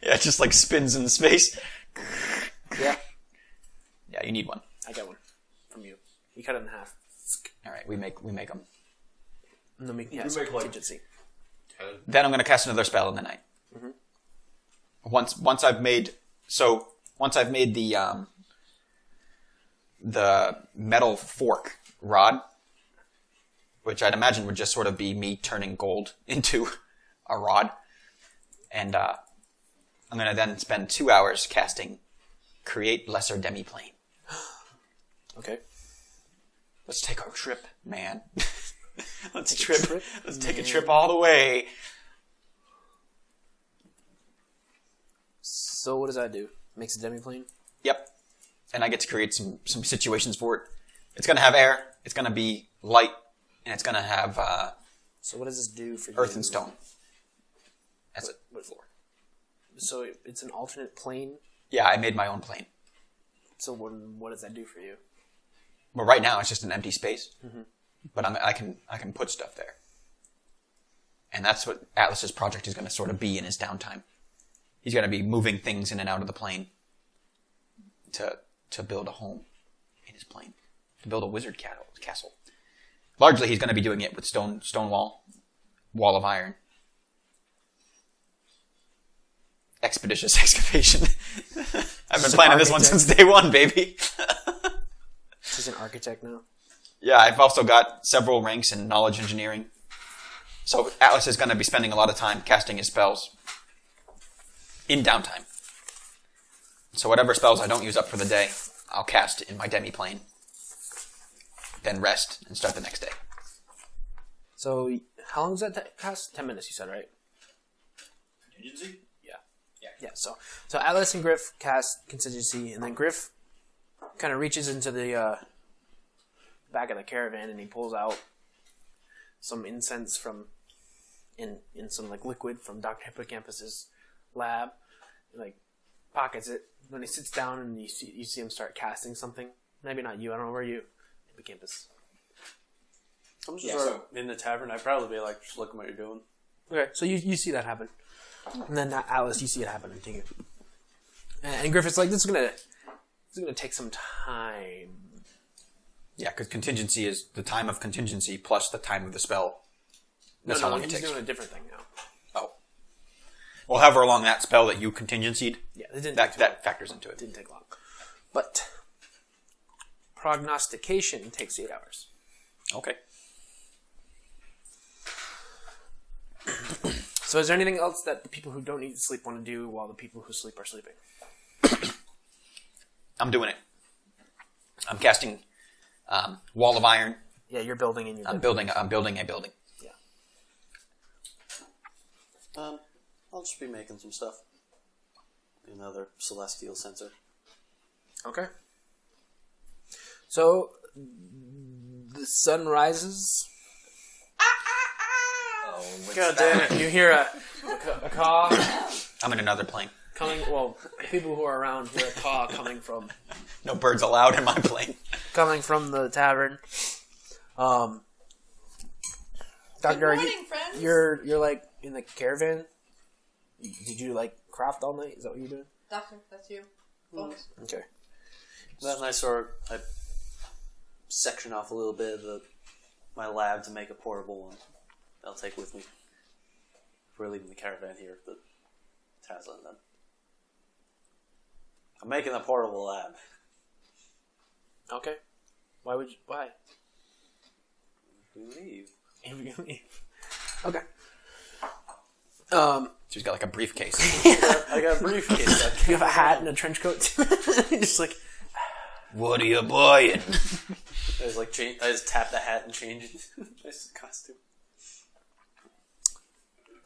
Yeah, it just like spins in space. Yeah. Yeah, you need one. I got one from you. You cut it in half. All right, we make them. And then we can You cast make, like, contingency. Then I'm going to cast another spell in the night. Once I've made the metal fork rod, which I'd imagine would just sort of be me turning gold into a rod, and I'm going to then spend 2 hours casting Create Lesser Demiplane. Okay. Let's take our trip, man. Let's take a trip all the way. So what does that do? Makes a demiplane? Yep. And I get to create some situations for it. It's going to have air, it's going to be light, and it's going to have So what does this do for earth you? and stone as a floor. So it's an alternate plane? Yeah, I made my own plane. So what does that do for you? Well, right now it's just an empty space, but I can put stuff there, and that's what Atlas's project is going to sort of be in his downtime. He's going to be moving things in and out of the plane to build a home in his plane, to build a wizard castle. Largely, he's going to be doing it with stone wall of iron, expeditious excavation. I've been planning this one since day one, baby. He's an architect now. Yeah, I've also got several ranks in knowledge engineering. So Atlas is going to be spending a lot of time casting his spells in downtime. So whatever spells I don't use up for the day, I'll cast in my demi-plane. Then rest and start the next day. So how long does that cast? 10 minutes, you said, right? contingency? Yeah, so Atlas and Griff cast contingency, and then Griff kind of reaches into the back of the caravan, and he pulls out some incense from in some like liquid from Dr. Hippocampus's lab, and, like pockets it. When he sits down, and you see him start casting something. Maybe not you. I don't know where you, Hippocampus. I'm just in the tavern. I'd probably be like, just looking what you're doing. Okay, so you see that happen, and then Alice, you see it happen, and take it. And Griffith's like, this is gonna take some time. Yeah, because contingency is the time of contingency plus the time of the spell. That's how long it he's takes. doing a different thing now. Oh. Well, however long that spell that you contingencied, Yeah, it didn't that take too long. factors into it. Didn't take long, but prognostication takes 8 hours. Okay. So is there anything else that the people who don't need to sleep want to do while the people who sleep are sleeping? I'm doing it. I'm casting Wall of Iron. Yeah, you're building in your. I'm building a building. I'll just be making some stuff. Another celestial sensor. Okay. So the sun rises. Oh, God damn it. You hear a caw I'm in another plane. coming. Well, people who are around hear a caw coming from No birds allowed in my plane. the tavern. Doctor, Good morning, friends. you're like in the caravan. Did you like craft all night? Is that what you're doing? Doctor, that's you. Focus. Okay. Then I section off a little bit of my lab to make a portable one. I'll take with me. We're leaving the caravan here, the Tazla and them. I'm making a portable lab. Okay. Why? We leave. Okay. She's got like a briefcase. I got a briefcase. You have a hat and a trench coat. Just like. What are you buying? I just tap the hat and change it. Nice costume.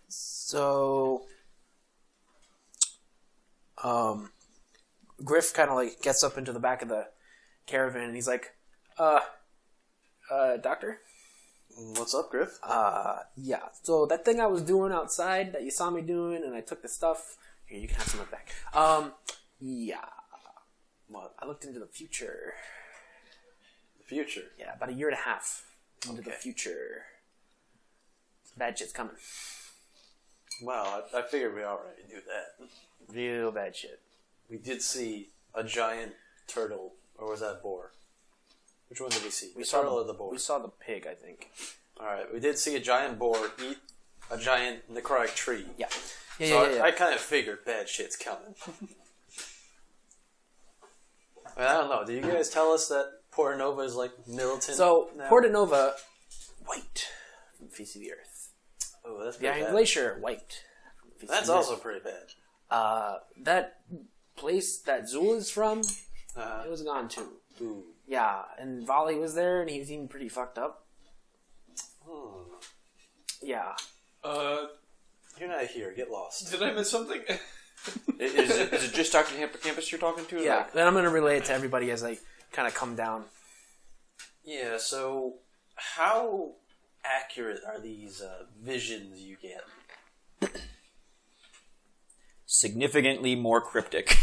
So, Griff kind of like gets up into the back of the caravan and he's like, Doctor? What's up, Griff? Yeah. So that thing I was doing outside that you saw me doing and I took the stuff. Here, you can have some of it back. Yeah. What? I looked into the future. The future? Yeah, about a year and a half into the future. Bad shit's coming. Wow, I figured we already knew that. Real bad shit. We did see a giant turtle, or was that boar? Which one did we see? The turtle or the boar? We saw the pig, I think. Alright, we did see a giant boar eat a giant necrotic tree. Yeah. I kind of figured bad shit's coming. I don't know. Did you guys tell us that Porta Nova is like militant? So, now? Porta Nova, white from the face of the earth. Oh, that's The pretty Iron bad. Glacier, white. From the face That's of the also earth. pretty bad. That place that Zul is from, Uh, it was gone too. ooh. Yeah, and Vali was there, and he was even pretty fucked up. Yeah. You're not here. Get lost. Did I miss something? Is it just Dr. Hippocampus you're talking to? Yeah, Like, then I'm going to relay it to everybody as they kind of come down. Yeah, so how accurate are these visions you get? Significantly more cryptic.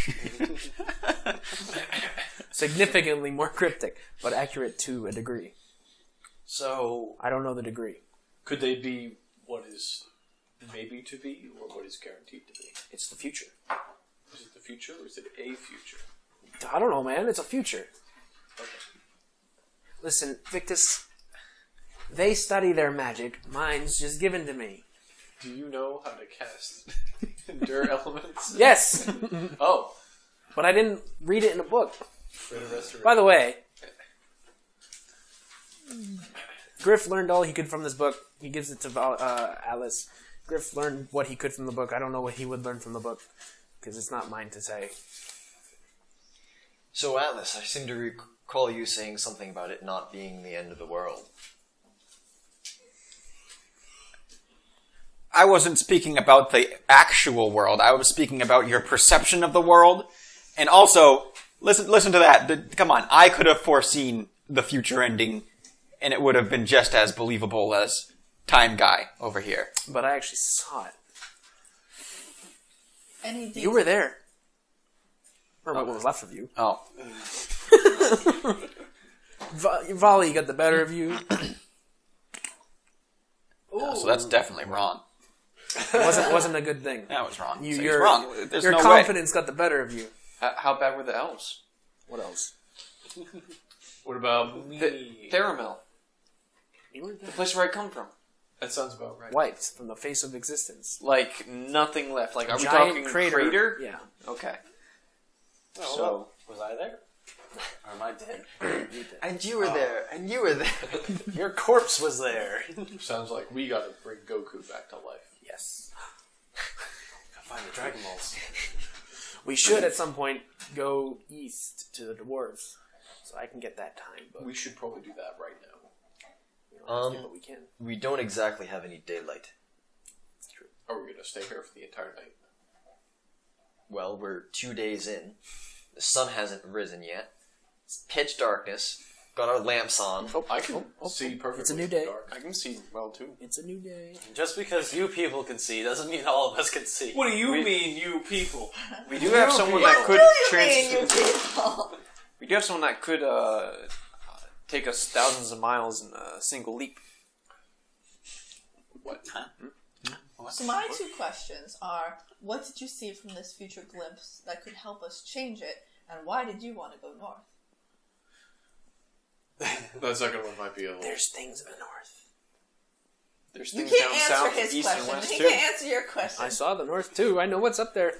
Significantly more cryptic, but accurate to a degree. So, I don't know the degree. Could they be what is maybe to be, or what is guaranteed to be? It's the future. Is it the future, or is it a future? I don't know, man. It's a future. Listen, Victus, they study their magic. Mine's just given to me. Do you know how to cast endure elements? Yes! Oh, But I didn't read it in a book. for the restoration. By the way, Griff learned all he could from this book. He gives it to Alice. Griff learned what he could from the book. I don't know what he would learn from the book, because it's not mine to say. So, Atlas, I seem to recall you saying something about it not being the end of the world. I wasn't speaking about the actual world. I was speaking about your perception of the world. And also, listen to that. Come on, I could have foreseen the future ending, and it would have been just as believable as Time Guy over here. But I actually saw it. Any details? You were there. Or what was left of you. Oh. Vali got the better of you. Yeah, so that's definitely wrong. Wasn't a good thing. That was wrong. So he's Your wrong. There's your no confidence got the better of you. how bad were the elves? What else? What about me? Theramel, You weren't the there. place where I come from. That sounds about right. Wiped from the face of existence. Like, nothing left. Like, are we Giant talking crater? Yeah. Okay. Oh, So, was I there? Or am I dead? And you were there, and you were there. Your corpse was there. Sounds like we gotta bring Goku back to life. Yes. Find the Dragon Balls. We should at some point go east to the dwarves, so I can get that time. But We should probably do that right now. we don't have to, but we can. We don't exactly have any daylight. Are we gonna stay here for the entire night? Well, we're 2 days in. The sun hasn't risen yet. It's pitch darkness. Got our lamps on. I can see perfectly. It's a new in the day. dark. I can see well too. It's a new day. Just because you people can see doesn't mean all of us can see. What do you mean, you people? We do have someone that could We do have someone that could take us thousands of miles in a single leap. What? So my two questions are, what did you see from this future glimpse that could help us change it, and why did you want to go north? The second one might be a little. There's things in the north. There's You things can't down answer south, his east, and question. west He too. can't answer your question. I saw the north too. I know what's up there.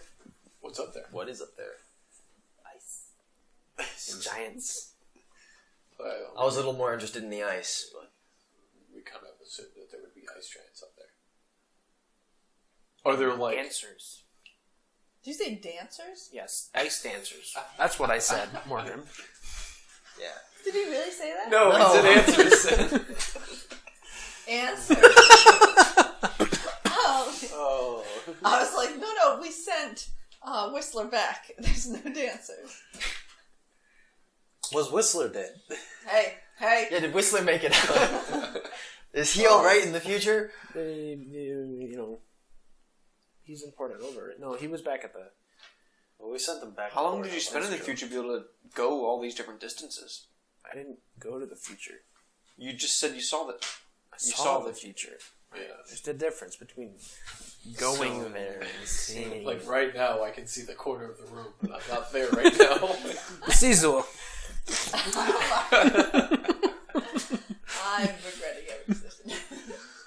What's up there? What is up there? And giants. I was a little more interested in the ice, but We kind of assumed that there would be ice giants up there. Are there like Dancers. Did you say dancers? Yes, ice dancers. That's what I said, Morgan. yeah. Did he really say that? No, No. it's an answer. Answers. Oh, Oh. I was like, no, we sent Whistler back. There's no dancers. Was Whistler dead? Hey. Yeah, did Whistler make it out? Is he alright in the future? He's imported over. No, he was back at the. Well, we sent them back. How long before, did you that's spend in the true. future to be able to go all these different distances? I didn't go to the future. You just said you saw that. I You saw saw the the future. yeah, There's the difference between going there and seeing. like right now I can see the corner of the room, but I'm not there right now. Sizzle. I'm regretting every decision.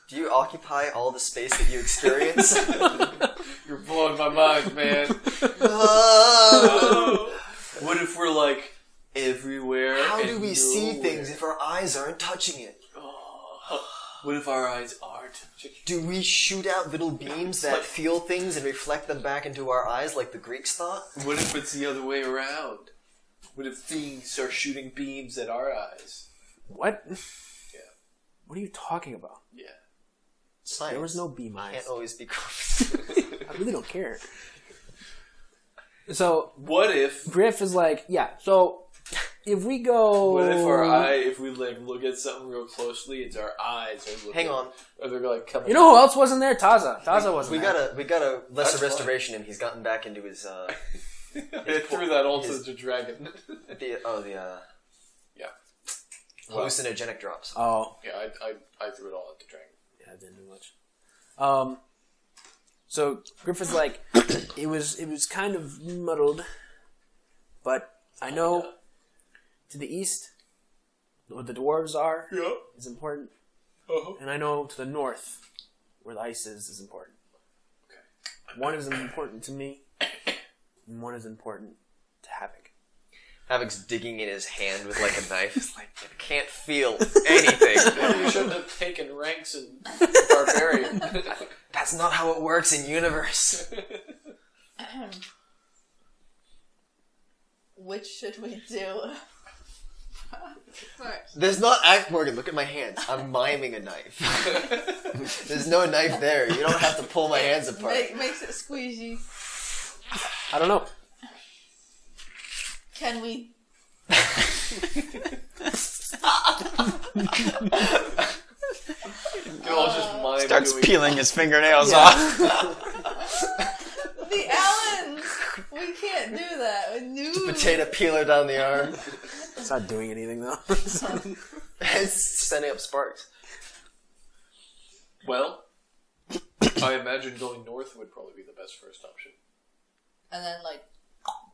Do you occupy all the space that you experience? You're blowing my mind, man. What if we're like everywhere? How and do we see nowhere? things if our eyes aren't touching it? What if our eyes aren't? Do we shoot out little beams that feel things and reflect them back into our eyes like the Greeks thought? What if it's the other way around? What if things are shooting beams at our eyes? What? Yeah. What are you talking about? Yeah. Science. There was no beam eyes. Can't always be correct. I really don't care. So What if? Griff is like, yeah. So if we go, What if if we like look at something real closely, it's our eyes are looking. Hang on. Or they're like coming. You know who else wasn't there? Taza. Taza wasn't We there. got a lesser That's restoration and he's gotten back into his They threw that all to the dragon. Yeah. hallucinogenic drops. Oh, Yeah, I threw it all at the dragon. yeah, I didn't do much. So Griff is like, it was kind of muddled, but I know to the east what the dwarves are is important, and I know to the north where the ice is important. Okay. One is important to me, and one is important to Havoc. Havoc's digging in his hand with like a knife. It's like, I can't feel anything. You shouldn't have taken ranks in barbarian. That's not how it works in universe. Which should we do first? There's not Morgan, look at my hands. I'm miming a knife. There's no knife there. You don't have to pull my hands apart. Makes it squeezy. I don't know. Can we? Y'all just mind Starts doing peeling his fingernails off. The Allens! We can't do that. No. Potato peeler down the arm. It's not doing anything though. It's sending up sparks. Well, I imagine going north would probably be the best first option. And then, like,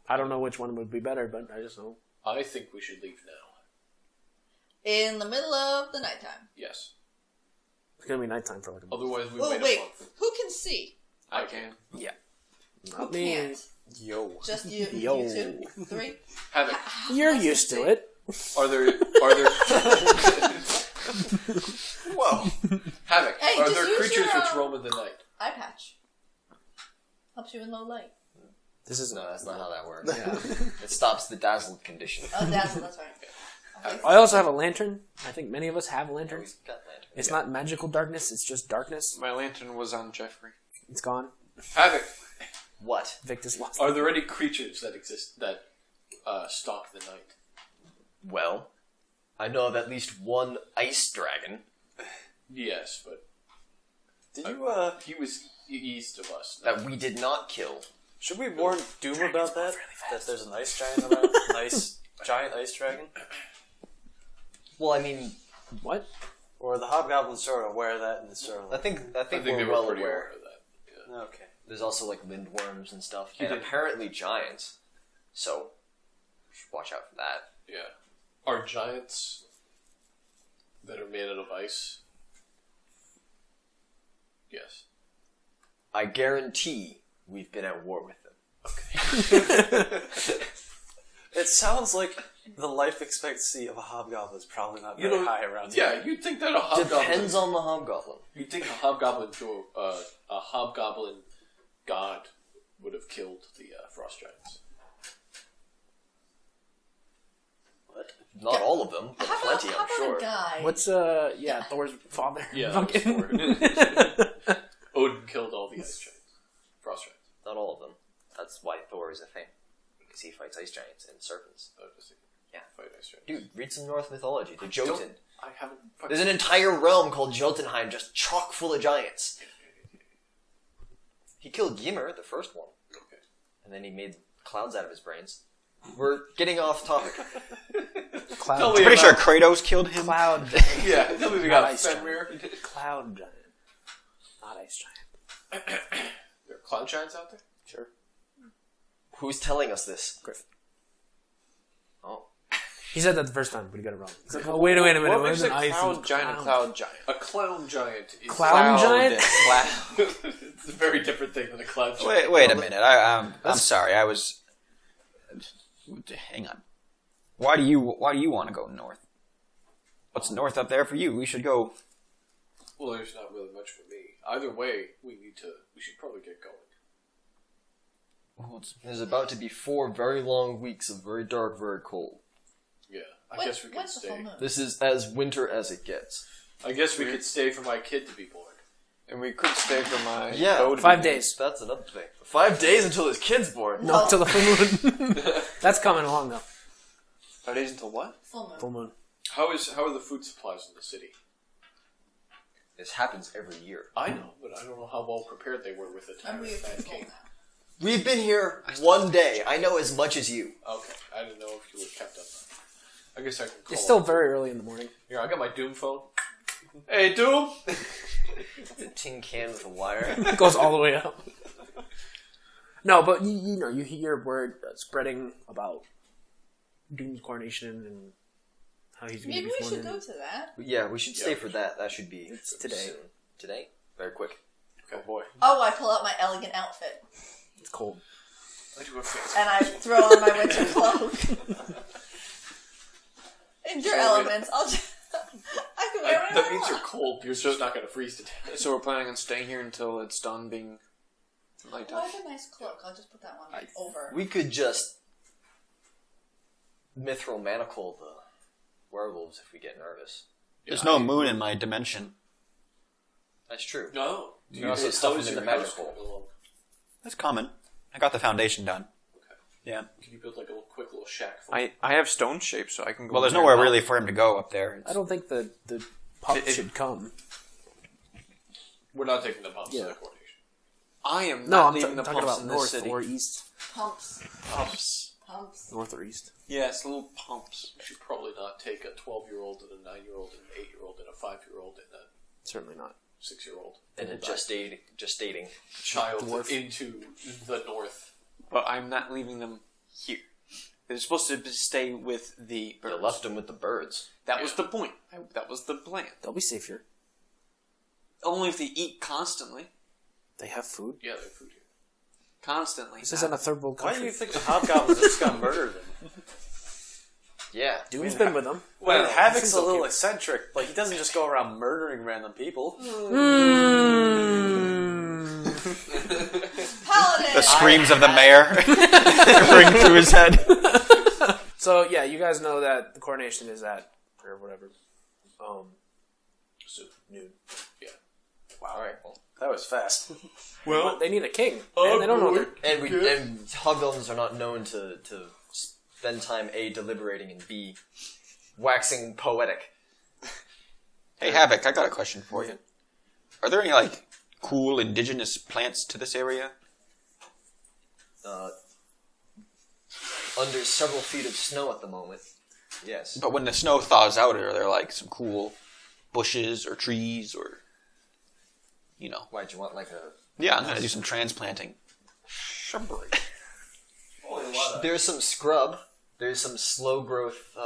I don't know which one would be better, but I just know. I think we should leave now. in the middle of the nighttime. Yes. It's gonna be nighttime for like a month. Otherwise, we Oh, wait wait. a month. Who can see? I can. Who Not me. can't? Yo. Just you, Yo. you two? Three? Havoc. You're used to it. Are there? Whoa. Havoc. Hey, Are just there use creatures your, which roam in the night? Eye patch. Helps you in low light. This is No, that's not how that works. It stops the dazzled condition. Oh, dazzle, that's right. I also have a lantern. I think many of us have lanterns. We've got lantern. It's not magical darkness, it's just darkness. My lantern was on Jeffrey. It's gone. Havoc, What? Victus lost. are there any creatures that exist that stalk the night? Well, I know of at least one ice dragon. Yes, but Did you, he was east of us. That we did not kill. should we warn Doom about that? That there's an ice giant around? Giant ice dragon? Well, I mean, What? Or are the hobgoblins sort of aware of that and it's sort of I like, think I think they we're were well pretty aware. aware of that. Yeah. okay. There's also like lindworms and stuff, and did. apparently giants. So, should watch out for that. Yeah. Are giants that are made out of ice? Yes. I guarantee we've been at war with them. It sounds like the life expectancy of a hobgoblin is probably not very high around here. Yeah, you'd think that a hobgoblin. Depends on the hobgoblin. You'd think a hobgoblin a hobgoblin god would have killed the frost giants. What? Not all of them, but How plenty, about, I'm sure. a guy? What's Thor's father? Yeah, Fucking- Odin killed all the ice giants, frost giants. Not all of them. That's why Thor is a thing. Because he fights ice giants and serpents. Oh, does he? Yeah. Fight ice giants. Dude, read some Norse mythology. The Jotun. I haven't. There's an entire realm called Jotunheim just chock full of giants. He killed Ymir, the first one. Okay. And then he made clouds out of his brains. We're getting off topic. Cloud. Pretty sure Kratos killed him. Cloud. Yeah, tell me we Not got ice Fenrir. Cloud giant. Not ice giant. There are cloud giants out there? Sure. Who's telling us this? Griff. Oh. He said that the first time, but he got it wrong. He's like, oh, wait a minute. What It makes wasn't a ice, it was cloud giant a cloud giant? A clown giant is Clown giant? It's a very different thing than a cloud giant. Wait a minute. I'm sorry. I was. Hang on. Why do you want to go north? What's north up there for you? We should go. Well, there's not really much for me. Either way, we should probably get going. There's about to be 4 very long weeks of very dark, very cold. Yeah, I guess we could When's the full stay. moon? This is as winter as it gets. I guess we could stay for my kid to be born. And we could stay for my Yeah, bow to 5 be- days. That's another thing. 5 days until his kid's born. No, till the full moon. That's coming along, though. 5 days until what? Full moon. Full moon. How are the food supplies in the city? This happens every year. I know, but I don't know how well prepared they were with the And tyrant we have bad people king. now. We've been here one day. I know as much as you. Okay, I didn't know if you would have kept up. I guess I can call. It's still very early in the morning. Here, I got my Doom phone. Hey, Doom! The tin can with a wire. It goes all the way up. No, but you know, you hear word spreading about Doom's coronation and how he's going to Maybe be we sworn should in. go to that. Yeah, we should stay for that. That should be It's today. soon. Today? Very quick. Oh boy, Oh, I pull out my elegant outfit It's cold. I do a fancy. and I throw on my winter cloak. In your elements, I'll just. I can wear whatever That I means you're want. cold. You're just not going to freeze to death. So we're planning on staying here until it's done being nighttime. Oh, I have a nice cloak. I'll just put that one over. We could just mithril manacle the werewolves if we get nervous. There's no moon in my dimension. That's true. No. You also stuff how them is in the your house magical. coming along? That's common. I got the foundation done. Okay. Yeah. Can you build like a quick little shack for I have stone shape, so I can go. Well, there's in there nowhere now. really for him to go up there. I don't think the pup It- should come. We're not taking the pumps Yeah. to the coronation. I am No, not I'm leaving the talking pumps about in north this city. or east. Pumps. Pumps. Pumps. North or east. Yes, little pumps. We should probably not take a 12-year-old and a 9-year-old and an 8-year-old and a 5-year-old and a Certainly not. 6-year-old And a gestating. child Dwarf. into the north. But I'm not leaving them here. They're supposed to stay with the You birds. left them with the birds. That was the point. That was the plan. They'll be safe here. Only if they eat constantly. They have food. Yeah, they have food here. Constantly. This isn't a third world Why country. do you think the hobgoblins are just gonna murder them? Yeah. Doom's been with them. Well, Havoc's seems a little okay. eccentric. Like, he doesn't just go around murdering random people. Paladin! The screams of the mayor ring through his head. So yeah, you guys know that the coronation is at or whatever. Noon. Wow. All right. Well, that was fast. Well, they need a king. And they don't know. And hobgoblins are not known to spend time A, deliberating, and B, waxing poetic. Hey, Havoc, I got a question for you. Are there any, like, cool indigenous plants to this area? Under several feet of snow at the moment. Yes. But when the snow thaws out, are there, like, some cool bushes or trees or, you know? Why, do you want like a... Yeah, I'm going to do some transplanting. Shrubbery. There's some scrub. There's some slow growth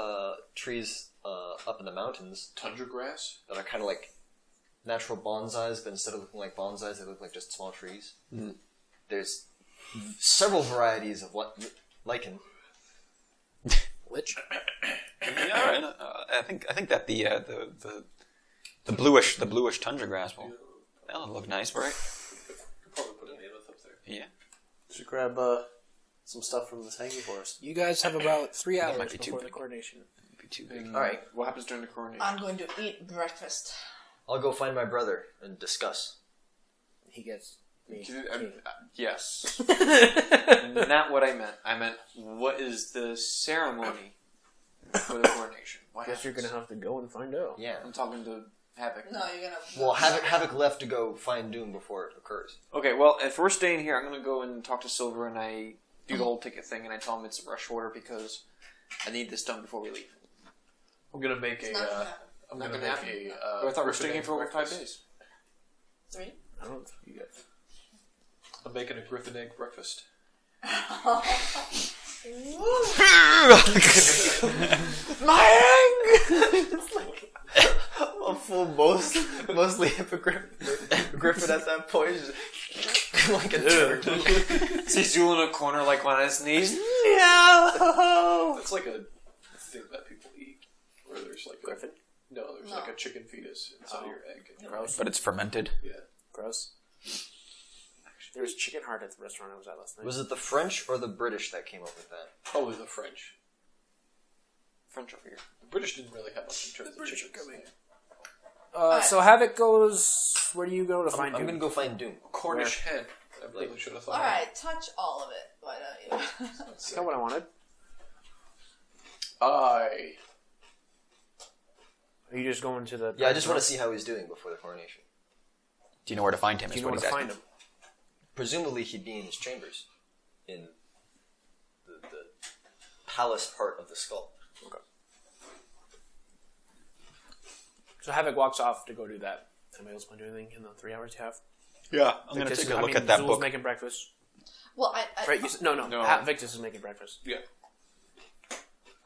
trees up in the mountains Tundra grass? that are kind of like natural bonsais, but instead of looking like bonsais, they look like just small trees. Mm. There's several varieties of lichen. Lich. Yeah, all right. I think that the bluish tundra grass that'll look nice, right? Could probably put a mammoth up there. Yeah. Should grab some stuff from the tangy forest. You guys have about 3 hours might be too before the big. coronation. It'd be too big. All right. What happens during the coronation? I'm going to eat breakfast. I'll go find my brother and discuss. He gets me. Yes. Not what I meant. I meant, what is the ceremony for the coronation? What Guess you're happens? gonna have to go and find out. Yeah. I'm talking to Havoc. No, you're gonna. Well, Havoc left to go find Doom before it occurs. Okay, well, if we're staying here, I'm going to go and talk to Silver, and I do the whole ticket thing, and I tell him it's a rush order because I need this done before we leave. I'm gonna make It's not gonna happen. I'm Not gonna gonna make happen? a. I thought we're griffin staying here egg for over 5 breakfast. days. 3. I don't. You guys. I'm making a griffin egg breakfast. It's like a full, mostly hippogriff griffin at that point, just like a turtle. So he's doing a corner like on his knees. It's like a thing that people eat, where there's like Griffin? there's like a chicken fetus inside your egg. Gross. But it's fermented. Yeah. Gross. There was chicken heart at the restaurant I was at last night. Was it the French or the British that came up with that? Probably the French. French over here. The British didn't really have much in terms of chicken. So Havoc goes. Where do you go to find I'm Doom? gonna go find Doom. Cornish hen. I really should have thought. Alright, touch all of it. Why don't you? That's not what I wanted. Are Are you just going to the? Yeah, I just want to see how he's doing before the coronation. Do you know where to find him? Do Is you know what where he's to find asking. him? Presumably, he'd be in his chambers, in the palace part of the skull. Okay. So Havoc walks off to go do that. Anybody else want to do anything in the 3 hours you have? Yeah, I'm going to take a look at that Zul's book. making breakfast. Well, Right? No. No. Victus is making breakfast. Yeah.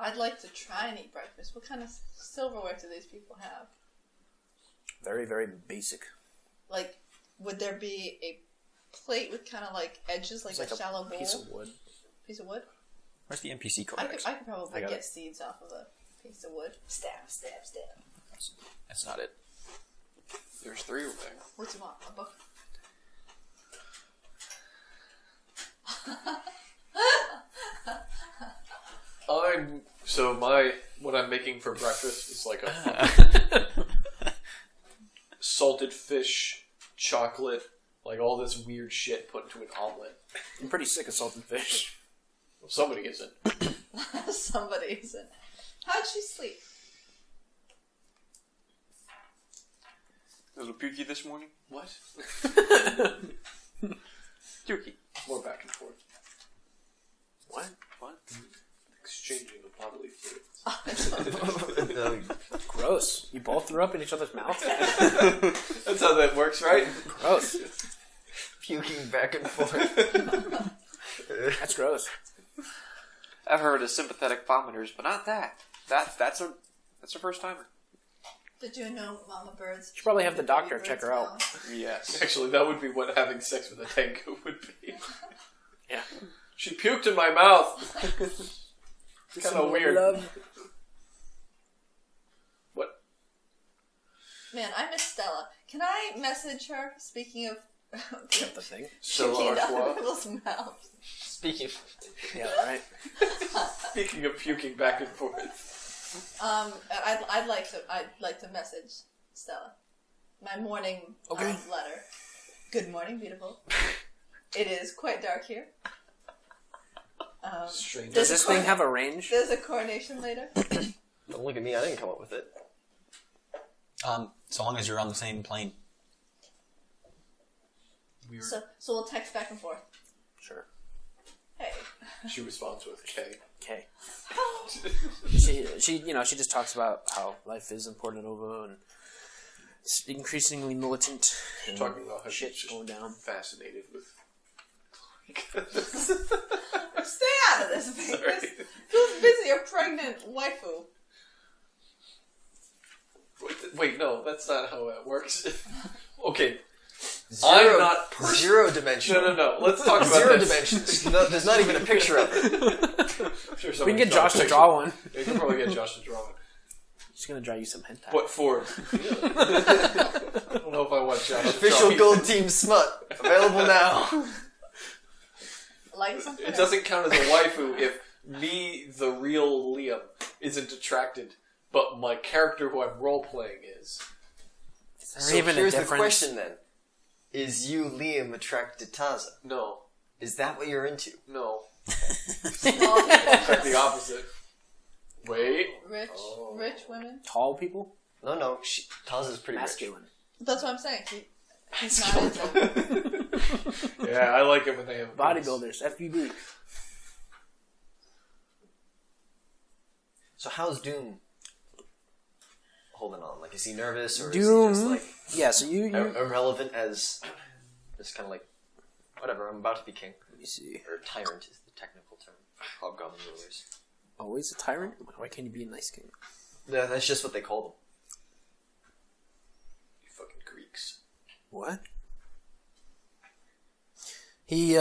I'd like to try and eat breakfast. What kind of silverware do these people have? Very, very basic. Like, would there be a plate with kind of like edges, like It's a shallow bowl? piece of wood. Piece of wood? Where's the NPC I codex? could probably I got get it. seeds off of a piece of wood. Stab, stab, stab. That's not it. There's 3 over there. What do you want? A book? What I'm making for breakfast is like a salted fish, chocolate, like all this weird shit put into an omelet. I'm pretty sick of salted fish. Well, somebody isn't. Somebody isn't. How'd she sleep? A little pukey this morning. What? Pukey. More back and forth. What? What? Exchanging of bodily fluids. Gross. You both threw up in each other's mouth? That's how that works, right? Gross. Puking back and forth. That's gross. I've heard of sympathetic vomiters, but not that. That's a first timer. Did you know Mama Bird's... Should probably have the doctor check her out. Yes. Actually, that would be what having sex with a tango would be. Yeah. She puked in my mouth. It's kind of weird. What? Man, I miss Stella. Can I message her, speaking of Get the thing. Stella Puking down Artois. people's mouths. Speaking of, Yeah, right. Speaking of puking back and forth. I'd like to message Stella. My morning letter. Good morning, beautiful. It is quite dark here. Strange. Does this thing have a range? There's a coronation later. don't look at me. I didn't come up with it. So long as you're on the same plane. So we'll text back and forth. Sure. Hey. She responds with K. Okay. She just talks about how life is important at OVO and it's increasingly militant. And Talking about how shit's she's going down. fascinated with. Stay out of this, Vegas. Who's busy? A pregnant waifu. Wait, no, that's not how that works. Okay, Zero, not zero dimensional. no. Let's talk about Zero this. dimensions. No, there's not even a picture of it. Sure, We can get Josh to draw one. Yeah, you can probably get Josh to draw one. She's gonna draw you some hentai. What for? I don't know if I want Josh to Official draw Gold Team Smut. Available now. Like something. It doesn't count as a waifu if me, the real Liam, isn't attracted, but my character who I'm role playing is. So even a here's the difference? question then. Is you, Liam, attracted to Taza? No, Is that what you're into? no. Small people. In fact, the opposite. Wait. Rich women. Tall people? No. Taza's pretty Masculine. That's what I'm saying. He's not into. Yeah, I like it when they have Bodybuilders, FBB. rich. So how's Doom holding on? Like, is he nervous or Doom? is he just like Yeah, so you irrelevant as just kind of like, whatever, I'm about to be king. let me see. Or tyrant is the technical term for hobgoblin rulers. Always a tyrant? Why can't you be a nice king? Yeah, that's just what they call them. You fucking Greeks. What? He,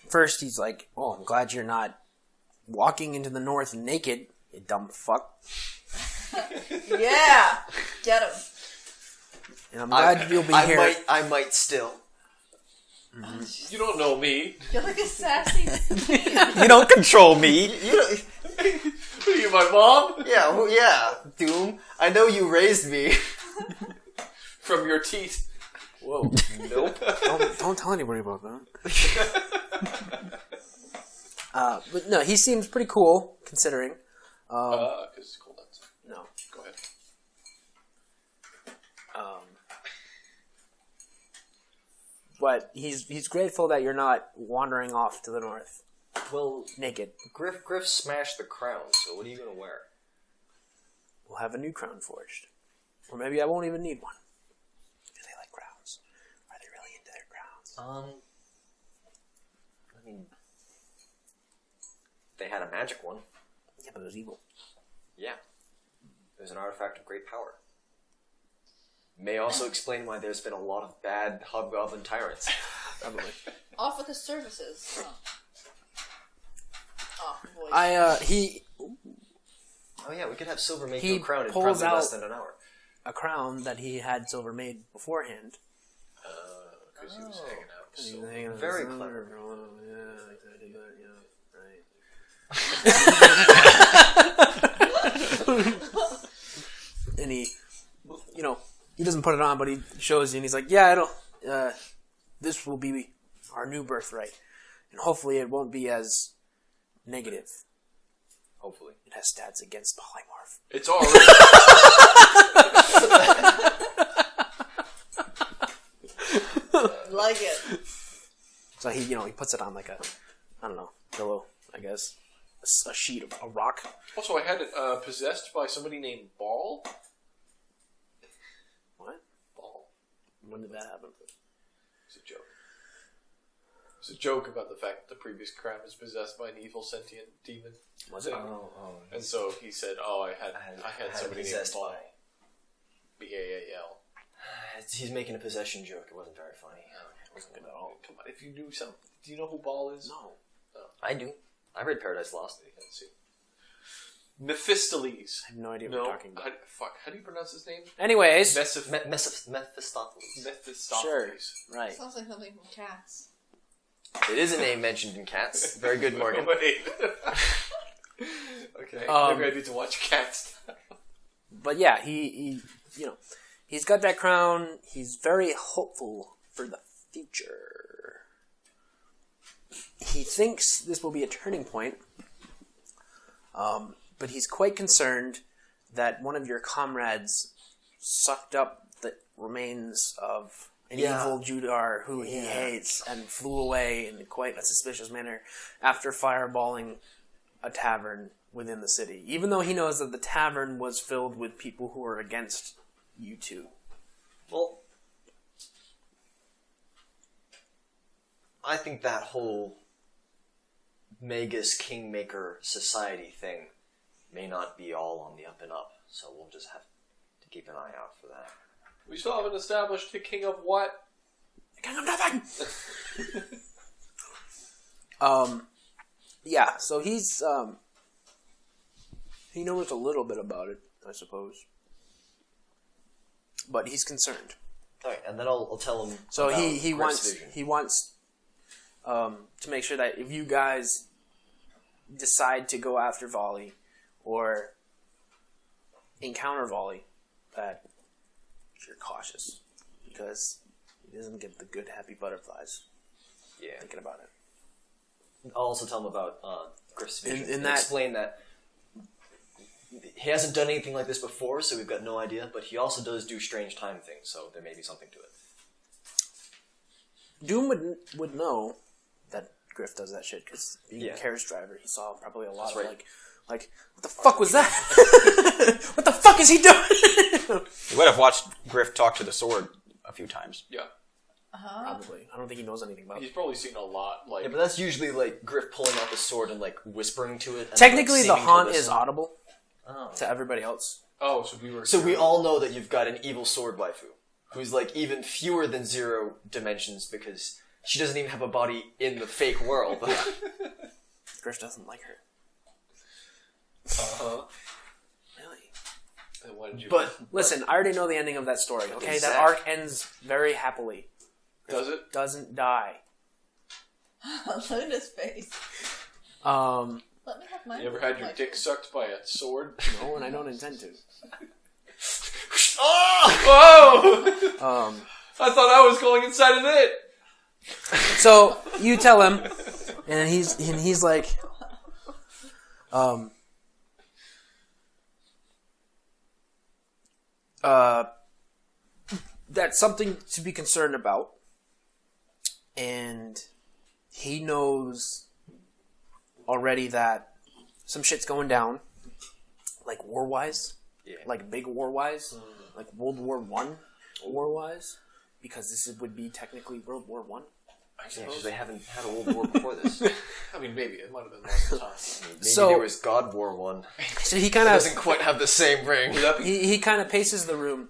first he's like, oh, I'm glad you're not walking into the north naked, you dumb fuck. Yeah. Get him. And I'm glad you'll be here. I might still. You don't know me. You're like a sassy. You don't control me. You don't, Are you my mom? yeah, well, yeah, Doom. I know you raised me. From your teeth. Whoa. Nope. Don't tell anybody about that. But no, he seems pretty cool, considering. Because it's cold outside. No. Go ahead. But he's grateful that you're not wandering off to the north Well, naked. Griff smashed the crown, so what are you gonna wear? We'll have a new crown forged. Or maybe I won't even need one. Do they like crowns? Are they really into their crowns? I mean, they had a magic one. Yeah, but it was evil. Yeah. It was an artifact of great power. May also explain why there's been a lot of bad hobgoblin tyrants. Probably. Off with his services. Off voice. Oh yeah, we could have Silver make He you a crown in pulls probably less out- than an hour. A crown that he had silver made beforehand. Because he was hanging out. He So was hanging out Very with clever. silver. Yeah, I did that, right. And he, he doesn't put it on, but he shows you, and he's like, yeah, this will be our new birthright. And hopefully it won't be as negative. Hopefully. It has stats against polymorph. it's already. Like it. So he puts it on like a, I don't know, pillow, I guess. A sheet of a rock. Also, I had it possessed by somebody named Ball. What? Ball. When did that happen? It's a joke. It's a joke about the fact that the previous crown was possessed by an evil sentient demon. Was it? Oh. And so he said, "Oh, I had somebody named possessed Ball." by- Ball. He's making a possession joke. It wasn't very funny. It wasn't good at all. Come on, if you knew something, do you know who Ball is? No. I do. I read Paradise Lost. Let's see. Mephistopheles. I have no idea what No. you're talking about. How do you pronounce his name? Anyways, Mephistopheles. Mephistopheles. right. Sounds like something from Cats. It is a name mentioned in Cats. Very good, Morgan. Wait. Okay. Maybe I need to watch Cats. But yeah, he he's got that crown. He's very hopeful for the future. He thinks this will be a turning point. But he's quite concerned that one of your comrades sucked up the remains of an evil Judar who he hates and flew away in quite a suspicious manner after fireballing a tavern within the city. Even though he knows that the tavern was filled with people who were against you two. Well, I think that whole Magus Kingmaker Society thing may not be all on the up and up, so we'll just have to keep an eye out for that. We still haven't established the king of what? The king of nothing! Yeah, so he's, he knows a little bit about it, I suppose. But he's concerned. Alright, and then I'll tell him. So about he Griff's vision. wants to make sure that if you guys decide to go after Vali or encounter Vali, that you're cautious because he doesn't get the good happy butterflies. Yeah. Thinking about it. I'll also tell him about Griff's vision. In And that- explain that he hasn't done anything like this before, so we've got no idea, but he also does do strange time things, so there may be something to it. Doom would know that Griff does that shit because being a carriage driver, he saw probably a lot That's of right. like, what the fuck was that? What the fuck is he doing? You would have watched Griff talk to the sword a few times. Yeah. Probably. I don't think he knows anything about it. He's probably seen a lot. Like, Yeah, but that's usually like Griff pulling out the sword and like whispering to it. And, Technically, like, the seeming to haunt is listen. audible Oh. to everybody else. oh, so we were. So we all know that you've got an evil sword waifu, who's like even fewer than 0 dimensions because she doesn't even have a body in the fake world. Griff doesn't like her. Really? Then why did you? But Listen, I already know the ending of that story. Okay, that Exact- arc ends very happily. does it? Doesn't die. Look at his face. Let me have mine. You ever had your dick sucked by a sword? No, and I don't intend to. Whoa! I thought I was going inside of it. So you tell him, and he's like, that's something to be concerned about, and he knows already that some shit's going down, like war-wise, like big war-wise, like World War I war-wise, because this would be technically World War I. yeah, 'cause they haven't had a World War before this. I mean, maybe it might have been last time. Maybe So- there was God War 1. So he kind It of doesn't quite have the same ring. he kind of paces the room,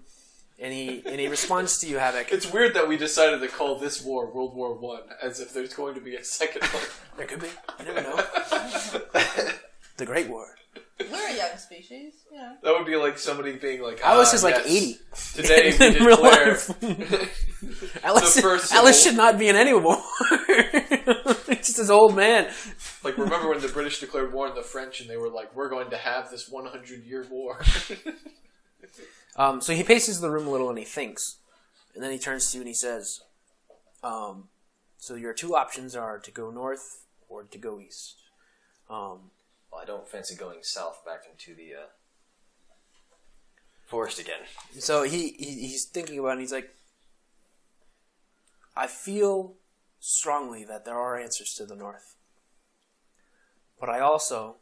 and he responds to you, Havoc. It's weird that we decided to call this war World War One, as if there's going to be a second one. There could be. You never know. The Great War. We're a young species, yeah. That would be like somebody being like, I was just like yes, 80. Today we In real declare life. Alice, the first Alice civil- should not be in any war. He's just an old man. Like, remember when the British declared war on the French and they were like, we're going to have this 100-year war? So he paces the room a little and he thinks. And then he turns to you and he says, so your two options are to go north or to go east. Well, I don't fancy going south back into the forest again. So he's thinking about it and he's like, I feel strongly that there are answers to the north. But I also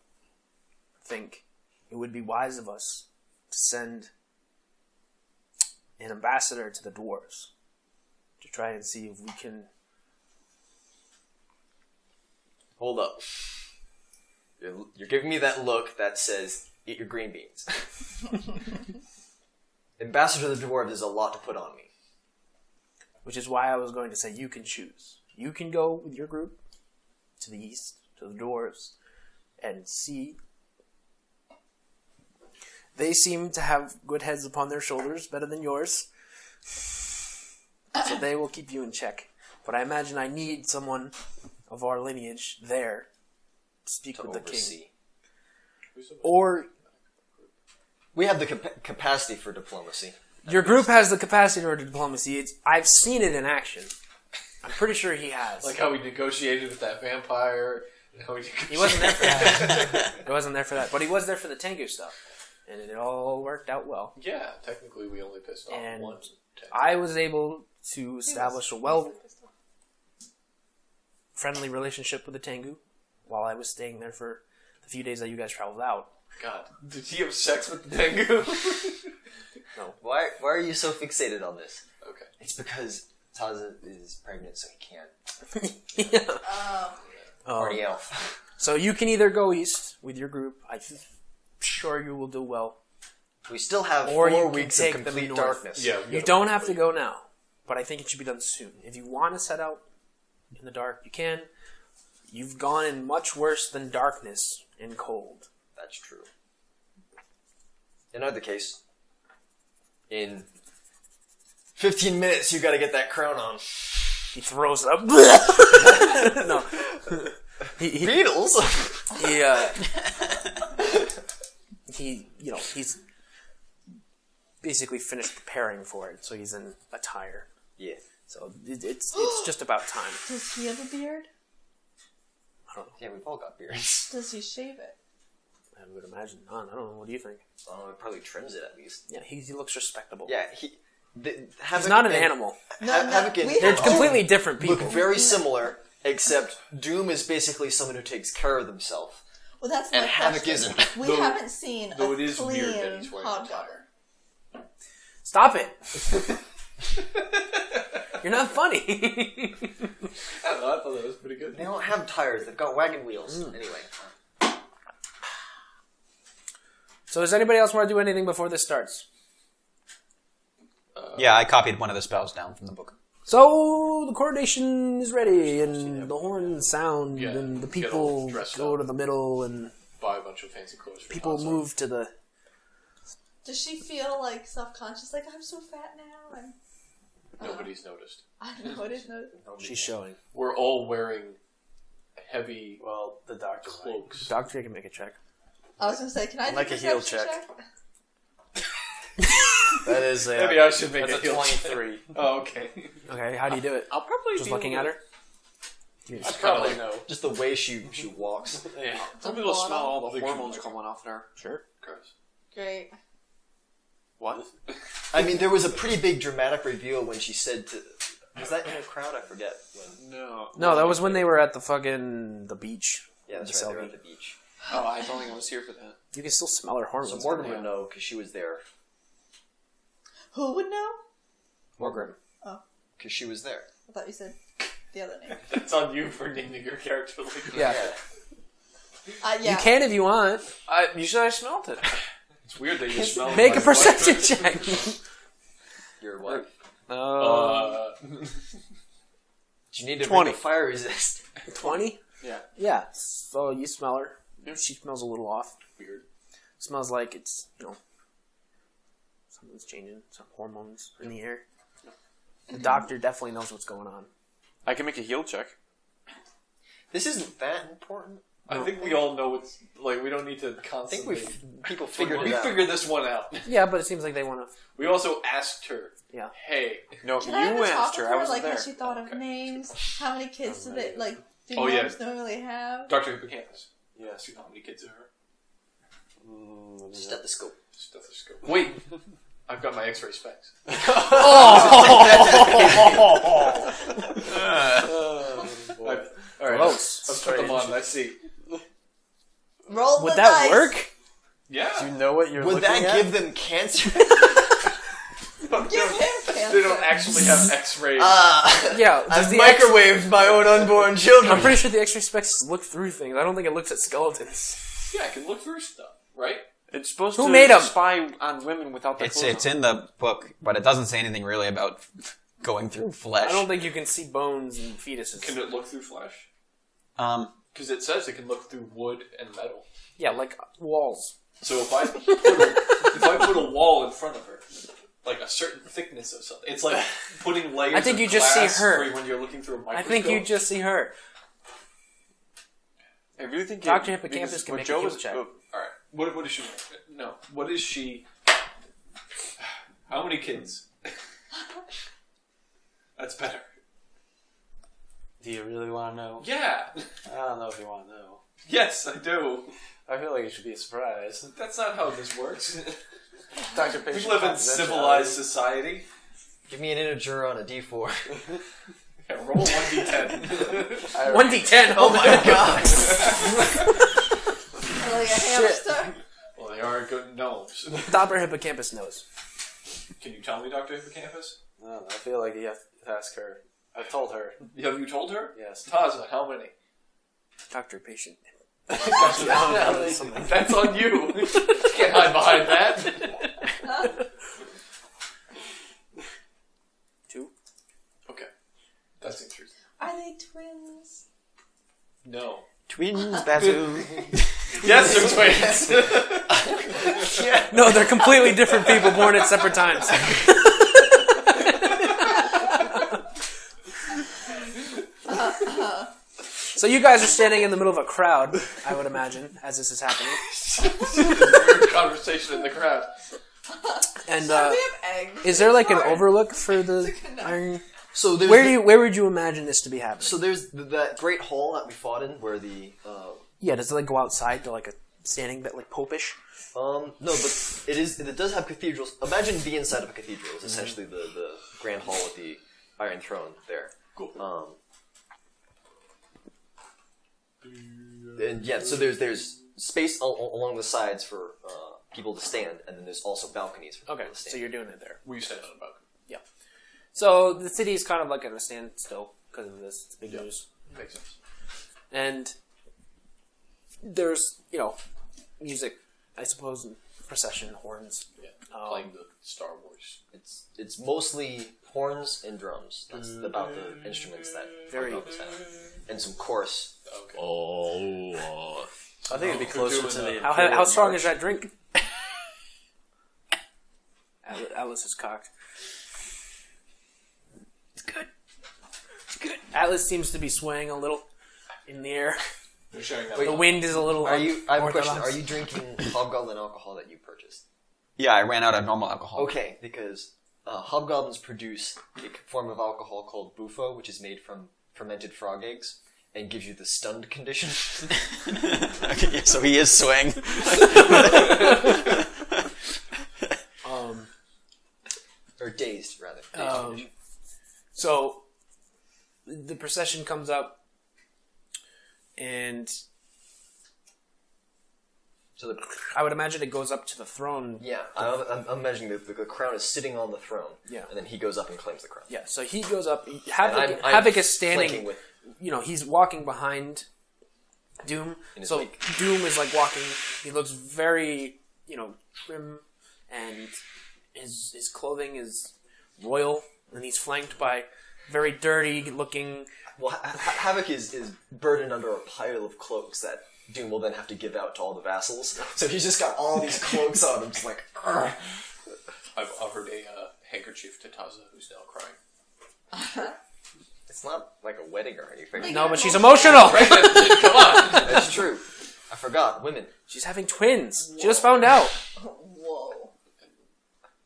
think it would be wise of us to send an ambassador to the dwarves to try and see if we can... Hold up. You're giving me that look that says, eat your green beans. Ambassador to the Dwarves is a lot to put on me. Which is why I was going to say you can choose. You can go with your group to the east, to the dwarves, and see they seem to have good heads upon their shoulders, better than yours. So they will keep you in check. But I imagine I need someone of our lineage there to speak with the king. Or We have the capacity for diplomacy. your group has the capacity for diplomacy. I've seen it in action. I'm pretty sure he has. Like how we negotiated with that vampire. He wasn't there for that. He wasn't there for that. But he was there for the Tengu stuff. And it all worked out well. Yeah, technically we only pissed off And one. I was able to establish a friendly relationship with the Tengu while I was staying there for the few days that you guys traveled out. God, did he have sex with the Tengu? No. Why are you so fixated on this? Okay. It's because Taza is pregnant, so he can't. Party elf. So you can either go east with your group. I'm sure you will do well. We still have Or you 4 can weeks take of them complete north. darkness. Yeah, You don't have to go now, but I think it should be done soon. If you want to set out in the dark, you can. You've gone in much worse than darkness and cold. That's true. In either case, in 15 minutes, you gotta get that crown on. He throws up. No. Beatles? He's basically finished preparing for it, so he's in attire. Yeah. So it's just about time. Does he have a beard? Yeah, we've all got beards. Does he shave it? I would imagine not. I don't know. What do you think? Oh, it probably trims it at least. Yeah, he looks respectable. Yeah, He's not an animal. Havoc and They're completely different people. look very similar, except Doom is basically someone who takes care of themselves. Well, that's And my Havoc question. isn't. We haven't seen though a it is clean weird that he's wearing a hobgoblin. Stop it! You're not funny. I don't know, I thought that was pretty good. They don't have tires, they've got wagon wheels. Anyway. So does anybody else want to do anything before this starts? Yeah, I copied one of the spells down from the book. So the coronation is ready, and the horns sound, Yeah, and the get all people dressed go up. to the middle, and Buy a bunch of fancy clothes for people Taza. move to the... Does she feel like self-conscious? Like, I'm so fat now? And Nobody's noticed. I don't know what is no. She's showing. We're all wearing heavy Well, the doctor might. cloaks. Doctor, you can make a check. I was gonna say, can I do Like a heel perception check. That is a... Maybe I should make That's a a heel check. 23. Oh, okay. Okay, how do you do it? I'll probably Just be looking able at to- her? I probably know. Just the way she walks. Yeah, I'll be able to smell all the Think hormones she's- coming off there. Sure. Gross. Great. What? I mean, there was a pretty big dramatic reveal when she said to... Was that in a crowd? I forget. When. No. No, that was when they were at the beach. Yeah, that's The right. They were Selby. at the beach. Oh, I don't think I was here for that. You can still smell her hormones. So Morgan would know because she was there. Who would know? Morgan. Because she was there. I thought you said the other name. That's on you for naming your character like that. Yeah. Yeah. You can if you want. You said I smelled it. It's weird that you smell Make a like perception check. Your wife. white. Do you need to 20. make a fire resist? 20? Yeah. Yeah. So you smell her. Yeah. She smells a little off. Weird. Smells like it's, something's changing. Some hormones in the air. The doctor definitely knows what's going on. I can make a heal check. This isn't that important. I think we all know what's like. We don't need to I think constantly. people figured we it out. figured this one out. Yeah, but it seems like they want to... We also asked her. Yeah. Hey. No, Can I have you a talk asked her. with I her? wasn't Like, there. has she thought of names? How many kids do they, like, do Oh, yeah. gnomes normally have? Dr. Hippocampus. Yes. You know how many kids are her? Stethoscope. Stethoscope. Wait. I've got my X-ray specs. All right. Gross. Let's put them on. Let's see. Roll Would the that dice. work? Yeah. Do you know what you're Would looking that at? give them cancer? Give him cancer. They don't actually have X-ray. Yeah. I've Does the microwaved my own unborn children. I'm pretty sure the X-ray specs look through things. I don't think it looks at skeletons. Yeah, I can look through stuff, right? It's supposed Who to made 'em? spy on women without their clothes It's on. in the book, but it doesn't say anything really about going through flesh. I don't think you can see bones and fetuses. Can it look through flesh? Because it says it can look through wood and metal. Yeah, like walls. So if I put if I put a wall in front of her, like a certain thickness of something, it's like putting layers. I think of you just see glass her. when you're looking through a microscope. I think you just see her. I really think Dr. it- Hippocampus because can what make a Joe heal was- check. All right. What is she? No. What is she? How many kids? That's better. Do you really want to know? Yeah. I don't know if you want to know. Yes, I do. I feel like it should be a surprise. That's not how this works. Dr. We Patient live in confidentiality. civilized society. Give me an integer on a d4. Yeah, roll 1d10. 1d10. Oh my god. Like a hamster. Well, they are good gnomes. Dr. Hippocampus knows. Can you tell me, Dr. Hippocampus? I don't know. I feel like you have to ask her. I've told her. Have you told her? Yes. Taza, how many? Dr. Patient. That's on you. Can't hide behind that. 2. Okay. That seems reasonable. Are they twins? No. Twins, Bazoo. Yes, they're twins. No, they're completely different people born at separate times. So you guys are standing in the middle of a crowd, I would imagine, as this is happening. Weird conversation in the crowd. And We have eggs. is there like an Sorry. overlook for the iron? So there's Where would you imagine this to be happening? So there's that great hall that we fought in where the Yeah, does it like go outside to like a standing bit like popish? no, but it does have cathedrals. Imagine the inside of a cathedral is essentially the grand hall with the Iron Throne there. Cool. And yeah, so there's space along the sides for people to stand, and then there's also balconies for Okay, people to stand. so you're doing it there. We stand on a balcony. So the city is kind of like at a standstill because of this. It's big news. Makes sense. And there's, music, I suppose, and procession, horns. Yeah. Playing the Star Wars. It's mostly horns and drums. That's about the instruments that Very- Hobgoblins have, and some chorus. Okay. Oh, I think it'd be closer doing to the. that. How strong is that drink? Atlas is cocked. It's good. Atlas seems to be swaying a little in the air. You're showing that. The wind is a little. I have a question. unorthodox. Are you drinking Hobgoblin alcohol that you purchased? Yeah, I ran out of normal alcohol. Okay, because hobgoblins produce a form of alcohol called bufo, which is made from fermented frog eggs, and gives you the stunned condition. Okay, yeah, so he is swaying. Or dazed, rather. Dazed condition. So the procession comes up, and So I would imagine it goes up to the throne. I'm imagining that the crown is sitting on the throne, Yeah. and then he goes up and claims the crown. Yeah, so he goes up. And Havoc, I'm Havoc is standing. flanking with He's walking behind Doom. In his So wake. Doom is like walking. He looks very, trim, and his clothing is royal, and he's flanked by very dirty looking. Well, Havoc is burdened under a pile of cloaks that Doom will then have to give out to all the vassals. So he's just got all these cloaks on him, just like, "Argh." I've offered a handkerchief to Taza, who's now crying. It's not like a wedding or anything. No, but she's emotional. Come on. That's true. I forgot. Women. She's having twins. She just found out. Whoa.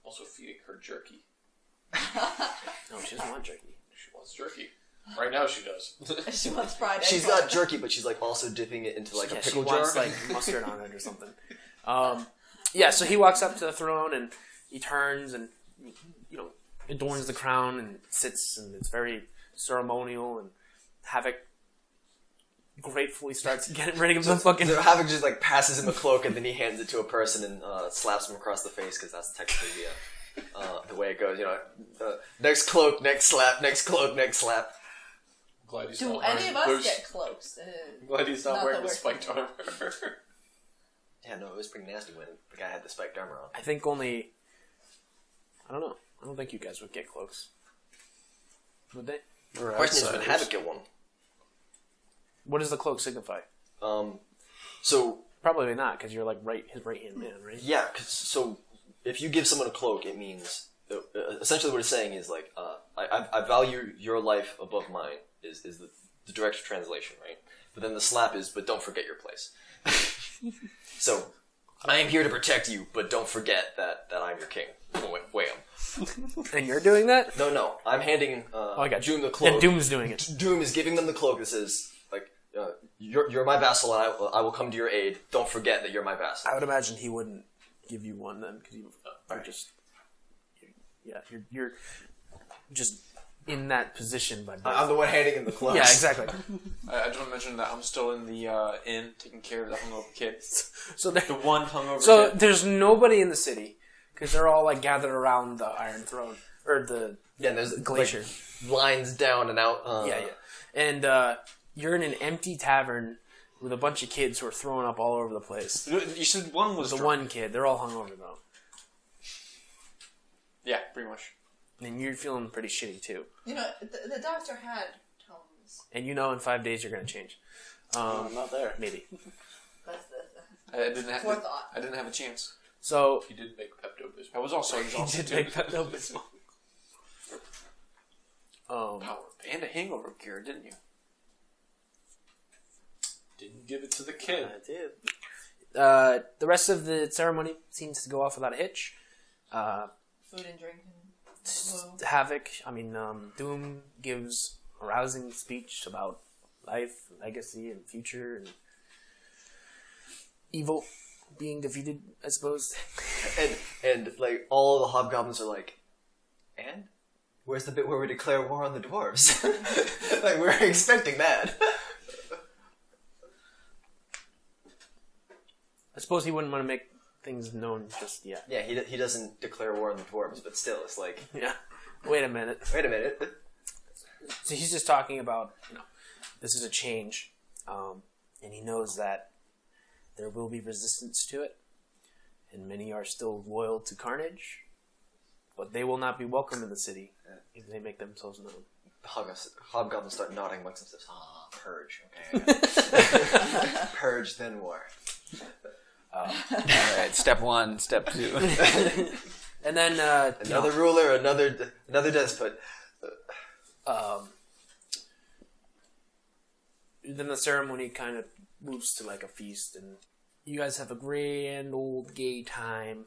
Also feeding her jerky. No, she doesn't want jerky. She wants jerky. Right now she does. She wants fried egg. She's got jerky, but she's like also dipping it into like Yeah, a she pickle jar. wants like mustard on it or something. Yeah, so he walks up to the throne and he turns and adorns the crown and sits, and it's very ceremonial. And Havoc gratefully starts getting rid of the fucking. So Havoc just like passes him a cloak, and then he hands it to a person and slaps him across the face, because that's technically the way it goes. Next cloak, next slap, next cloak, next slap. Glad he's Do not any wearing of us those- get cloaks? Glad he's not Not wearing that the we're- spiked armor. Yeah, no, it was pretty nasty when the guy had the spiked armor on. I think only. I don't know. I don't think you guys would get cloaks. Would they? We're Question is, would outsiders. Havoc get one? What does the cloak signify? So Probably not, because you're like his right hand man, right? yeah, so if you give someone a cloak, it means essentially what it's saying is like I value your life above mine is the direct translation, right? But then the slap is, but don't forget your place. So I am here to protect you, but don't forget that I'm your king. Wham. And you're doing that? No. I'm handing I got Doom the cloak. Yeah, Doom's doing it. Doom is giving them the cloak that says, like, you're my vassal, and I will come to your aid. Don't forget that you're my vassal. I would imagine he wouldn't give you one then, because you're just... Yeah, you're just in that position by birth. I'm the one handing him the cloak. Yeah, exactly. I just want to mention that I'm still in the inn taking care of the hungover kid. So The one hungover So kid. there's nobody in the city because they're all like gathered around the Iron Throne or the There's Glacier. like, lines down and out. And you're in an empty tavern with a bunch of kids who are throwing up all over the place. You said one was The drunk. one kid, they're all hungover though, Yeah, pretty much. and you're feeling pretty shitty too. You know, the doctor had Tomes. And you know, in 5 days you're gonna change. I'm not there. Maybe. That's the I didn't have. forethought. I didn't have a chance. So He did make Pepto-Bismol. I was also exhausted did too. make Pepto-Bismol. Power and a hangover cure, didn't you? Didn't give it to the kid. I did. The rest of the ceremony seems to go off without a hitch. Food and drink and Havoc, Doom gives a rousing speech about life, legacy, and future, and evil being defeated, I suppose. and like all the hobgoblins are like, and where's the bit where we declare war on the dwarves? Like we're expecting that. I suppose he wouldn't want to make things known just yet. Yeah, he doesn't declare war on the dwarves, but still, it's like, Yeah. Wait a minute. wait a minute. So he's just talking about, this is a change, and he knows that there will be resistance to it, and many are still loyal to Carnage, but they will not be welcome in the city if they make themselves known. Hobgoblins start nodding amongst themselves. Purge. Okay. I got it. Purge, then war. Alright, step 1, step 2. And then Another ruler, another despot. then the ceremony kind of moves to like a feast, and you guys have a grand old gay time.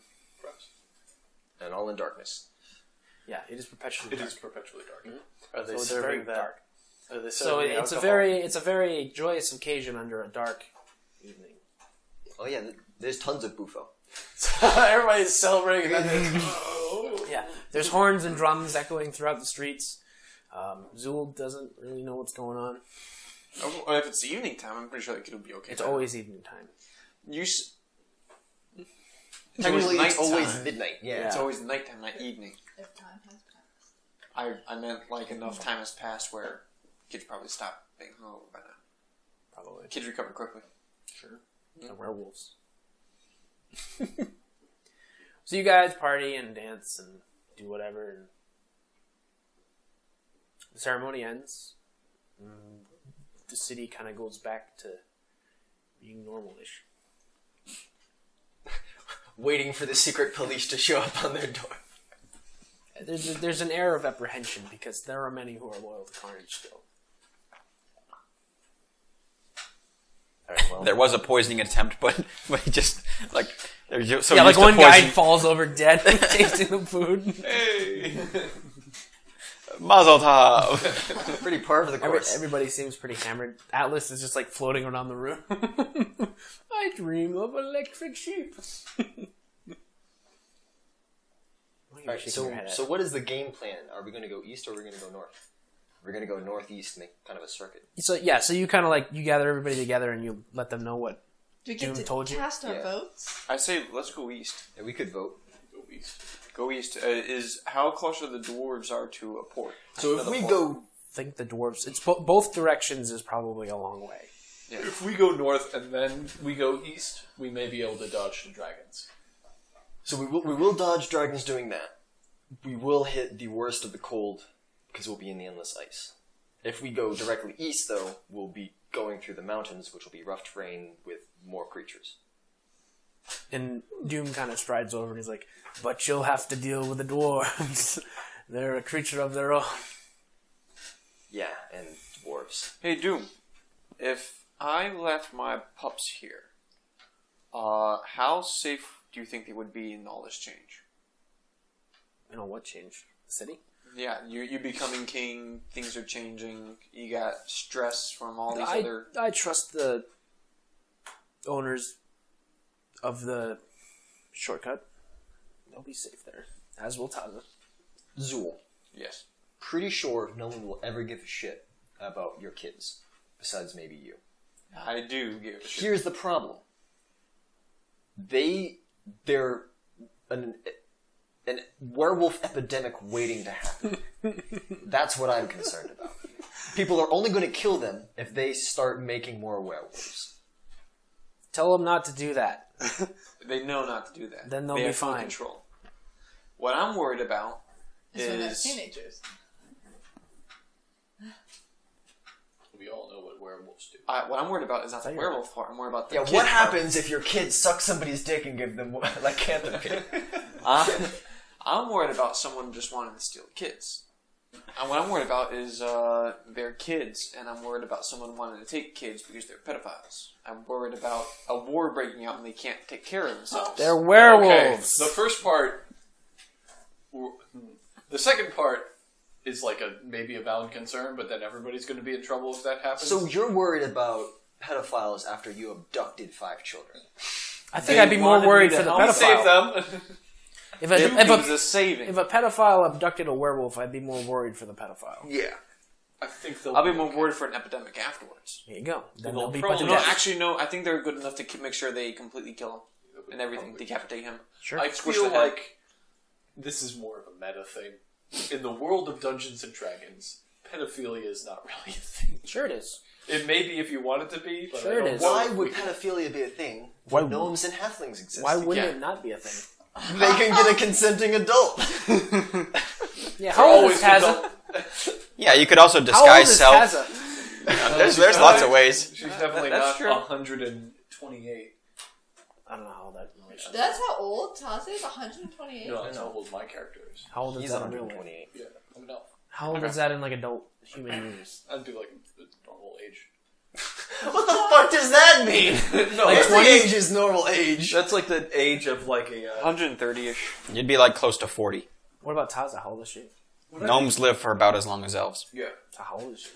And all in darkness. Yeah, it is perpetually It dark. is perpetually dark. Are they So it's serving very that? dark. Are they So serving it's alcohol? it's a very joyous occasion under a dark evening. Oh yeah, there's tons of buffo. Everybody's celebrating. Yeah, there's horns and drums echoing throughout the streets. Zool doesn't really know what's going on. Well, if it's evening time, I'm pretty sure that kid will be okay. It's always evening time. Technically, it's nighttime. always midnight. Yeah. It's always nighttime, not evening. if time has passed. I meant like enough time has passed where kids probably stop being hungover by now. Probably. Kids recover quickly. Sure. The werewolves. So you guys party and dance and do whatever, and the ceremony ends. The city kind of goes back to being normal-ish. Waiting for the secret police to show up on their door. There's an air of apprehension because there are many who are loyal to Carnage still. Alright, well. There was a poisoning attempt, but he just, like, they're so Yeah, like used to one guy poison. falls over dead tasting the food. Hey! Mazel tov! Pretty par for the course. Everybody seems pretty hammered. Atlas is just like floating around the room. I dream of electric sheep. Alright, so what is the game plan? Are we going to go east or are we going to go north? We're going to go northeast, make kind of a circuit. So you kind of like you gather everybody together and you let them know what. Do we get Doom to told you? cast our Yeah. votes? I say let's go east. Yeah, we could vote. Go east. Go east. Is how close the dwarves are to a port? So if Another we port. go... Think the dwarves. It's both directions is probably a long way. If we go north and then we go east, we may be able to dodge the dragons. So we will dodge dragons doing that. We will hit the worst of the cold because we'll be in the endless ice. If we go directly east, though, we'll be going through the mountains, which will be rough terrain with more creatures. And Doom kind of strides over and he's like, "But you'll have to deal with the dwarves. They're a creature of their own." Yeah, and dwarves. Hey, Doom. If I left my pups here, how safe do you think they would be in all this change? You know what changed? The city? Yeah, you're becoming king. Things are changing. You got stress from all these other. I trust the owners of the shortcut. They'll be safe there, as will Taza. Zool. Yes. Pretty sure no one will ever give a shit about your kids, besides maybe you. I do give a shit. Here's the problem. They're an werewolf epidemic waiting to happen. That's what I'm concerned about. People are only going to kill them if they start making more werewolves. Tell them not to do that. They know not to do that. Then they'll they be have full fine. Control. What I'm worried about It's when they're is teenagers. We all know what werewolves do. what I'm worried about is not the werewolf part. I'm worried about the Yeah, kid what part. happens if your kid sucks somebody's dick and give them lycanthropy? I'm worried about someone just wanting to steal kids. And what I'm worried about is their kids, and I'm worried about someone wanting to take kids because they're pedophiles. I'm worried about a war breaking out and they can't take care of themselves. They're werewolves. Okay, the first part, the second part is like maybe a valid concern, but then everybody's going to be in trouble if that happens. So you're worried about pedophiles after you abducted 5 children? I think I'd be more worried for the pedophile. Save them. If a saving. if a pedophile abducted a werewolf, I'd be more worried for the pedophile. Yeah, I think they'll. I'll be more worried for an epidemic afterwards. There you go. Then Well, they'll be probably put to No, death. actually, no. I think they're good enough to make sure they completely kill him and everything, decapitate him. Sure. I Squish feel the head. like this is more of a meta thing. In the world of Dungeons and Dragons, pedophilia is not really a thing. Sure it is. It may be if you want it to be, but Sure I it don't is. know Why if would we can- pedophilia be a thing Why- when gnomes and halflings exist? Why wouldn't Yeah. it not be a thing? They can get a consenting adult. Yeah, how old is always Taza? Yeah, you could also How old disguise is self. Taza? There's lots of ways. She's definitely That's not true. 128. I don't know how old that is. That's how old Taza is? 128? No, that's how old my character is. How old is He's that in real life? 128. Yeah, I'm an elf. How old is that in like adult human years? I'd be like the normal age. What the fuck does that mean? No, Like that's 20 age is normal age. That's like the age of like a. 130-ish. You'd be like close to 40. What about Taza? How old is she? Gnomes live for about as long as elves. Yeah, So how old is she?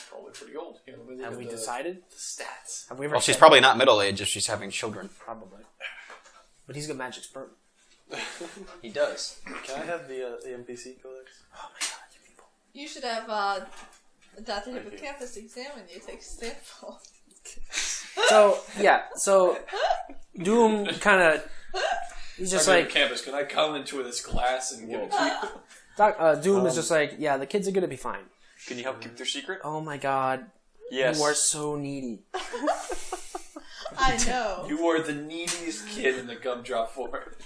probably pretty old. Here, let me look Have at we the decided? stats? Have we ever? Well, she's said probably that? not middle age if she's having children. Probably. But he's got magic sperm. He does. Can I have the NPC codex? Oh my god, you people. You should have Dr. Hippocampus examine you, take a sample. So yeah, so Doom kind of. He's just I'm like campus. Can I come into this glass and give it to you? Doom is just like, yeah, the kids are gonna be fine. Can you help keep their secret? Oh my god, Yes. you are so needy. I know. You are the neediest kid in the Gumdrop Forest.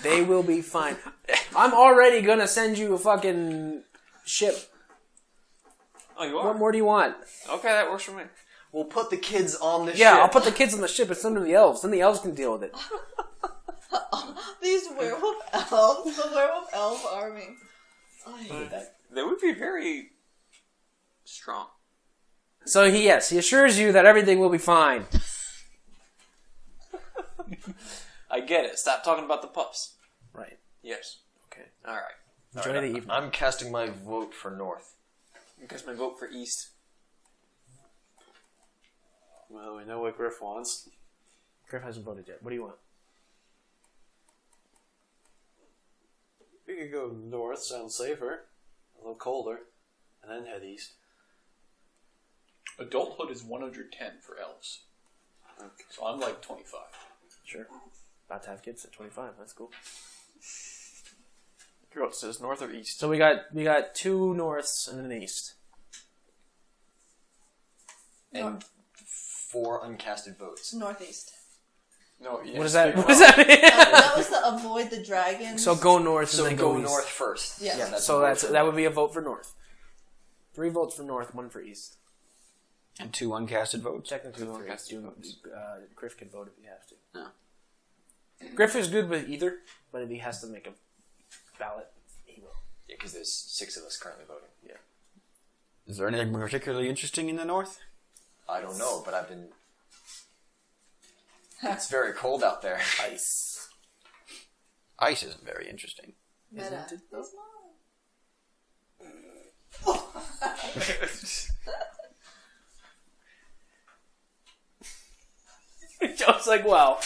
They will be fine. I'm already gonna send you a fucking ship. Oh, you What are? more do you want? Okay, that works for me. We'll put the kids on the ship. Yeah, I'll put the kids on the ship and send them to the elves. Then the elves can deal with it. These werewolf elves, the werewolf elf army. I hate that. They would be very strong. So he assures you that everything will be fine. I get it. Stop talking about the pups. Right. Yes. Okay. All right. Enjoy the evening. I'm casting my vote for North. You guys may vote for East. Well, we know what Griff wants. Griff hasn't voted yet. What do you want? We could go north, sounds safer, a little colder, and then head east. Adulthood is 110 for elves. Okay. So I'm like 25. Sure. About to have kids at 25. That's cool. Your vote says north or east. So we got 2 norths and an east. And 4 uncasted votes. Northeast. No, yes. What does that mean? That was to avoid the dragons. So go north So and then go go east. north first. Yeah. that's So a vote for that would be a vote for north. 3 votes for north, 1 for east. And 2 uncasted votes. Technically, Two one for east. uncasted votes. Griff can vote if he has to. Griff is good with either, but if he has to make a ballot, he will. Yeah, because there's 6 of us currently voting. Yeah. Is there anything particularly interesting in the north? I don't know, but I've been... It's very cold out there. Ice. Ice isn't very interesting. Meta. it though? Joe's like, wow.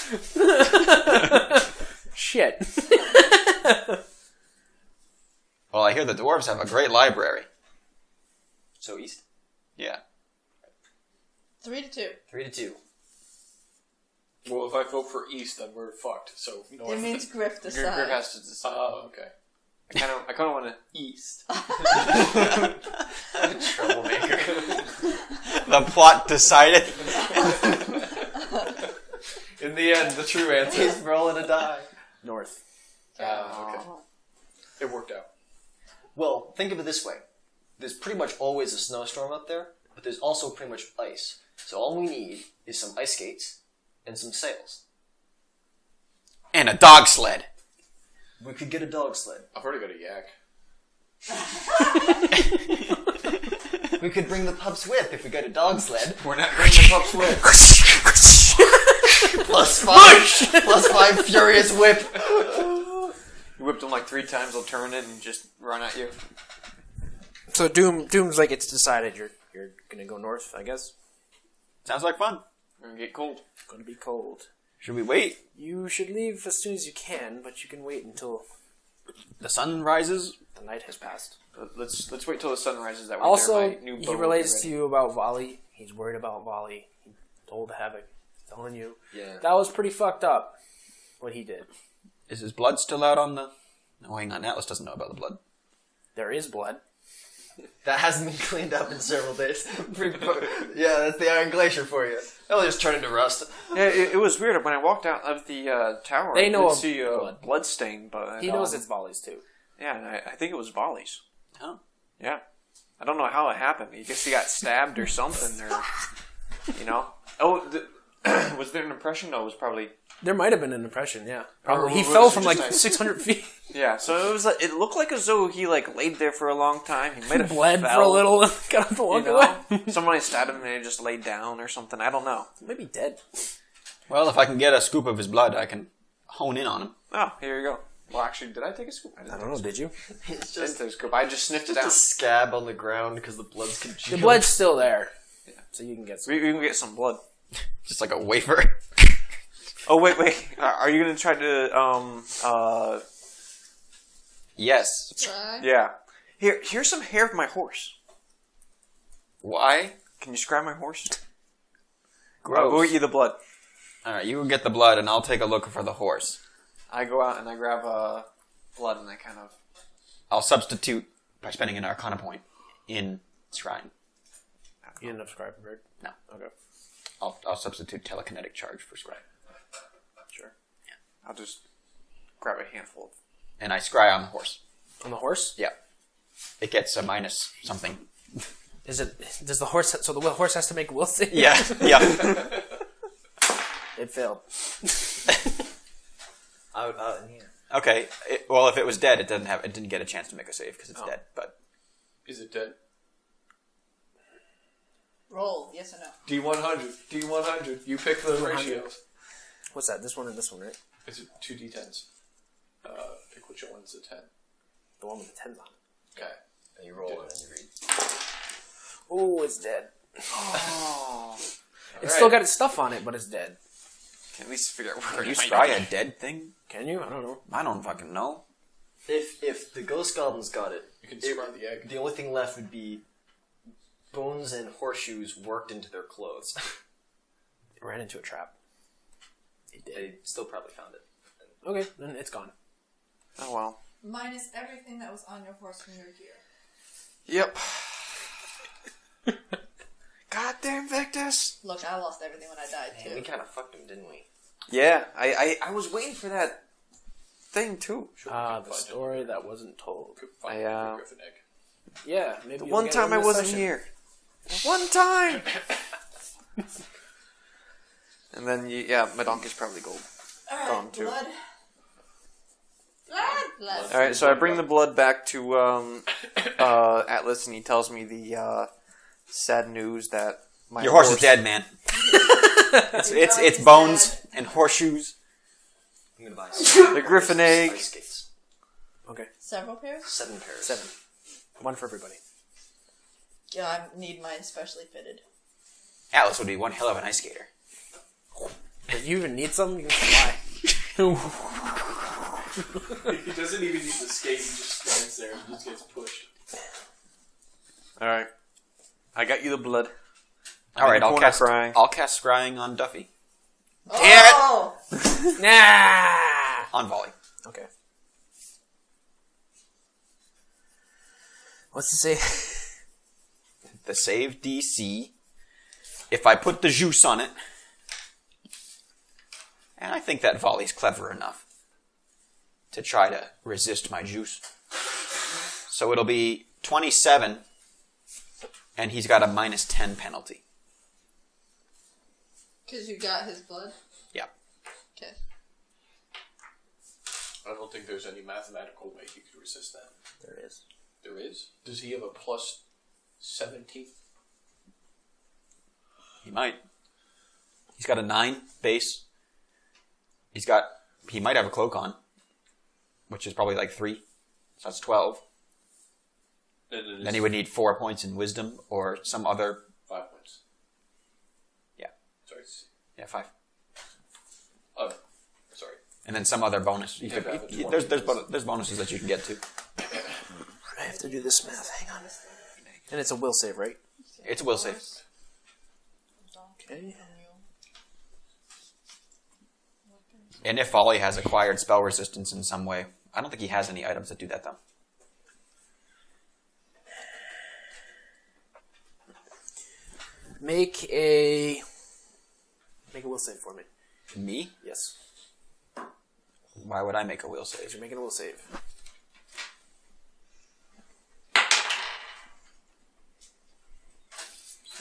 Shit. Well, I hear the dwarves have a great library. So east? Yeah. 3-2. 3-2. Well, if I vote for East, then we're fucked. So north. It means Griff Griff decides. has to decide. Oh, okay. I kind of want to East. Troublemaker. The plot decided. In the end, the true answer. He's rolling a die. North. Okay. It worked out. Well, think of it this way. There's pretty much always a snowstorm up there, but there's also pretty much ice. So all we need is some ice skates and some sails. And a dog sled. We could get a dog sled. I've already got a yak. We could bring the pup's whip if we got a dog sled. We're not bringing the pup's whip. +5 furious whip. You whipped them like 3 times, they'll turn it and just run at you. So Doom's like, it's decided you're gonna go north, I guess. Sounds like fun. We're gonna get cold. It's gonna be cold. Should we wait? You should leave as soon as you can, but you can wait until The sun rises? the night has passed. Let's wait till the sun rises. That way Also, my new bow he will be relates ready. to you about Vali. He's worried about Vali. He told Havoc, telling you. Yeah. That was pretty fucked up, what he did. Is his blood still out on the... No, hang on. Atlas doesn't know about the blood. There is blood. That hasn't been cleaned up in several days. Yeah, that's the Iron Glacier for you. That'll just turn into rust. Yeah, it was weird. When I walked out of the tower, They I know did of see a blood. blood stain, but He knows it's Vali's too. Yeah, and I think it was Vali's. Oh. Yeah, I don't know how it happened. I guess he got stabbed or something, or you know. Oh, was there an impression? No, it was probably. There might have been an impression, yeah. Or Probably. He was fell it from just like 600 feet. Yeah, so it was like it looked like as though he like laid there for a long time. He might have Bled fell, for a little and got up to You walk know? away. Someone stabbed him and he just laid down or something. I don't know. Maybe dead. Well, if I can get a scoop of his blood, I can hone in on him. Oh, here you go. Well, actually, did I take a scoop? I don't know, did you? It's I didn't just take a scoop. I just sniffed it a out. scab on the ground because the blood's The congealed. blood's still there. So you can get some. We can get some blood. Just like a wafer. Oh, wait. Are you going to try to, Yes. Try. yeah. Here's some hair of my horse. Why? Can you scratch my horse? Gross. I'll go get you the blood. Alright, you go get the blood and I'll take a look for the horse. I go out and I grab blood and I kind of... I'll substitute by spending an Arcana point in Shrine. You didn't have Scribe Bird? No. Okay. I'll substitute telekinetic charge for Scry. Sure. I'll just grab a handful. And I scry on the horse. On the horse? Yeah. It gets a minus something. Does the horse, so the horse has to make will save? Yeah. Yeah. It failed. Out in here. Okay. Well, if it was dead, it didn't get a chance to make a save because it's dead. But Is it dead? Roll, yes or no. D100. D100. You pick the ratios. What's that? This one and this one, right? It's 2 D10s. Pick which one's a 10. The one with the 10s on it. Okay. And you roll and then you read. Oh, it's dead. Oh. It's still got its stuff on it, but it's dead. Can at least figure out where can you it might scry be. a dead thing? Can you? I don't know. I don't fucking know. If the ghost goblins got it, You can scry the egg. the only thing left would be bones and horseshoes worked into their clothes. It ran into a trap. They still probably found it. Okay, then it's gone. Oh, well. Minus everything that was on your horse from your gear. Yep. Goddamn Victus! Look, I lost everything when I died Man, we too. kind of fucked them, didn't we? Yeah, I was waiting for that thing, too. The story that wasn't told. Could find I, the griffin egg. Yeah, maybe The you'll one get time it I in this wasn't session. here. One time! And then, my donkey's probably gold. Gone too. Blood. Blood. All right, so I bring the blood back to Atlas, and he tells me the sad news that my Your horse is dead, man. it's bones and horseshoes. I'm gonna buy The griffin egg. ice skates. Okay, Several pairs? 7 pairs. 7. One for everybody. Yeah, I need mine specially fitted. Atlas would be one hell of an ice skater. If you even need some, you can fly. He doesn't even need to skate, he just stands there and just gets pushed. All right, I got you the blood. All right, in the corner crying. I'll cast scrying on Duffy. Oh! Nah. On Volley. Okay. What's to say? The save DC. If I put the juice on it, and I think that Volley's clever enough to try to resist my juice. So it'll be 27, and he's got a -10 penalty. Because you got his blood? Yeah. Okay. I don't think there's any mathematical way he could resist that. There is. There is? Does he have a plus 17? He might. He's got a 9 base. He might have a cloak on, which is probably like 3. So that's 12. Then he would need 4 points in wisdom or some other. 5 points. Yeah. Sorry. Yeah, 5. Oh, sorry. And then some other bonus. Yeah, that was one. There's bonuses that you can get to. I have to do this math. Hang on. And it's a will save, right? It's a will save. Okay. And if Volley has acquired spell resistance in some way, I don't think he has any items that do that though. Make a will save for me. Me? Yes. Why would I make a will Because save? you're making a will save.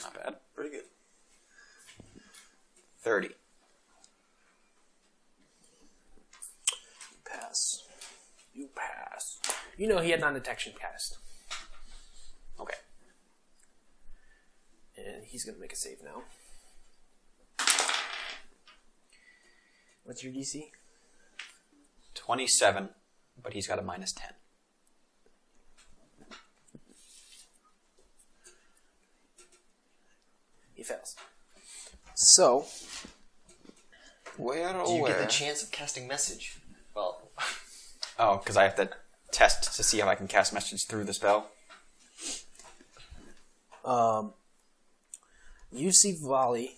Not bad. Pretty good. 30. Pass. You pass. You know he had non-detection cast. Okay. And he's going to make a save now. What's your DC? 27, but he's got a -10. He fails. So, Where Do you get the chance of casting message? Well, Oh, because I have to test to see if I can cast message through the spell. you see Vali,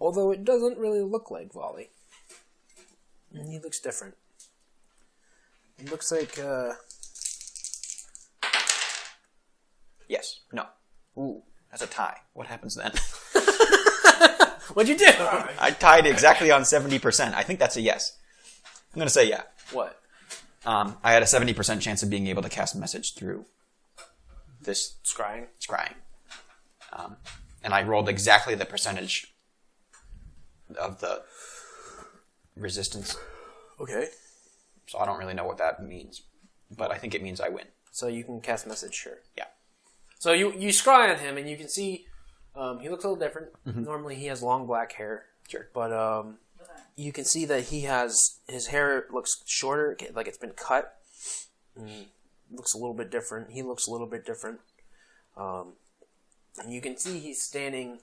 although it doesn't really look like Vali. And he looks different. It looks like, Yes. No. Ooh, that's a tie. What happens then? what'd you do? I tied exactly on 70%. I think that's a yes. I'm going to say yeah. What? I had a 70% chance of being able to cast a message through this Scrying? scrying. And I rolled exactly the percentage of the resistance. Okay. So I don't really know what that means. But I think it means I win. So you can cast message, sure. Yeah. So you scry on him, and you can see he looks a little different. Normally he has long black hair. Sure. But you can see that his hair looks shorter, like it's been cut. Looks a little bit different. He looks a little bit different. And you can see he's standing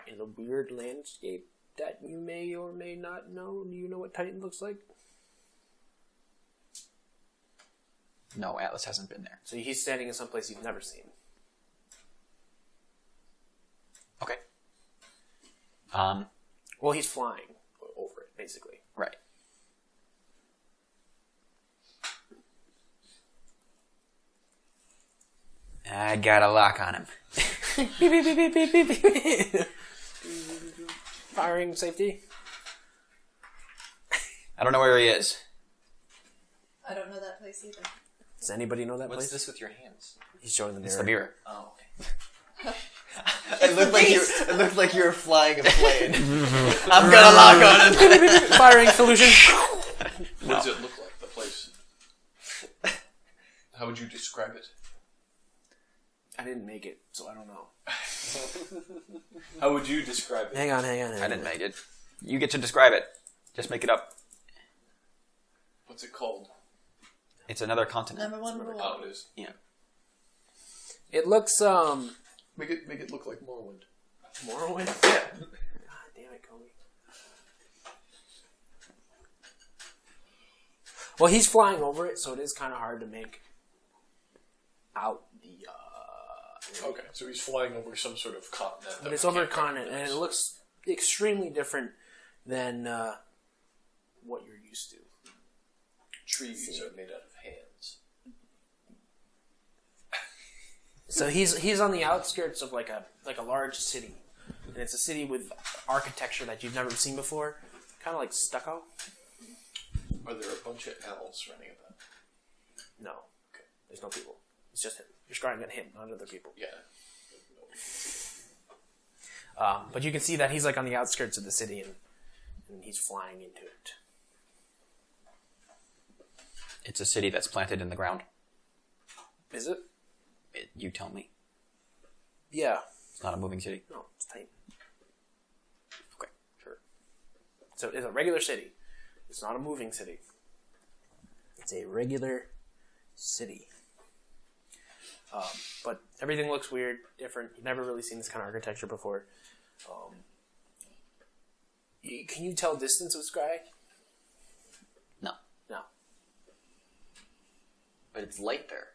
in a weird landscape that you may or may not know. Do you know what Titan looks like? No, Atlas hasn't been there. So he's standing in some place you've never seen. Okay. Well, he's flying over it, basically. Right. I got a lock on him. Beep, beep, beep, beep, beep, beep, beep. Firing safety. I don't know where he is. I don't know that place either. Does anybody know that what's place? this with your hands? He's showing the mirror. It's the mirror. Oh, okay. It looked like you were flying a plane. I'm gonna lock on it. Firing solution. What does it look like, the place? How would you describe it? I didn't make it, so I don't know. How would you describe it? Hang on. I didn't make it. You get to describe it. Just make it up. What's it called? It's another continent. Number one rule. Oh, it is. Yeah. It looks Make it look like Morrowind. Morrowind. Yeah. God damn it, Kobe. Well, he's flying over it, so it is kind of hard to make out the. Okay, so he's flying over some sort of continent. But it's over a continent, and it looks extremely different than what you're used to. Trees are made out of hands. So he's on the outskirts of like a large city, and it's a city with architecture that you've never seen before, kind of like stucco. Are there a bunch of elves running about? No, okay. There's no people. It's just him. You're scrying at him, not other people. Yeah. But you can see that he's like on the outskirts of the city, and he's flying into it. It's a city that's planted in the ground. Is it? You tell me. Yeah. It's not a moving city. No, it's tight. Okay, sure. So it's a regular city. It's not a moving city. It's a regular city. But everything looks weird, different. You've never really seen this kind of architecture before. Can you tell distance with Scry? No. No. But it's light there.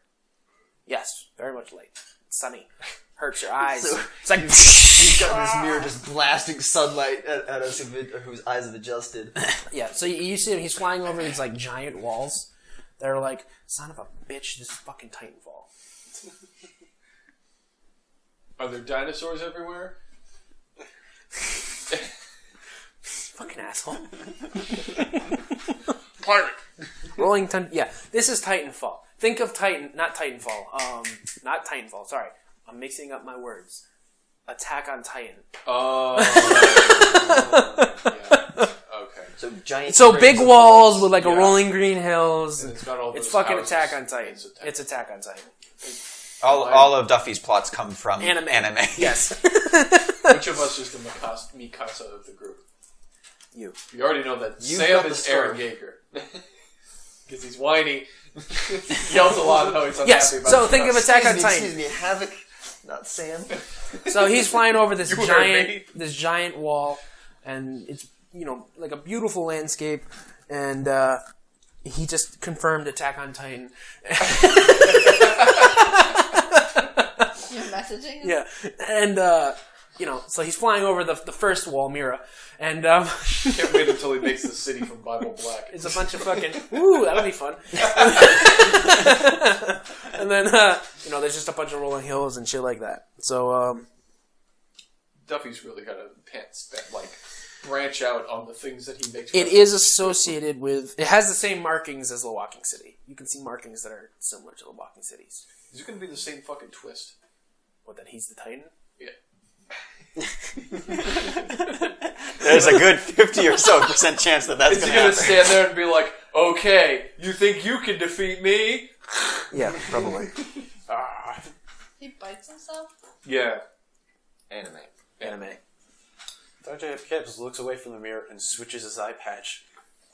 Yes, very much light. It's sunny. Hurts your eyes. So- it's like He's got this mirror just blasting sunlight at us whose eyes have adjusted. yeah. So you see him. He's flying over these like giant walls. They're like, son of a bitch. This is fucking Titanfall. Are there dinosaurs everywhere? Fucking asshole. Pirate! Rolling yeah, this is Titanfall. Think of not Titanfall. Not Titanfall, sorry. I'm mixing up my words. Attack on Titan. Oh. Yeah. Okay. So big walls with like a rolling green hills. And it's got all It's those fucking houses. Attack on Titan. It's Attack on Titan. All of Duffy's plots come from Anime. Yes. Which of us is the Mikasa of the group? You. You already know that You've Sam got the is scarf. Aaron Yeager. Because he's whiny. He yells a lot and he's unhappy Yes, about so it. think of Attack on Titan. Excuse me, Havoc, not Sam. So he's flying over this You heard me. giant wall, and it's like a beautiful landscape, and he just confirmed Attack on Titan. You're messaging him? Yeah, and so he's flying over the first wall, Mira, and Can't wait until he makes the city from Bible Black. it's a bunch of fucking ooh, that'll be fun. And then there's just a bunch of rolling hills and shit like that. So Duffy's really got to branch out on the things that he makes. it is associated with. It has the same markings as the Walking City. You can see markings that are similar to the Walking Cities. Is it going to be the same fucking twist? What, that he's the Titan? Yeah. There's a good 50% or so chance that that's Is he going to going to happen. stand there and be like, okay, you think you can defeat me? Yeah, probably. He bites himself? Yeah. Anime. Dr. Caps looks away from the mirror and switches his eye patch.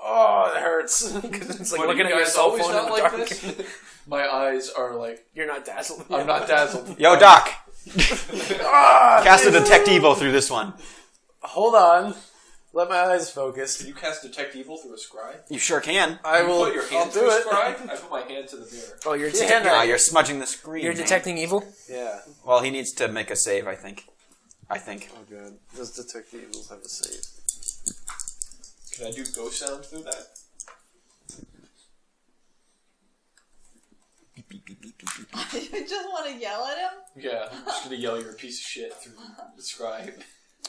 Oh, it hurts. It's like What, looking you at your guys cell always phone in not the like dark. this? My eyes are like, You're not dazzled. I'm not dazzled. Yo, Doc! Cast a Detect Evil through this one. Hold on. Let my eyes focus. Can you cast Detect Evil through a scry? You sure can. I You will. put your hand I'll through do a it. scry? I put my hand to the mirror. Oh, you're Ah, you're smudging the screen. you're man. detecting evil? Yeah. Well, he needs to make a save, I think. Oh, good. Does Detect the Evils have a save? Can I do ghost sound through that? You just want to yell at him? Yeah, I'm just gonna yell you're a piece of shit through the scry.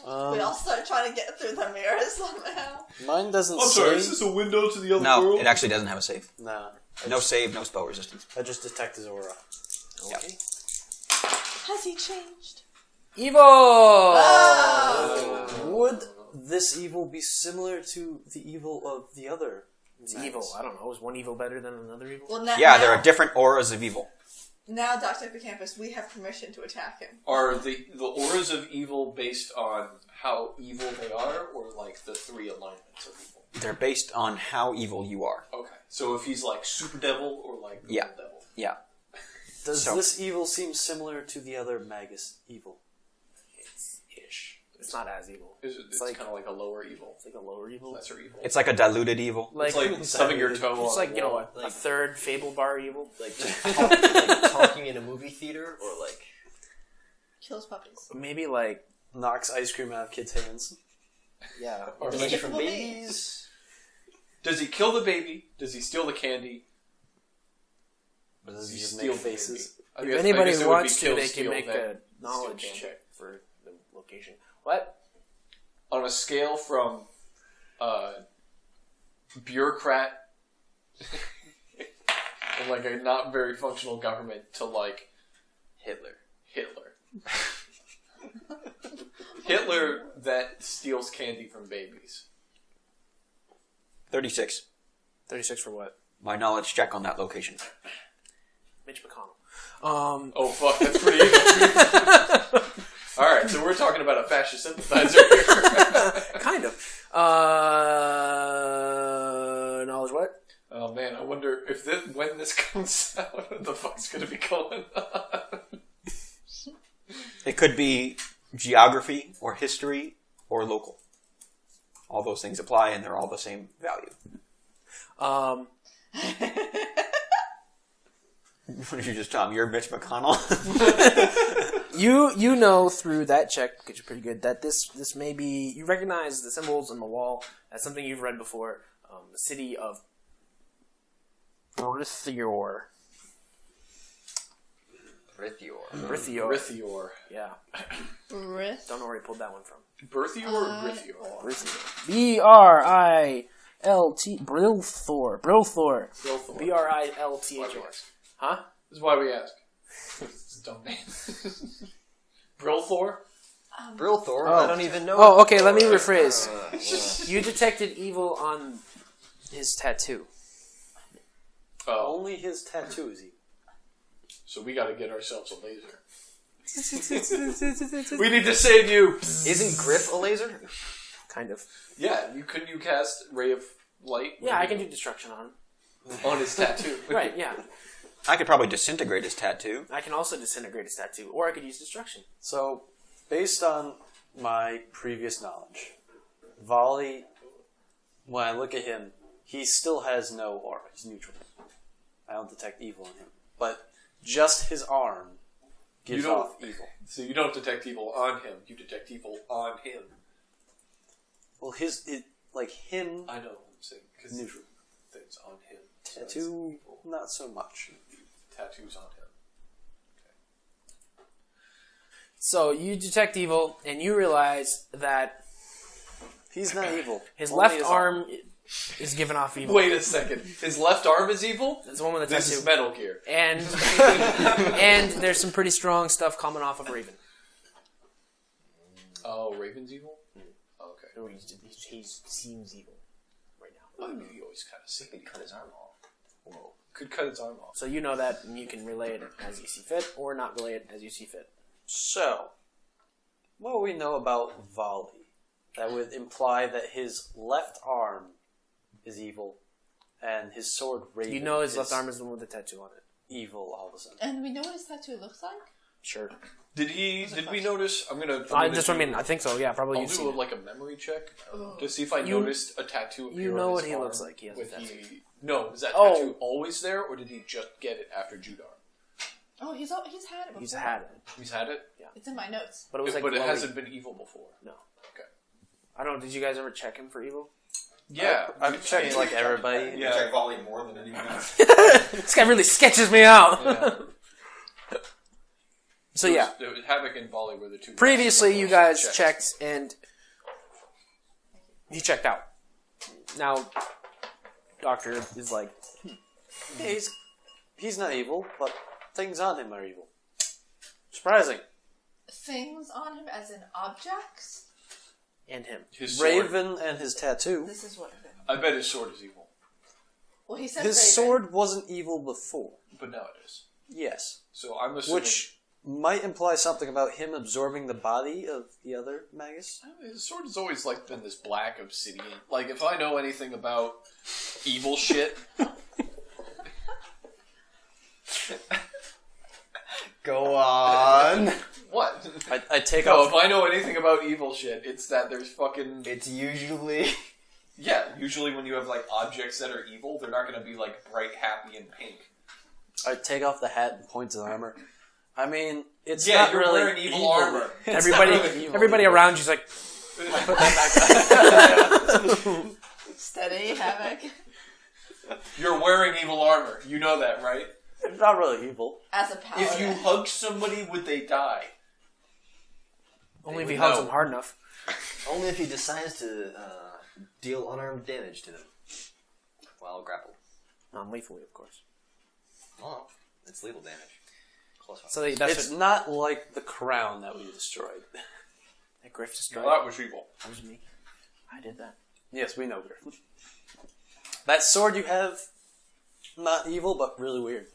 We all start trying to get through the mirror somehow. Mine doesn't I'm sorry, say. is this a window to the other No, world? it actually doesn't have a save. Nah. No save, no spell resistance. I just detect his aura. Okay. Has he changed? Evil! Would this evil be similar to the evil of the other? It's evil. I don't know. Is one evil better than another evil? Well, Yeah, there are different auras of evil. Now, Dr. Hippocampus, we have permission to attack him. Are the auras of evil based on how evil they are, or like the 3 alignments of evil? They're based on how evil you are. Okay, so if he's like super devil or like Yeah. little devil. Yeah. Does So- this evil seem similar to the other Magus evil? It's ish. It's not as evil. It's like- kind of like a lower evil, It's like a lower evil. lesser evil. It's like a diluted evil. It's like stubbing your toe on It's like, the you know, wall. a third Fable bar evil. Like just like talking in a movie theater, or like Kills puppies. Maybe like, Knocks ice cream out of kids' hands. yeah. Or Does like- he for kill babies. Does he kill the baby? Does he steal the candy? Or does he Does he just steal make the faces? baby? I If guess- I anybody guess it would be wants to, kill, they steal, can make then a knowledge steal candy. check for the location. What? On a scale from bureaucrat and like a not very functional government to like Hitler. Hitler that steals candy from babies. 36. 36 for what? My knowledge check on that location. Mitch McConnell. Oh fuck, that's pretty easy. Alright, so we're talking about a fascist sympathizer here. Kind of. Knowledge what? Oh man, I wonder if when this comes out, what the fuck's gonna be going on? It could be geography or history or local. All those things apply, and they're all the same value. What did you just tell me? You're Mitch McConnell? You know through that check, because you're pretty good, that this may be, you recognize the symbols on the wall as something you've read before. The city of Brithior. Brithior. Yeah. Brith. Don't know where he pulled that one from. Birthior or Brithior? Brithior. B-R-I-L-T... Brilthor. Brilthor. B-R-I-L-T-H-O-R. Huh? This is why we ask. It's a dumb name. Brilthor? Brilthor. Oh. I don't even know. Oh, okay, let me rephrase. You detected evil on his tattoo. Oh, Only his tattoo is evil. so we gotta get ourselves a laser. We need to save you! Isn't Griff a laser? Kind of. Yeah, couldn't you cast Ray of Light? Yeah, I can do destruction on him. On his tattoo. Right, yeah. I could probably disintegrate his tattoo. I can also disintegrate his tattoo, or I could use destruction. So, based on my previous knowledge, Vali, when I look at him, he still has no aura. He's neutral. I don't detect evil in him. But just his arm gives You don't- off evil. So you don't detect evil on him, you detect evil on him. Well, him, I know what I'm saying. Because neutral. things on him. Tattoo, not so much. Tattoos on him. So you detect evil, and you realize that He's not evil. his Only left his arm is giving off evil. Wait a second. His left arm is evil? That's the one with the This tattoo. is Metal Gear. And and there's some pretty strong stuff coming off of Raven. Oh, Raven's evil? Okay. He seems evil right now. I knew you always kind of see. He cut his arm off. Whoa. Could cut his arm off. So you know that, and you can relay it as you see fit, or not relay it as you see fit. So, what do we know about Vali that would imply that his left arm is evil and his sword Raven You know his is left arm is the one with the tattoo on it. evil all of a sudden? And we know what his tattoo looks like? Sure. Did we notice? I'm gonna That's what I mean. I think so. Yeah, probably I'll you've do seen it. like a memory check to see if I You- noticed a tattoo appear you know on what his he arm looks like. He has a with tattoo. No, is that Oh. tattoo always there, or did he just get it after Judar? Oh, he's had it before. He's had it, He's had it, It's in my notes. but it was like. but it glowy. hasn't been evil before. No. Okay. I don't know. Did you guys ever check him for evil? Yeah, I've checked like everybody. Yeah. Check volley more than anyone else. This guy really sketches me out. Yeah. So yeah. There was Havoc and Vali were the two. Previously, you guys Checked. checked, and he checked out. Now, Doctor is like, Yeah, he's not evil, but things on him are evil. Surprising. things on him, as in objects? And him. His sword. Raven and his tattoo. This is what it is. I bet his sword is evil, Well, he said His Raven. sword wasn't evil before. but now it is. Yes. So I'm assuming Which might imply something about him absorbing the body of the other Magus. his sword has always like been this black obsidian. Like if I know anything about evil shit, Go on. what? I take No, off. if I know anything about evil shit, it's that there's fucking It's usually yeah. Usually when you have like objects that are evil, they're not going to be like bright, happy, and pink. I take off the hat and point to the armor. I mean, it's Yeah, not you're really wearing evil armor. It's Everybody, not really evil. everybody around you's like, Steady, Havoc. You're wearing evil armor. You know that, right? It's not really evil. As a paladin. If you hug somebody, would they die? only if he would hugs know. him hard enough. only if he decides to deal unarmed damage to them while grappled. Non-lethally, of course. Oh, it's lethal damage. Close enough. So that's It's what not like the crown that we destroyed. that Griff No, destroyed. that was evil. That was me. I did that. Yes, we know, Griff. That sword you have, not evil, but really weird.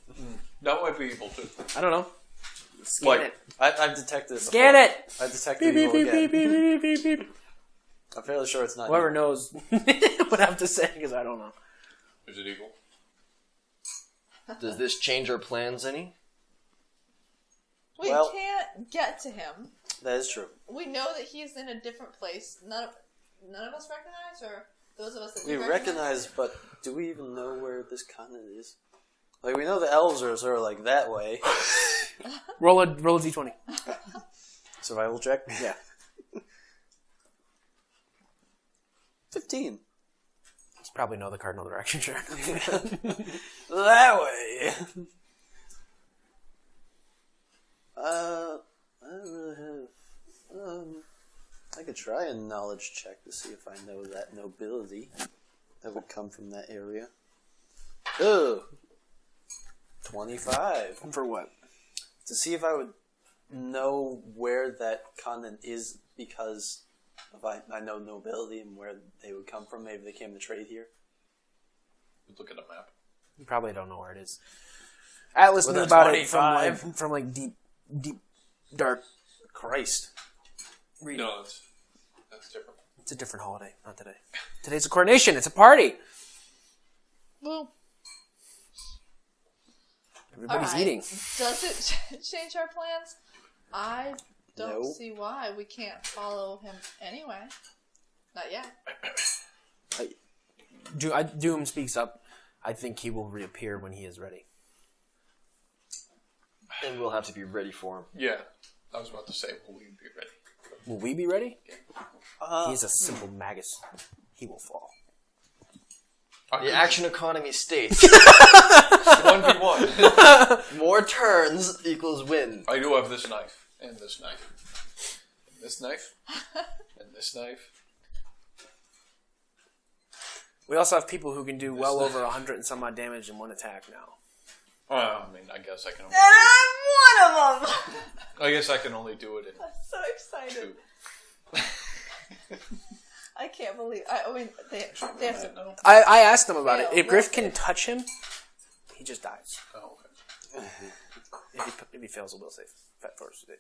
That might be evil too. I don't know. Scan Like, it. I've detected it. Scan before. it. I detected Beep, evil beep, again. beep, beep, beep, beep, beep. I'm fairly sure it's not Whoever evil. knows would have to say because I don't know. Is it evil? Does this change our plans any? We Well- can't get to him. That is true. We know that he's in a different place. None of us recognize, or those of us that We do recognize, but do we even know where this continent is? Like, we know the elves are sort of like that way. Roll a d20. Survival check? Yeah. 15. You probably know the cardinal direction, sure. That way. I don't really have. I could try a knowledge check to see if I know that nobility that would come from that area. Oh, 25. For what? To see if I would know where that continent is because if I know nobility and where they would come from. Maybe they came to trade here. Look at a map. You probably don't know where it is. Atlas With knew a about it 25. from like deep, dark. Christ. No, that's different. It's a different holiday, not today. Today's a coronation. It's a party. Well, Everybody's alright. eating. Does it change our plans? I don't No. see why we can't follow him anyway. Not yet. Doom speaks up. I think he will reappear when he is ready. And we'll have to be ready for him. Yeah, I was about to say, will we be ready? Will we be ready? He's a simple magus. He will fall. The action economy states 1v1. more turns equals win. I do have this knife, and this knife, and this knife, and this knife. We also have people who can do well over 100 and some odd damage in one attack now. I mean, I guess I can only. And I'm one of them! I guess I can only do it in I'm so excited. 2. I can't believe. I mean, they have to. I asked them about Yeah, it. If Griff worth can it. touch him, he just dies. Oh, okay. If he fails a will save, fortitude save.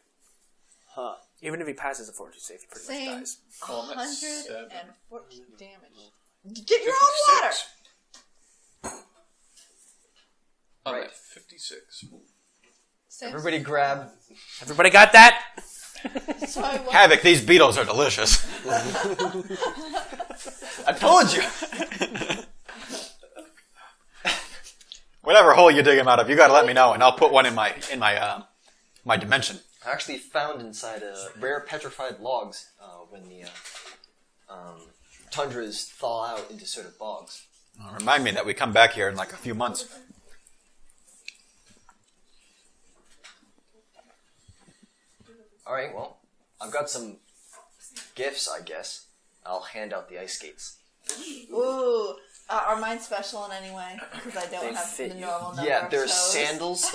Huh. Even if he passes a fortitude save, he pretty Same. much dies. Oh, I'm at 7. 114 damage. Get your own water! 56. I'm Right. at 56. Same. Everybody grab. Everybody got that? So I went- Havoc, these beetles are delicious. I told you! Whatever hole you dig him out of, you gotta let me know, and I'll put one in my my dimension. I actually found inside rare petrified logs when the tundras thaw out into sort of bogs. Remind me that we come back here in like a few months. Alright, well, I've got some gifts, I guess. I'll hand out the ice skates. Ooh, Are mine special in any way? Because I don't They have fit the you. normal number Yeah, of there's toes. sandals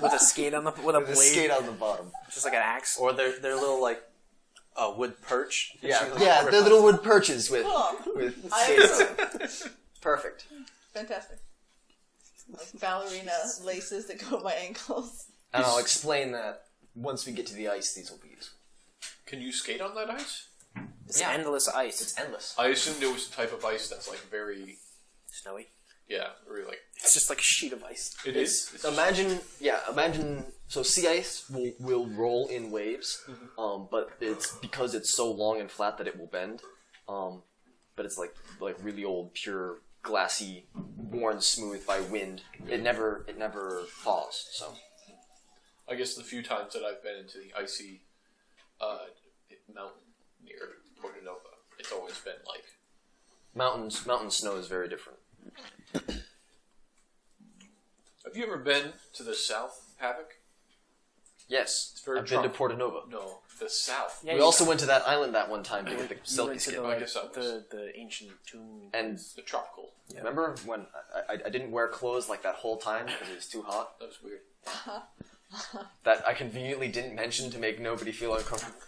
With a skate on the with a with a blade, skate on the bottom. just like an axe. Or they're little like wood perch. Yeah, Like, yeah, they're little wood perches with Cool. with I skates. Perfect. Fantastic. Like ballerina laces that go at my ankles. And I'll explain that once we get to the ice. These will be useful. Can you skate on that ice? It's Yeah. endless ice. It's endless. I assumed it was a type of ice that's like very, Snowy. yeah, very like. It's just like a sheet of ice. It is. It's just- Imagine. So sea ice will roll in waves, but it's because it's so long and flat that it will bend. But it's like really old, pure, glassy, worn smooth by wind. It never thaws. So I guess the few times that I've been into the icy mountain near Porto Nova, it's always been like. mountain snow is very different. Have you ever been to the south, Havoc? Yes, very I've been to tropical. Porto Nova. No, the south. Yeah, we you- also went to that island that one time to You get the went silky to skin. the, I guess that was- the ancient tomb. And The tropical. remember when I didn't wear clothes like that whole time because it was too hot? That was weird. That I conveniently didn't mention to make nobody feel uncomfortable.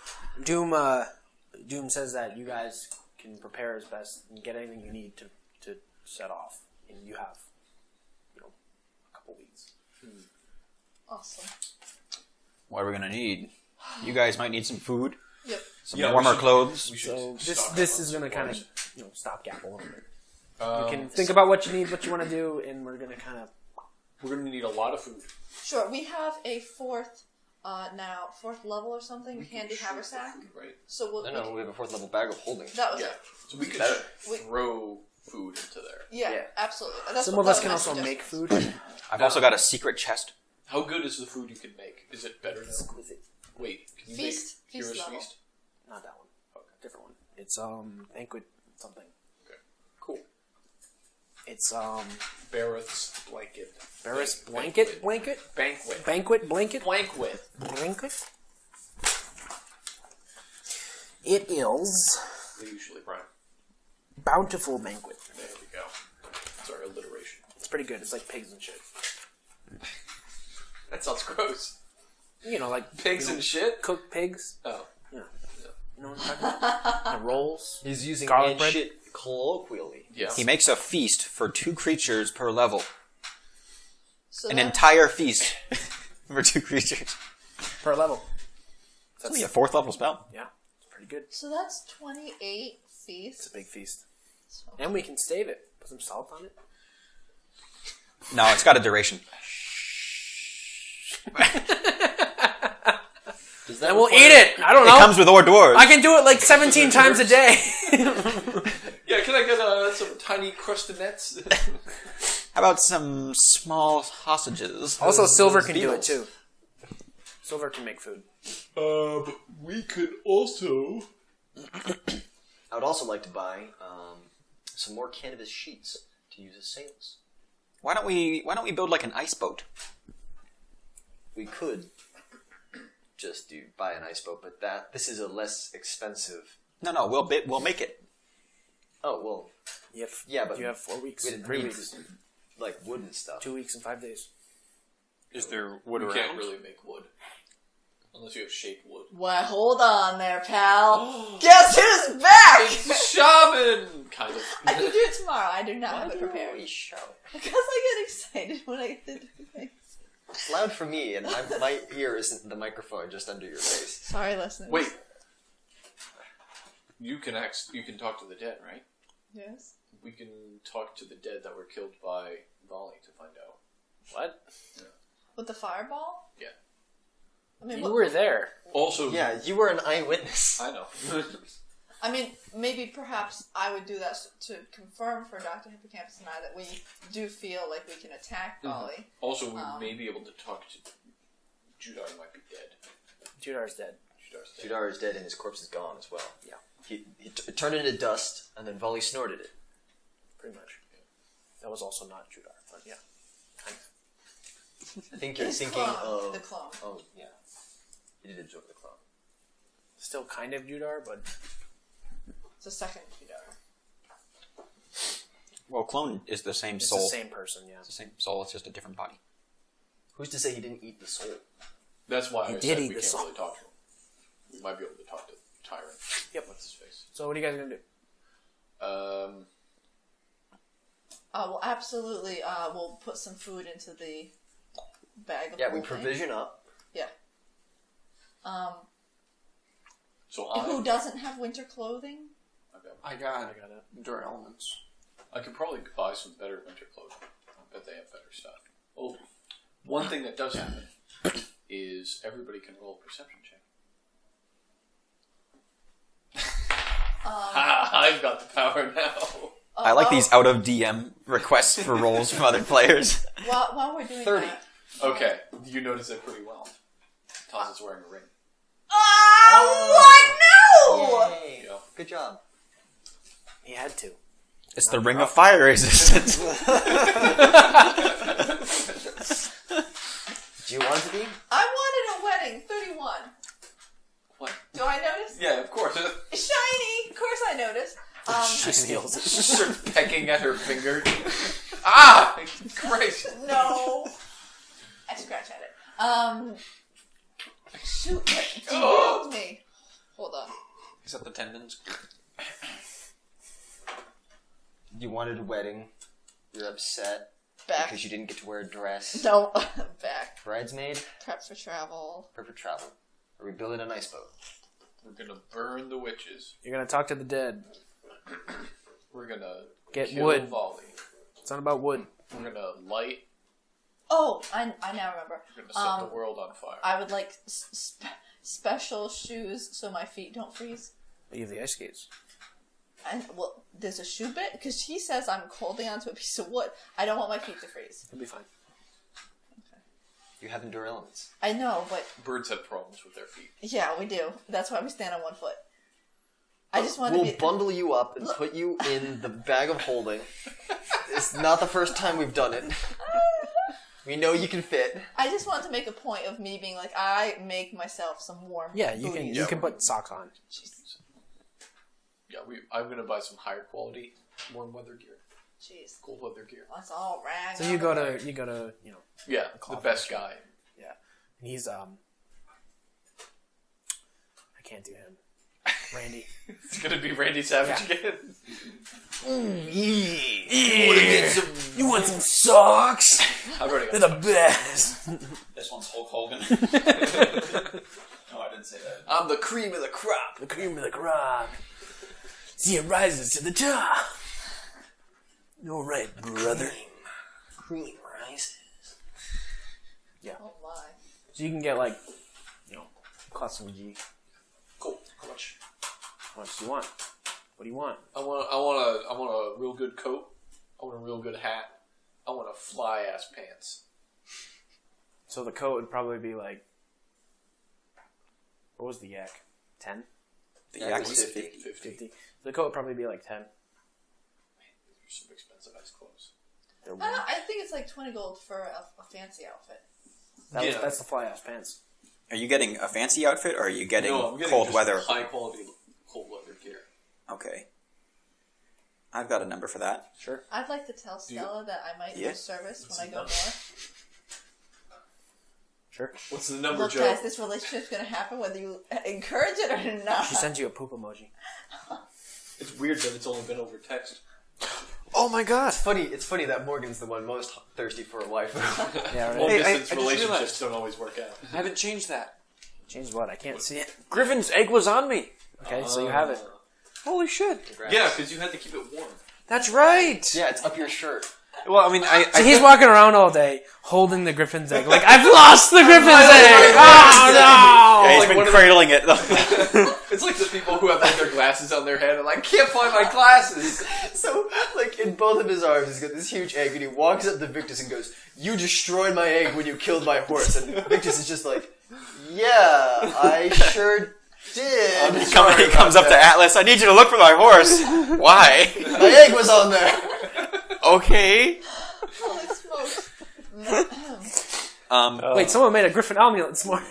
Doom says that you guys can prepare as best and get anything you need to set off, and you have, a couple weeks. Awesome. What are we gonna need? You guys might need some food, Yep. some Yeah, we warmer should- clothes. We should So stock this up is on going to kind of supplies. stopgap a little bit. Um, You can think about what you need, what you want to do, and we're going to kind of. We're going to need a lot of food. Sure. We have a fourth level or something handy Shoot haversack. food, right? So we'll. No, we have a 4th level bag of holding. That was Yeah. it. So we could Better. throw food into there. Yeah, Yeah. absolutely. That's Some what- of us that can was my also make suggestion. food. I've also got a secret chest. How good is the food you can make? Is it better than... Exquisite. Wait, can you Feast make Hero's level. Feast? Not that one. Different one. It's banquet something. Okay, cool. It's Barrett's blanket. Barris Banquet. blanket. Banquet. Blanket. Blanket. It is They usually rhyme. bountiful banquet. There we go. Sorry, alliteration. It's pretty good. It's like pigs and shit. That sounds gross. Like Pigs and shit? cooked pigs. Oh. You know what I'm talking about? The rolls. He's using Garlic and bread? shit colloquially. Yeah. He makes a feast for 2 creatures per level. So An that- entire feast for 2 creatures. Per level. It's only a 4th level spell. Yeah, it's pretty good. So that's 28 It's feasts. a big feast. So- And we can stave it. Put some salt on it. No, it's got a duration. Does that And we'll require- eat it. I don't It know. comes with hors d'oeuvres. I can do it like 17 times a day. Yeah, can I get some tiny crustanettes? How about some small sausages? Also, Silver those can do it beetles. too. Silver can make food. but we could also... I would also like to buy some more canvas sheets to use as sails. Why don't we build like an ice boat? We could just buy an ice boat, but this is a less expensive. No, we'll make it. Oh well, yeah, but you have 4 weeks, we'd 3 need, weeks, like wood and stuff. 2 weeks and 5 days. Is there wood You around? can't really make wood. Unless you have shaped wood. Well, hold on there, pal. Guess who's back? Shaman! Kind of. I can do it tomorrow. I do not have it prepared. Holy show! Because I get excited when I get to do things. It's loud for me, and my ear isn't the microphone just under your face. Sorry, listeners. Wait. You can talk to the dead, right? Yes. We can talk to the dead that were killed by Vali to find out. What? With the fireball? Yeah. I mean, You were there. Also, Yeah, you were an eyewitness. I know. I mean, maybe perhaps I would do that to confirm for Dr. Hippocampus and I that we do feel like we can attack Bali. Also, we may be able to talk to Judar, who might be dead. Judar's dead. Judar's dead. Judar is dead, and his corpse is gone as well. Yeah. It turned into dust, and then Vali snorted it. Pretty much. That was also not Judar, but yeah. I think you're His thinking clone, of the clone. Oh yeah, he did absorb the clone. Still kind of Judar, but It's a second Judar. Well, clone is the same It's soul. the same person, yeah. It's the same soul. It's just a different body. Who's to say he didn't eat the soul? That's why He I did said eat we the can't soul. really talk to him. We might be able to talk to Tyrant. Yep. What's his face? So what are you guys gonna do? Well, absolutely. We'll put some food into the bag of Yeah, we holding. provision up. Yeah. So Who doesn't have winter clothing? I got I got it. Endure elements. I could probably buy some better winter clothing. I bet they have better stuff. Oh, one thing that does happen is everybody can roll a perception check. I've got the power now. I like these out of DM requests for roles from other players. While we're doing 30. that. Okay, you notice it pretty well. Taza's wearing a ring. What? No! Yay. Yeah. Good job. He had to. It's the ring of fire resistance. Do you want it to be? I wanted a wedding. 31. What? Do I notice? Yeah, of course. Shiny. Of course I notice. She steals it. She starts pecking at her finger. Ah! Christ. No. I scratch at it. Shoot. Derailed me. Hold on. Except the tendons. You wanted a wedding. You're upset Back. because you didn't get to wear a dress. No. Back. Bridesmaid, Prep for travel. prep for travel. Are we building a nice boat? We're gonna burn the witches. You're gonna talk to the dead. We're gonna Get kill wood. Vali. It's not about wood. We're gonna light. Oh, I now remember. We're gonna set the world on fire. I would like special shoes so my feet don't freeze. You have the ice skates. And well, there's a shoe bit because he says I'm holding onto a piece of wood. I don't want my feet to freeze. It'll be fine. You have endure elements. I know, but Birds have problems with their feet. yeah, we do. That's why we stand on one foot. I just want We'll to be. bundle you up and put you in the bag of holding. It's not the first time we've done it. We know you can fit. I just want to make a point of me being like, I make myself some warm. Yeah, you can. booties. You can put socks on. Jeez. Yeah, I'm gonna buy some higher quality warm weather gear, Jeez. cold weather gear. That's all rag. So you go to you know. Yeah, the coffee best shop. guy. Yeah, and he's I can't do him. Randy. It's gonna be Randy Savage again. You want some socks? I've already They're got. the best. This one's Hulk Hogan. No, I didn't say that. I'm the cream of the crop. The cream of the crop. See, it rises to the top. All right, brother. Cream rises. Oh my. So you can get like, custom G. Cool. How much? How much do you want? What do you want? I want a real good coat. I want a real good hat. I want a fly ass pants. So the coat would probably be like, what was the yak? 10? The Yeah, yak it was was 50. 50? The coat would probably be like 10. These are some expensive ass clothes. They're I, warm. don't, I think it's like 20 gold for a fancy outfit. Yeah. That's the fly ass pants. Are you getting a fancy outfit, or are you getting No, I'm getting cold just weather? high quality cold weather gear. Okay. I've got a number for that. Sure. I'd like to tell Stella that I might Yeah. use service when I go north. Sure. What's the number, Look, Joe? guys, this relationship's gonna happen whether you encourage it or not. She sends you a poop emoji. It's weird that it's only been over text. Oh my god! It's funny that Morgan's the one most thirsty for a wife. Yeah, right. Long Hey, distance I just relationships realized. don't always work out. I haven't changed that. Change what? I can't see it. Griffin's egg was on me. Okay, so you have it. Holy shit. Yeah, because you had to keep it warm. That's right. Yeah, it's up your shirt. Well, I mean, So he's walking around all day holding the griffin's egg. Like, I've lost the griffin's egg! Oh no! Yeah, he's like been one of cradling it. It's like the people who have like their glasses on their head and like, can't find my glasses. So, like, in both of his arms, he's got this huge egg, and he walks up to Victus and goes, "You destroyed my egg when you killed my horse." And Victus is just like, "Yeah, I sure did." He comes up to Atlas. I need you to look for my horse. Why? My egg was on there. Okay. Holy smokes. Wait, someone made a griffin amulet this morning.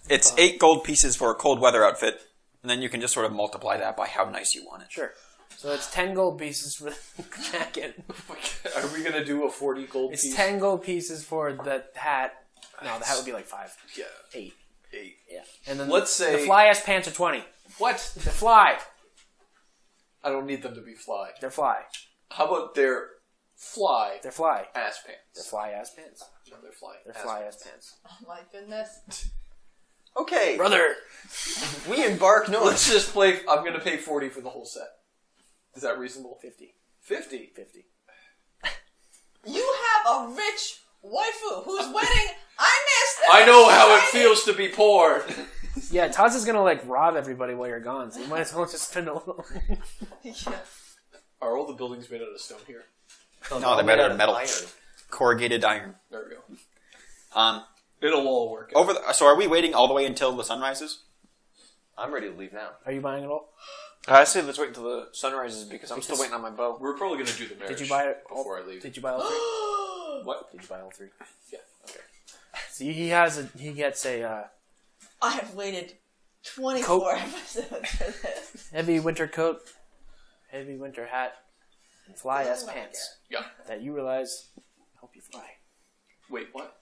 It's 8 gold pieces for a cold weather outfit, And then you can just sort of multiply that by how nice you want it. Sure. So it's 10 gold pieces for the jacket. Are we gonna do a 40 gold It's piece? 10 gold pieces for the hat. No, the hat would be like 5. Yeah. 8. 8. Yeah. And then Let's say- the fly ass pants are 20. What? They're fly. I don't need them to be fly. They're fly. How about their fly They're fly. ass pants? They're fly ass pants. No, they're fly. They're fly ass pants. Oh my goodness. Okay, Brother! we embark north. Let's just play. I'm gonna pay 40 for the whole set. Is that reasonable? 50. 50. 50. You have a rich waifu whose wedding I missed. I know how it Shiny. feels to be poor. Yeah, Taz is gonna like rob everybody while you're gone, so you might as well just spend a little. Yeah. Are all the buildings made out of stone here? No, they're made out of metal. Iron. Corrugated iron. There we go. It'll all work. So are we waiting all the way until the sun rises? I'm ready to leave now. Are you buying it all? I say let's wait until the sun rises because I'm still waiting on my bow. We're probably gonna do the marriage. Did you buy it all, before I leave? Did you buy all 3? What? Did you buy all 3? Yeah. Okay. So he gets a I have waited 24 Coat. episodes for this. heavy winter coat, heavy winter hat, and fly ass Oh my pants Yeah. that you realize help you fly. Wait. What?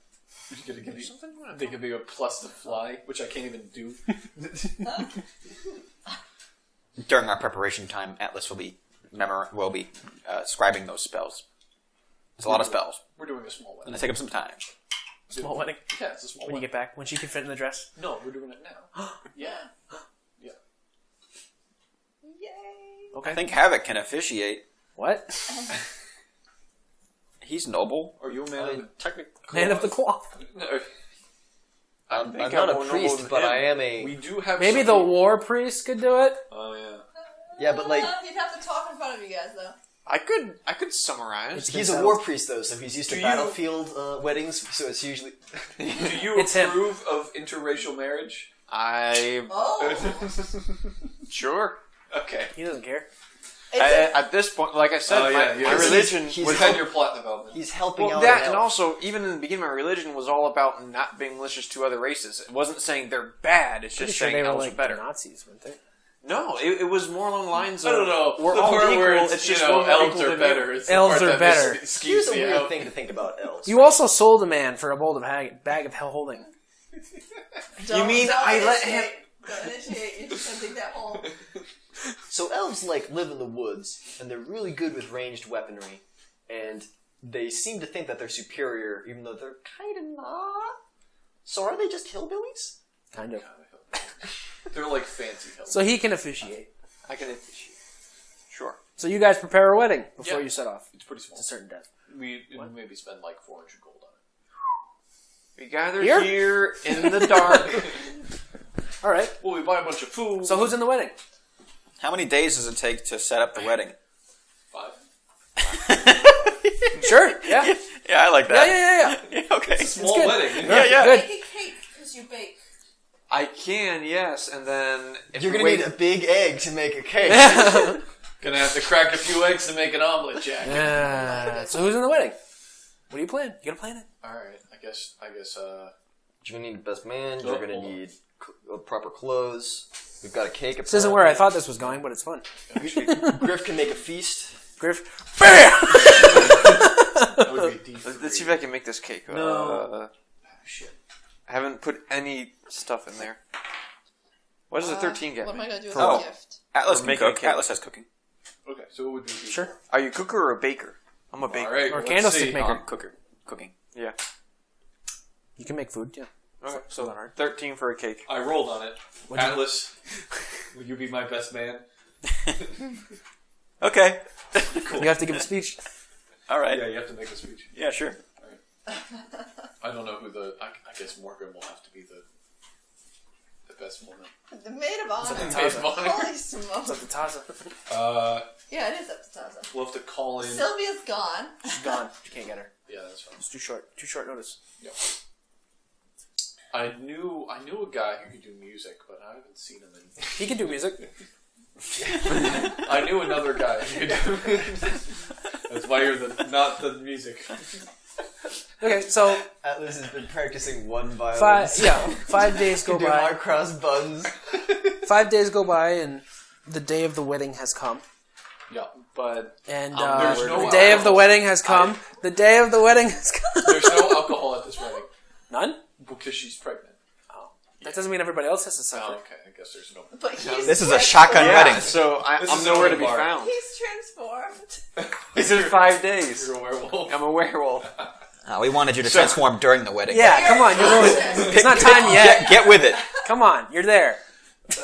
You're gonna give me something? They give me a plus to fly, which I can't even do. During our preparation time, Atlas will be scribing those spells. It's a lot of spells, We're doing a small and wedding. they take up some time. Small wedding. Yeah, it's a small When you wedding. get back, when she can fit in the dress. No, we're doing it now. Yeah. Yeah. Yay. Okay. I think Havoc can officiate. What? He's noble. Are you a man of the technical? Man of the cloth. No. I'm think not I'm a more priest, noble but than I him. am a. We do have Maybe the somebody- war priest could do it. Oh yeah. Yeah, but like You'd have to talk in front of you guys, though. I could summarize. he's a war priest though, so he's used to Do you- battlefield weddings. So it's usually Do you It's him. approve of interracial marriage? I Oh. sure. Okay. He doesn't care. At this point, like I said, Oh, yeah, my yeah. religion He's was Within your plot development. he's helping well out. that, an and elf. also even in the beginning, my religion was all about not being malicious to other races. It wasn't saying they're bad. It's Pretty just sure saying they were elves like are better. Nazis, weren't they? No, it was more along the lines of I don't know. we're the all part equal. where It's just you know, we're more elves equal are than better. you. It's the Elves part are that better. skews Here's a the weird elf. thing to think about elves. You also sold a man for a bowl of bag of hell holding. Don't, mean don't I let initiate. him- Don't initiate. You're just gonna dig that hole. So elves like live in the woods, and they're really good with ranged weaponry, and they seem to think that they're superior, even though they're kind of not. So are they just hillbillies? Kind of. They're like fancy elves. So he can officiate. I can appreciate. Sure. So you guys prepare a wedding before Yeah. you set off. It's pretty small. It's a certain death. We maybe spend like 400 gold on it. We gather Here? here in the dark. All right. Well, we buy a bunch of food. So who's in the wedding? How many days does it take to set up the wedding? 5. Sure. Yeah. Yeah, I like Yeah. that. Yeah. Okay. Small good. wedding. Yeah, yeah. Good. Make a cake because you bake. I can, yes, and then if You're we gonna wait, need a big egg to make a cake. Gonna have to crack a few eggs to make an omelet, Jack. So who's in the wedding? What do you plan? You gonna plan it? All right. I guess. You're gonna need a best man. Oh, You're gonna hold on. need proper clothes. We've got a cake. This isn't where I thought this was going, but it's fun. Griff can make a feast. Griff. Bam! That would be let's see if I can make this cake. No. Shit. I haven't put any stuff in there. What does a 13 get What am I me? gonna do with Oh. a gift? Atlas Or can making a cook. cake. Atlas has cooking. Okay, so what would we do? Sure. Are you a cooker or a baker? I'm a baker. All right. Or let's candlestick see. maker. Cooking. Yeah. You can make food. Yeah. Okay, so not hard. 13 for a cake. I rolled on it. What'd you- Atlas, will you be my best man? Okay. You have to give a speech. All right. Yeah, you have to make a speech. Yeah, sure. I don't know who the. I guess Morgan will have to be the best woman. The maid of honor. Maid of honor. Holy It's smokes. up to Taza. Yeah, it is up to Taza. We'll have to call in. Sylvia's gone. She's gone. You can't get her. Yeah, that's fine. It's too short. Too short notice. Yep. I knew a guy who could do music, but I haven't seen him in. He can do music. I knew another guy who could do. That's why you're not the music. Okay, so Atlas has been practicing one violin. 5 days go Do by. hard cross buns. 5 days go by, and the day of the wedding has come. Yeah. But And there's no the day of the alcohol. wedding has come. The day of the wedding has come. There's no alcohol at this wedding None? because she's pregnant. That doesn't mean everybody else has to suffer. Oh, okay. I guess there's no. But he's This is a shotgun yeah, wedding. so This I'm is nowhere to a be bar. found. He's transformed. This is 5 days. You're a werewolf. I'm a werewolf. We wanted you to transform during the wedding. Yeah, come on. It's not time yet. Get with it. Come on, you're there.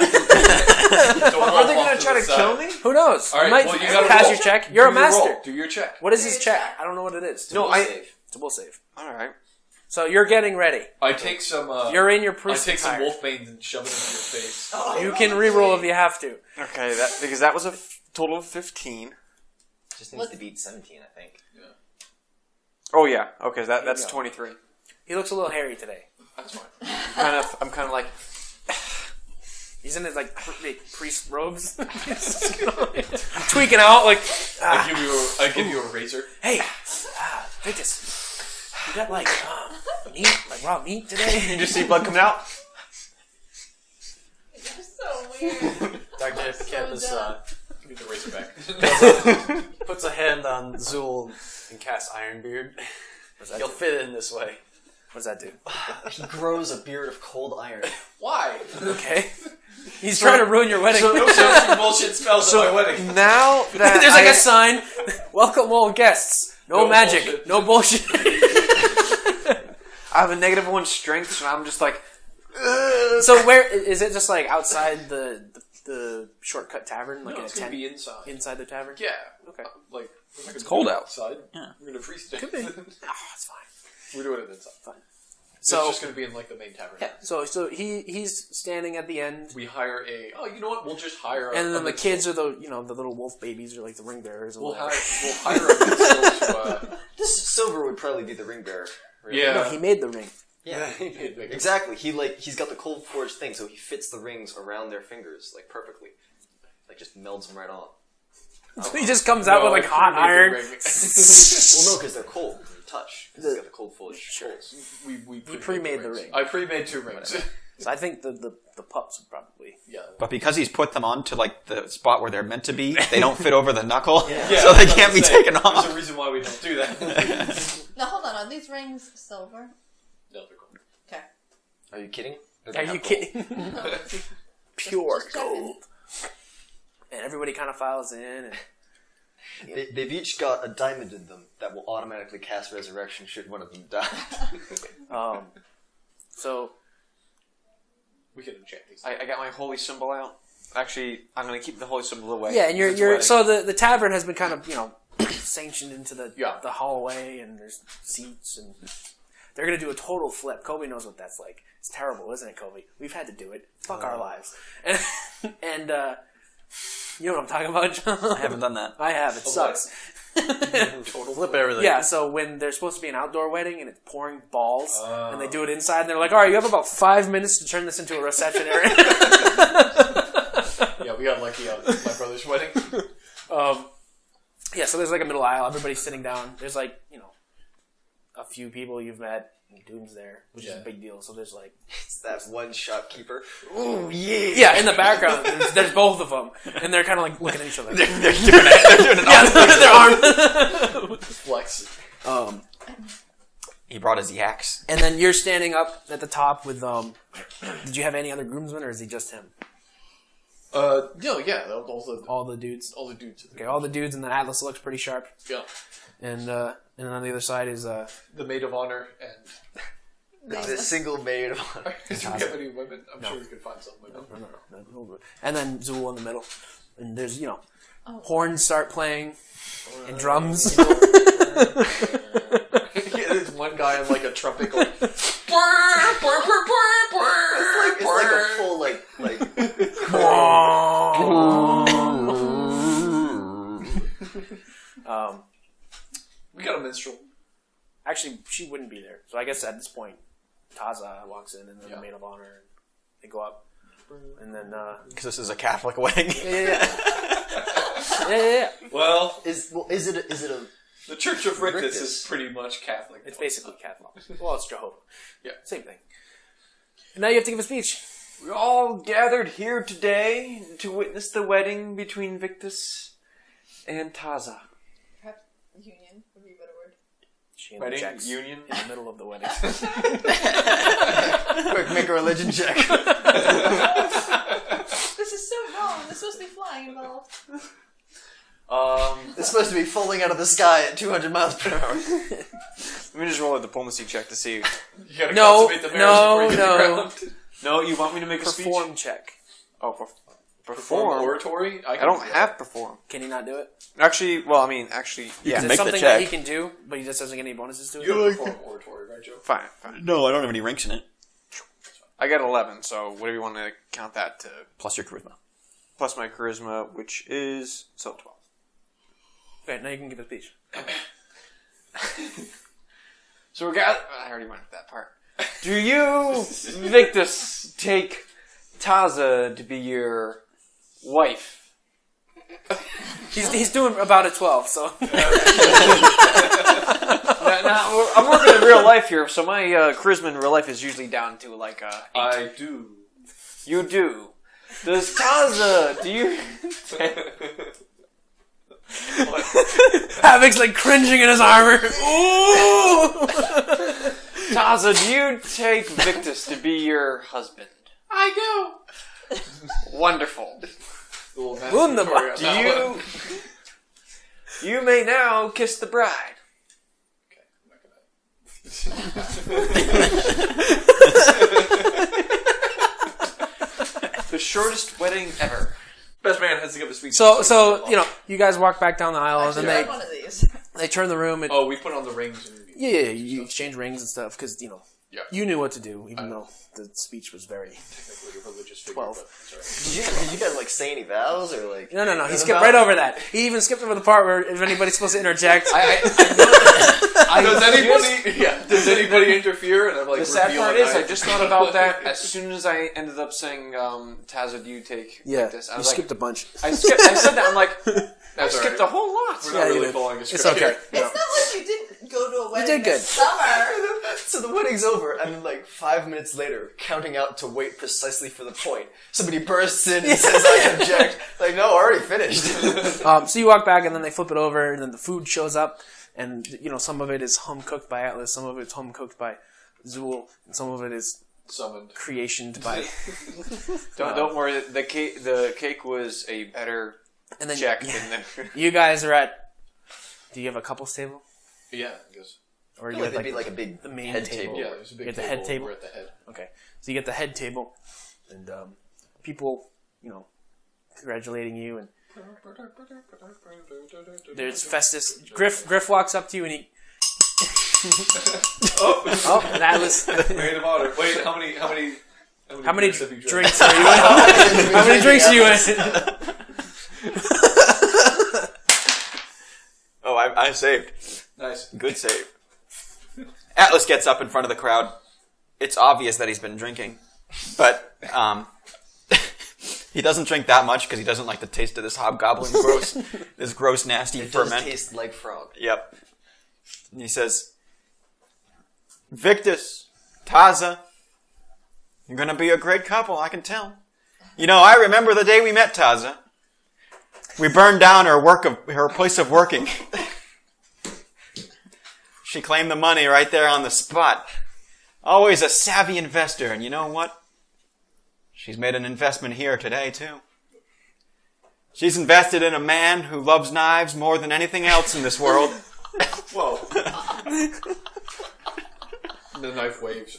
Are they going to try to kill me? Who knows? All right, You might well, you gotta pass roll. your check. You're a Do your master. roll. Do your check. What is his check? I don't know what it is. No, It's a will save. All right. So you're getting ready. I take some. You're in your I priest take some attire. wolfbane and shove it into your face. You can reroll if you have to. Okay, because that was a total of 15. Just needs to beat 17, I think. Oh yeah. Okay, that's go. 23. He looks a little hairy today. That's fine. I'm kind of like. He's in his like priest robes, tweaking out like. I give you a razor. Hey, Vitus, you got like meat, like raw meat today? You just see blood coming out. You're so weird. Dr. Hippocampus Give me the razor back. puts a hand on Zool and casts Ironbeard. He'll fit in this way. What does that do? He grows a beard of cold iron. Why? Okay, he's trying to ruin your wedding. No casting bullshit spells at my wedding. Now that There's like a sign: "Welcome all guests. No magic, bullshit. no bullshit." I have a -1 strength, so I'm just like. So where is it? Just like outside the shortcut tavern, like No, in a it's gonna tent be inside. inside the tavern? Yeah. Okay. Like it's cold out. outside. Yeah. We're gonna freeze it. Could be. Oh, it's fine. We're doing it inside. Fine. It's So just gonna be in like the main tavern. yeah, so he's standing at the end, We hire a. Oh, you know what? We'll just hire. and then the minstrel. kids are the the little wolf babies or like the ring bearers. Or We'll whatever. hire a minstrel to. This Silver would probably be the ring bearer. Really. Yeah. No, he made the ring. Yeah. Exactly. He's got the cold forged thing, so he fits the rings around their fingers like perfectly. Like just melds them right on. He just comes out with like hot iron. Well, no, because they're cold when you touch. 'Cause he's got the cold forged holes. We pre-made the ring. I pre-made 2 rings. So I think the pups would probably. Yeah. But because he's put them on to like the spot where they're meant to be, they don't fit over the knuckle, Yeah, so they that's can't be what I'm saying. taken off. There's a reason why we don't do that. Now hold on. Are these rings silver? No, they're gold. Okay. Are you kidding? Are you kidding? Pure gold. And everybody kind of files in, and They've each got a diamond in them that will automatically cast resurrection should one of them die. so We can enchant these. I got my holy symbol out. Actually, I'm going to keep the holy symbol away. yeah, and because it's you're wedding. so the tavern has been kind of sanctioned into the Yeah. the hallway, and there's seats, and they're gonna do a total flip. Kobe knows what that's like. It's terrible, isn't it, Kobe? We've had to do it. Fuck our lives. And you know what I'm talking about, John? I haven't done that. I have. It sucks. Flip everything. Yeah, so when there's supposed to be an outdoor wedding and it's pouring balls, and they do it inside, and they're like, all right, you have about 5 minutes to turn this into a reception area. Yeah, we got lucky on my brother's wedding. Yeah, so there's like a middle aisle, everybody's sitting down. There's like, a few people you've met, and Doom's there, which is a big deal. So there's like... It's that one shopkeeper. Ooh, yeah! Yeah, in the background, there's both of them, and they're kind of like looking at each other. They're doing an their arm. Flex. He brought his yaks. And then you're standing up at the top with, did you have any other groomsmen, or is he just him? No, yeah, all the dudes. Okay, all the dudes, and then Atlas looks pretty sharp. Yeah. And then on the other side is, The maid of honor and... The single maid. Do we have any women? I'm sure we could find some women. No. And then Zool in the middle. And there's, horns start playing, and drums. Yeah, there's one guy in like a trumpet going... It's like a full We got a minstrel. Actually, she wouldn't be there. So I guess at this point, Taza walks in, and then the maid of honor, and they go up. And then, Because this is a Catholic wedding. yeah. Well, is it a the Church of Rictus Rictus. is pretty much Catholic. It's basically Catholic. Well, it's Jehovah. Yeah. Same thing. And now you have to give a speech. We're all gathered here today to witness the wedding between Victus and Taza. Perhaps union would be a better word. She Wedding? interjects Union? in the middle of the wedding. Quick, make a religion check. This is so wrong. There's supposed to be flying involved. It's supposed to be falling out of the sky at 200 miles per hour. Let me just roll a diplomacy check to see. You gotta No, consummate the marriage before you hit the no. ground. No, you want me to make a Perform speech? check. Oh, Perform perform. oratory? I don't have perform. Can he not do it? Actually, well, I mean, actually, yeah. Is it make the something that he check. can do, but he just doesn't get any bonuses to it? You have perform oratory, right, Joe? Fine. No, I don't have any ranks in it. I got 11, so whatever you want to count that to. Plus your charisma. Plus my charisma, which is still 12. Okay, now you can give a speech. So we're gathered. I already went to that part. Do you, Victus, take Taza to be your wife? He's doing about a 12, so. Now, I'm working in real life here, so my charisma in real life is usually down to like 8. I do. You do. Does Taza, do you... Havoc's like cringing in his armor. Ooh! Taza, do you take Victus to be your husband? I do. Wonderful. Wunderbar. Do you... You may now kiss the bride. The shortest wedding ever. Best man has to give a speech. So you know, you guys walk back down the aisle, Actually, and I then had one of these. they turn the room, and Oh, we put on the rings. And yeah, you exchange rings and stuff because you know Yeah. you knew what to do, even though the speech was very. technically a religious figure. 12. But, sorry. Did you guys like say any vows or like? No. He skipped right over that. He even skipped over the part where if anybody's supposed to interject. Does anybody interfere? And I'm like, The sad reveal part an is, I eye. just thought about that as soon as I ended up saying, Taza, do you take Yeah, Victus? I you was like, skipped a bunch. I said that, I'm like, I That's all skipped right. a whole lot. We're Yeah, not you really did. following a It's script okay. here. It's not like you didn't go to a wedding did good. this summer. So the wedding's over, and then like 5 minutes later, counting out to wait precisely for the point, somebody bursts in and says, "I object." Like, no, already finished. So you walk back, and then they flip it over, and then the food shows up, and you know some of it is home cooked by Atlas, some of it's home cooked by Zool, and some of it is Summoned. creationed by. Don't worry, the cake was a better And then check yeah. than the... You guys are at. Do you have a couples table, Yeah, I guess. or I you feel like have there'd be like a big the main head table? table. Yeah, there's a big You get the table. head table? We're at the head. Okay, so you get the head table, and people, you know, congratulating you, and there's Festus. Griff walks up to you, and he. Oh, and Atlas. Maid of honor. Wait, how many How many beers have you drank? drinks are you in? How many drinks are you in? Oh, I saved. Nice. Good save. Atlas gets up in front of the crowd. It's obvious that he's been drinking, but he doesn't drink that much because he doesn't like the taste of this hobgoblin this gross, nasty It does ferment. taste like frog. Yep. And he says, "Victus, Taza, you're gonna be a great couple, I can tell. You know, I remember the day we met, Taza. We burned down her place of working. She claimed the money right there on the spot. Always a savvy investor, and you know what? She's made an investment here today, too. She's invested in a man who loves knives more than anything else in this world. Whoa. The knife waves.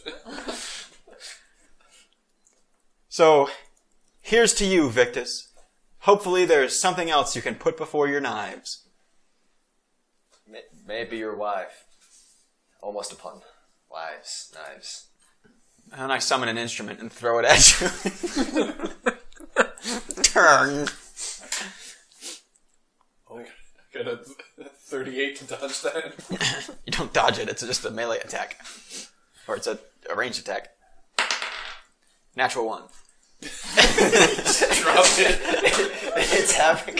So, here's to you, Victus. Hopefully there's something else you can put before your knives." Maybe your wife. Almost a pun. Wives, knives. And I summon an instrument and throw it at you. Turn. Got a 38 to dodge that. You don't dodge it, it's just a melee attack. Or it's a ranged attack. Natural 1. Drop it. It's Havoc.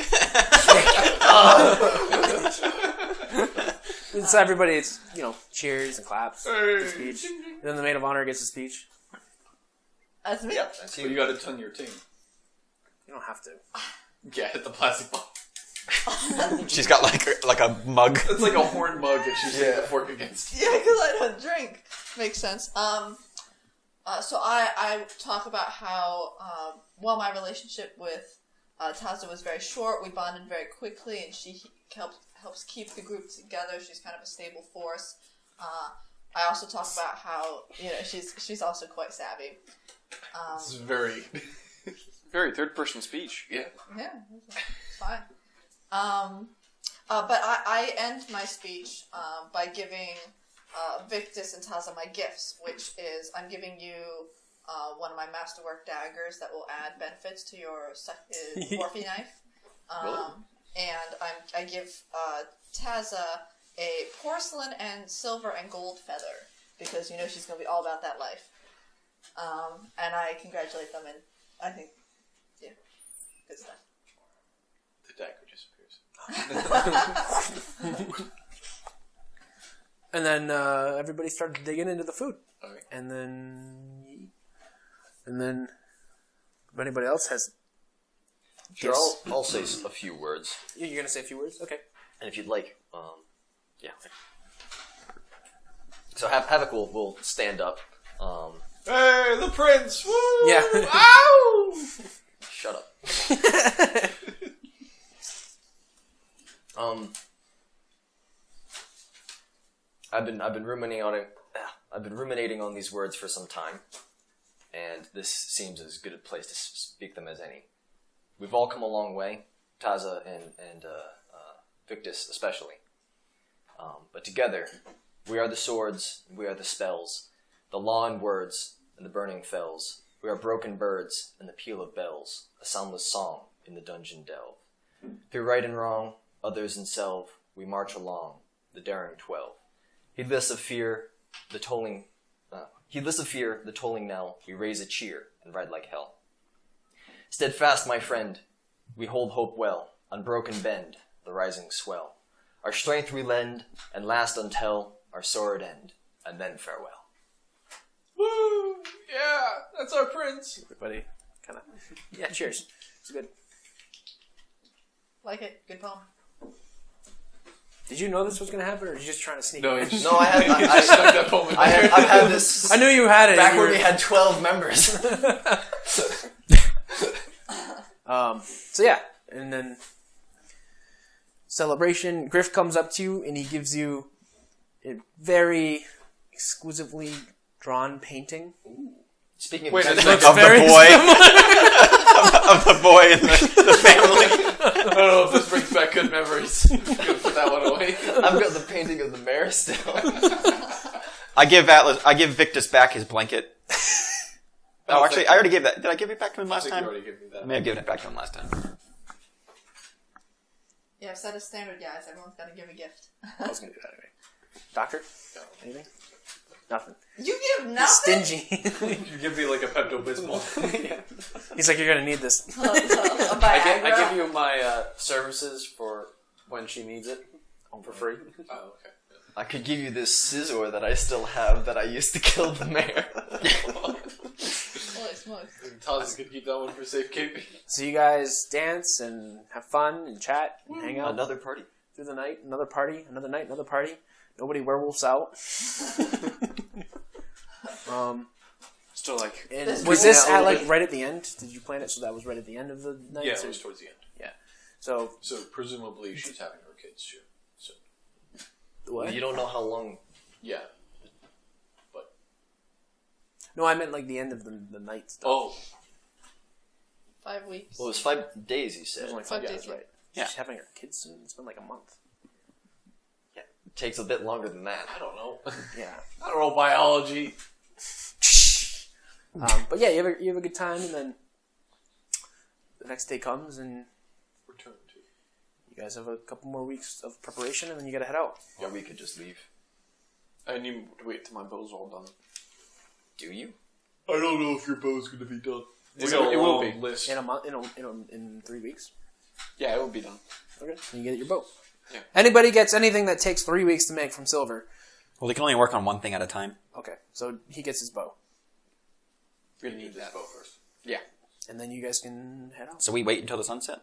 So everybody, it's you know, cheers and claps. The speech. Then the maid of honor gets a speech. That's me. Yeah, that's But you you. got to ton your team. You don't have to. Yeah, hit the plastic ball. She's got like a mug. It's like a horn mug that she's hitting the fork against. Yeah, because I don't drink. Makes sense. So I talk about how while my relationship with Taza was very short, we bonded very quickly, and she helps keep the group together. She's kind of a stable force. I also talk about how she's also quite savvy. This is very... Very third-person speech. Yeah. Yeah, it's fine. But I end my speech by giving Victus and Taza my gifts, which is I'm giving you one of my masterwork daggers that will add benefits to your Morphe knife. And I give Taza a porcelain and silver and gold feather because she's going to be all about that life. And I congratulate them, and I think, yeah, good stuff. The dagger disappears. And then everybody started digging into the food. Okay. And then if anybody else has... Sure, I'll say a few words. You're going to say a few words? Okay. And if you'd like, yeah. So Havoc will stand up. Hey, the prince! Woo! Yeah. Ow! Shut up. I've been ruminating on these words for some time, and this seems as good a place to speak them as any. We've all come a long way, Taza and Victus especially. But together, we are the swords, we are the spells, the law and words, and the burning fells. We are broken birds, and the peal of bells, a soundless song in the dungeon delve. Through right and wrong, others and self, we march along, the daring 12. Heedless of fear, the tolling knell, we raise a cheer and ride like hell. Steadfast, my friend, we hold hope well, unbroken bend, the rising swell. Our strength we lend, and last until our sword end, and then farewell. Woo! Yeah, that's our prince. Everybody kind of... Yeah, cheers. It's good. Like it. Good poem. Did you know this was going to happen, or are you just trying to sneak No, it he in? just No, I stuck that poem in there. I've had this I knew you had it. back You when were- we had 12 members. So yeah, and then celebration. Griff comes up to you and he gives you a very exquisitely drawn painting. Speaking of Wait, which, it's Of like the boy. of the boy and the family. I don't know if this brings back good memories. I'm gonna put that one away. I've got the painting of the mayor still. I give Victus back his blanket. Oh, actually, I already gave that. Did I give it back to him I last think you time? already gave me that. I may have given it back to him last time. Yeah, I've set a standard, guys. Everyone's got to give a gift. I was going to do that anyway. Doctor? Anything? Nothing. You give He's nothing? stingy. You give me like a Pepto-Bismol. He's like, you're going to need this. A I Viagra? give you my services for when she needs it for free. Oh, okay. I could give you this scissor that I still have that I used to kill the mayor. Holy smokes. Taz could keep that one for safekeeping. So you guys dance and have fun and chat and hang out Another party. through the night. Another party. Another night. Another party. Nobody werewolves out. Still like... And This was cool. this Yeah, a at little like bit. right at the end? Did you plan it so that was right at the end of the night? Yeah, So- it was towards the end. So So presumably she's having her kids too. So what? You don't know how long. yeah. No, I meant like the end of the night stuff. Oh, 5 weeks. Well, it was 5 days, you It said. was only 5 5 days, days, right? Yeah. She's having her kids soon. It's been like a month. It takes a bit longer than that. I don't know. Yeah. I don't know biology. But yeah, you have a good time, and then the next day comes, and Return to. you guys have a couple more weeks of preparation, and then you gotta head out. Or we could just leave. I need to wait till my bow's all done. Do you? I don't know if your bow's going to be done. It will be. List. In a month, in 3 weeks. Yeah, it will be done. Okay. And you get your boat. Yeah. Anybody gets anything that takes 3 weeks to make from silver. Well, they can only work on one thing at a time. Okay. So he gets his bow. Really need that. Vote first. And then you guys can head out. So we wait until the sunset?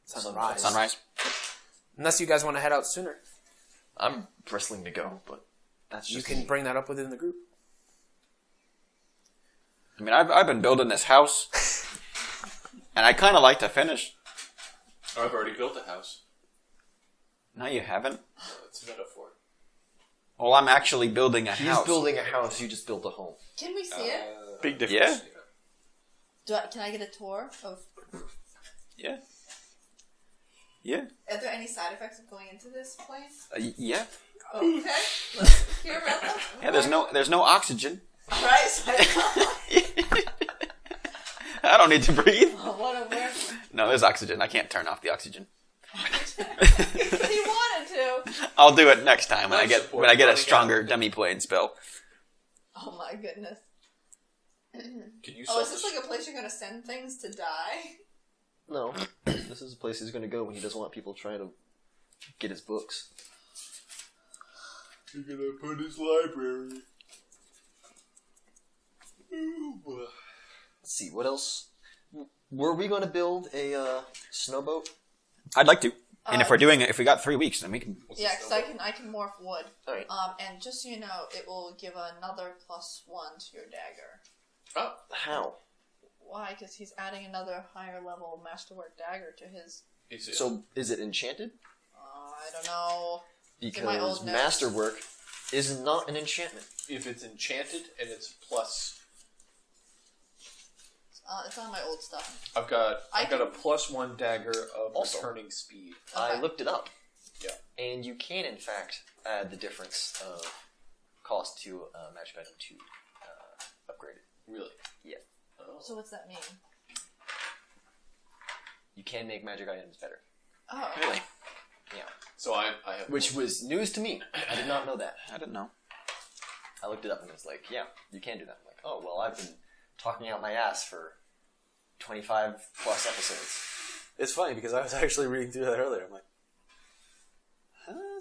Sunrise. Sunrise? Unless you guys want to head out sooner. I'm bristling to go, but that's You just can me. bring that up within the group. I mean, I've been building this house, and I kind of like to finish. I've already built a house. No, you haven't. It's a metaphor. Well, I'm actually building a He's house. building a house. You just built a home. Can we see it? Big difference. Yeah? Can I get a tour of? Yeah. Yeah. Are there any side effects of going into this plane? Yeah. Okay, let's hear about them. Yeah, there's no oxygen. All right, so I don't need to breathe. what a weird. No, there's oxygen. I can't turn off the oxygen. He wanted to. I'll do it next time when I Life get support when I get a running stronger demi-plane spell. Oh my goodness. Can you Oh, solve is this like a place you're gonna send things to die? No, this is the place he's going to go when he doesn't want people trying to get his books. You're gonna put his library. Let's see, what else? Were we going to build a snowboat? I'd like to. And if we're doing it, if we got 3 weeks, then we can. Yeah, because I can morph wood. Alright. And just so you know, it will give another +1 to your dagger. Oh, How? Why? Because he's adding another higher level masterwork dagger to his. is it? So, is it enchanted? I don't know. in my Because old notes. masterwork is not an enchantment. if it's enchanted and it's plus, It's on my old stuff. I've got I a +1 dagger of Also- returning speed. I Okay. looked it up. Yeah. And you can, in fact, add the difference of cost to a magic item to upgrade it. Really? Yeah. So what's that mean? You can make magic items better. Oh. Really? Yeah. So I have Which was news to me. I did not know that. I didn't know. I looked it up and it was like, yeah, you can do that. I'm like, oh, well, I've been talking out my ass for 25 plus episodes. It's funny because I was actually reading through that earlier. I'm like, huh?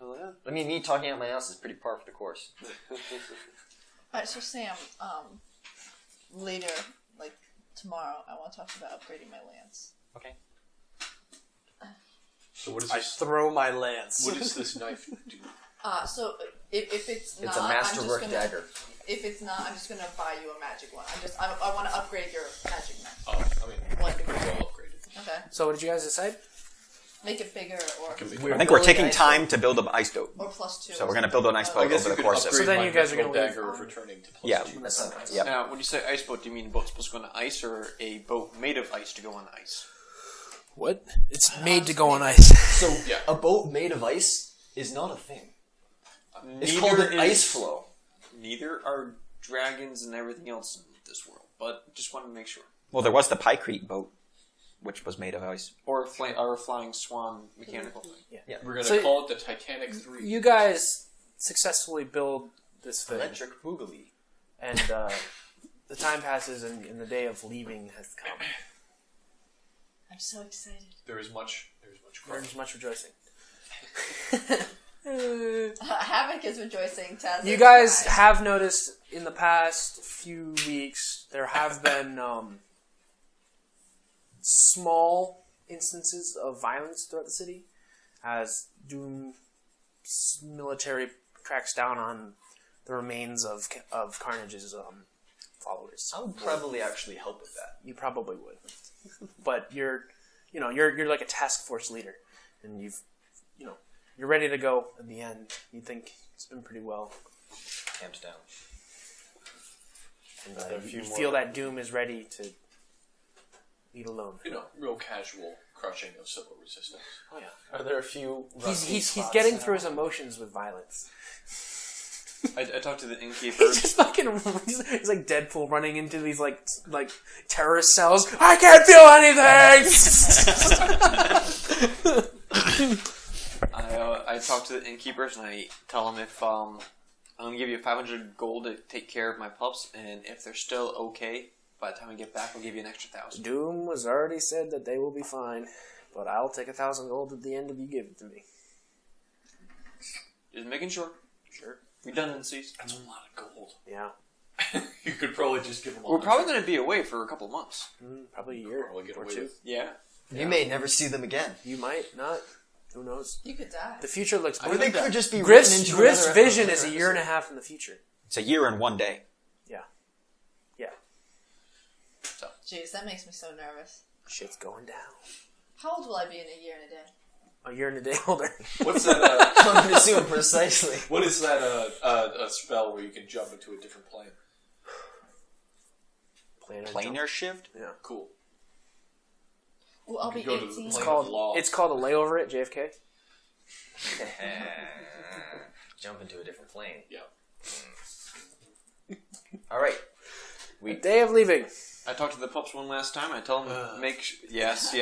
Oh, yeah. I mean, me talking out my ass is pretty par for the course. Alright, so Sam, later, like tomorrow, I want to talk about upgrading my lance. Okay. So what is I this? throw my lance. What does this knife do? So if it's not, It's a I'm just masterwork gonna, dagger. If it's not, I'm just gonna buy you a magic one. I want to upgrade your magic knife. Oh, I mean, One degree. well upgraded. Okay. So what did you guys decide? Make it bigger or Can be- I think we're building taking ice time to build an ice boat. +2. So we're going to build an ice I boat guess over you the could course of upgrade So then my you guys are magical gonna leave. dagger of returning to +2. Yeah. That sounds nice. Yep. Now, when you say ice boat, do you mean a boat supposed to go on ice or a boat made of ice to go on ice? What? It's made to go on ice. So, Yeah. a boat made of ice is not a thing. It's Neither called an is- ice flow. Neither are dragons and everything else in this world, but just wanted to make sure. Well, there was the Pykrete boat, which was made of ice. Or a flying swan mechanical thing. We're gonna So- call it the Titanic 3. You guys successfully build this thing, Electric boogaloo. and the time passes, and the day of leaving has come. I'm so excited. There is much crunch. There's much rejoicing. Havoc is rejoicing. Taz You is guys crying. have noticed in the past few weeks there have been small instances of violence throughout the city as Doom's military tracks down on the remains of Carnage's followers. I would probably actually help with that. You probably would, but you're like a task force leader, and you're ready to go in the end. You think it's been pretty well. Hands down. And There are a few you more. feel that Doom is ready to lead alone. Real casual crushing of civil resistance. Oh yeah, Are there a few? he's getting through his emotions with violence. I talked to the innkeeper. He's just fucking. He's like Deadpool running into these like terrorist cells. I can't feel anything. I talk to the innkeepers and I tell them if I'm gonna give you 500 gold to take care of my pups, and if they're still okay by the time I get back, I'll give you an extra 1,000. Doom has already said that they will be fine, but I'll take 1,000 gold at the end if you give it to me. Just making sure. Sure. Redundancies. That's a lot of gold. Yeah. You could probably just give them all. We're probably going to be away for a couple months. Probably a year Probably get or away two. with. Yeah. You may never see them again. You might not. Who knows? You could die. The future looks Or they could just be written Griff's into Griff's another vision episode. is a year and a half in the future. It's a year and 1 day. Jeez, that makes me so nervous. Shit's going down. How old will I be in a year and a day? A year and a day older. What's that? I'm going to assume precisely. What is that? A spell where you can jump into a different plane? Planar shift? Yeah. Cool. Well, I'll be You go to the 18. plane of law. It's called a layover at JFK. Jump into a different plane. Yeah. All right. Day of leaving. I talked to the pups one last time. I tell them to make... Yes.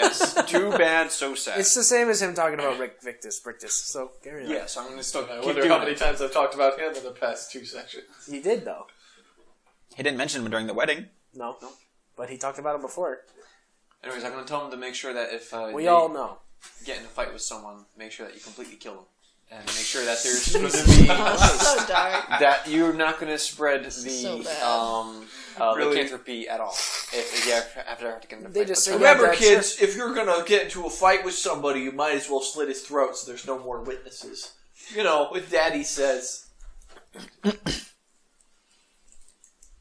Too bad, so sad. It's the same as him talking about Rictus. So carry on. Yes, I'm going to still I keep wonder doing how many it. times I've talked about him in the past 2 sections. He did though. He didn't mention him during the wedding. No. But he talked about him before. Anyways, I'm going to tell them to make sure that if We they all know. get in a fight with someone, make sure that you completely kill them. And make sure that there's going to be... So dark. that you're not going to spread the So bad. lycanthropy at all. If you have to get in a They fight. just But say, Remember, Yeah, kids, if you're gonna get into a fight with somebody, you might as well slit his throat so there's no more witnesses. You know, what Daddy says. They're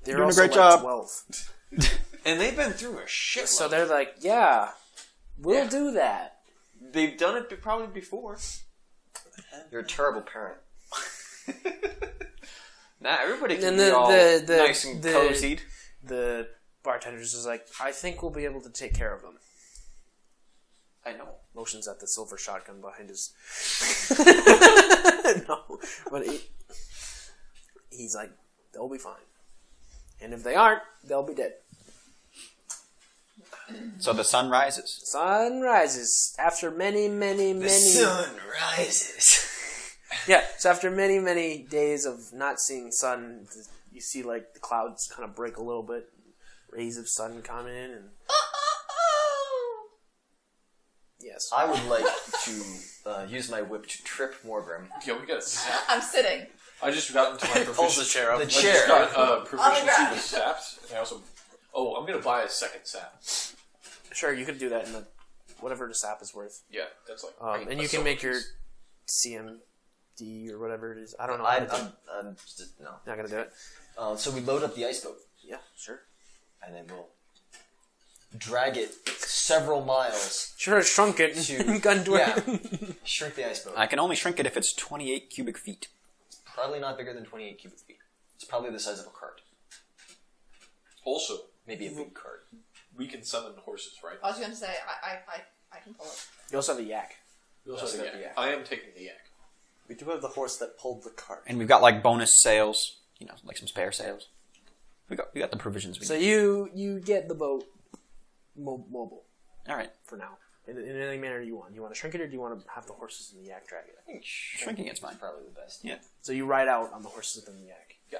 doing a also great like job. 12. And they've been through a shit. So they're like, yeah, we'll Yeah. do that. They've done it probably before. You're a terrible parent. Nah, everybody can And be all nice and cozied. The bartender's is like, I think we'll be able to take care of them. I know. Motions at the silver shotgun behind his. No, but he's like, they'll be fine. And if they aren't, they'll be dead. So the sun rises. Sun rises after many. rises. Yeah, so after many days of not seeing sun, you see like the clouds kind of break a little bit, rays of sun coming in, and yes, I would like to use my whip to trip Morgrim. Yeah, we got a sap. I'm sitting. I just got into my proficiency. Pulls the chair up. The I chair. just got proficiency ground. with saps, and I also. Oh, I'm gonna buy a second sap. sure you could do that in the whatever the sap is worth, Yeah, that's like. and you can make your CMD or whatever it is. I don't know. I'm just, no. not gonna do it. So we load up the ice boat, Yeah, sure. and then we'll drag it several miles. Sure, shrunk it. To- Gun to yeah. it. Shrink the ice boat. I can only shrink it if it's 28 cubic feet. Probably not bigger than 28 cubic feet. It's probably the size of a cart. Also, Maybe a big cart. we can summon horses, right? I was going to say, I can pull it. You also have a yak. We also have got the the yak. yak. I am taking the yak. We do have the horse that pulled the cart. And we've got like bonus sails, you know, like some spare sails. We got the provisions we So need. you get the boat mobile All right. for now, in any manner you want. You want to shrink it, or do you want to have the horses and the yak drag it? I think Shrinking it's fine. probably the best. Yeah. So you ride out on the horses and the yak. Yeah.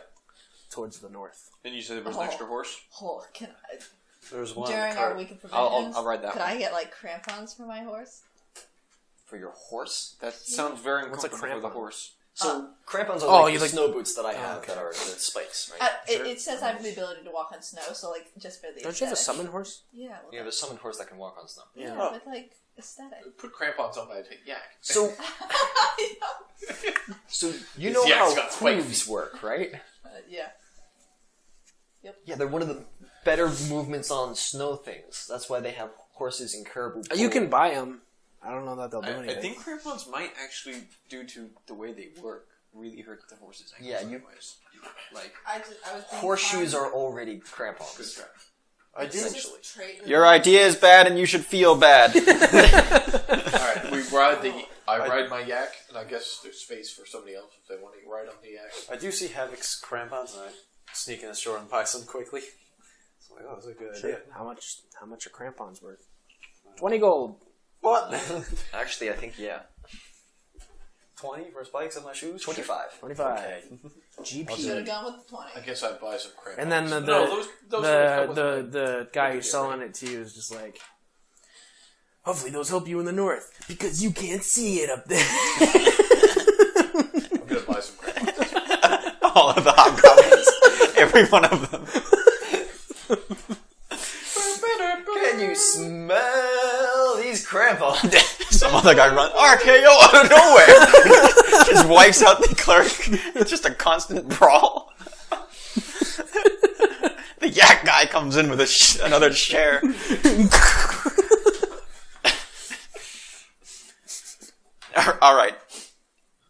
Towards the north. And you said there was an extra horse? Oh, can I, There's one on during the our cart. week of provisions, I'll ride that could one. I get like crampons for my horse? For your horse? That sounds very What's a uncomfortable for the crampon? horse. So crampons are Oh, like you the like- snow boots that I have okay. that are the spikes, right? It says I have the ability to walk on snow, so like just for the Don't you have a aesthetic. summon horse? Yeah, well, You have a summoned horse that can walk on snow. yeah, Yeah. but like aesthetic. Put crampons on my yak. So, so you know His yak's how got spike hooves work, right? Yeah. Yeah, they're one of the better movements on snow things. That's why they have horses and caribou. You can buy them. I don't know that they'll do I anything. think crampons might actually, due to the way they work, really hurt the horse's ankles. Yeah, you- anyways. Like, I was being Horseshoes fine. are already crampons. Good strap. I do. It's just trait- Your idea is bad, and you should feel bad. Alright, we ride the. I ride my yak, and I guess there's space for somebody else if they want to ride on the yak. I do see Havoc's crampons, and I sneak in the store and buy some quickly. It's like, oh, that's a good idea. How much are crampons worth? 20 gold. What? Actually, I think, yeah. 20 for spikes on my shoes? 25. 25. Okay. Should have GP. gone with the 20. I guess I'd buy some crampons. And then the No, those come with the guy who's selling it to you is just like, hopefully those help you in the north because you can't see it up there. I'm gonna buy some crampons. All of the hobgoblins. every one of them. Can you smell these crampons? Some other guy runs RKO out of nowhere. Just wipes out the clerk. It's just a constant brawl. The yak guy comes in with another chair. All right,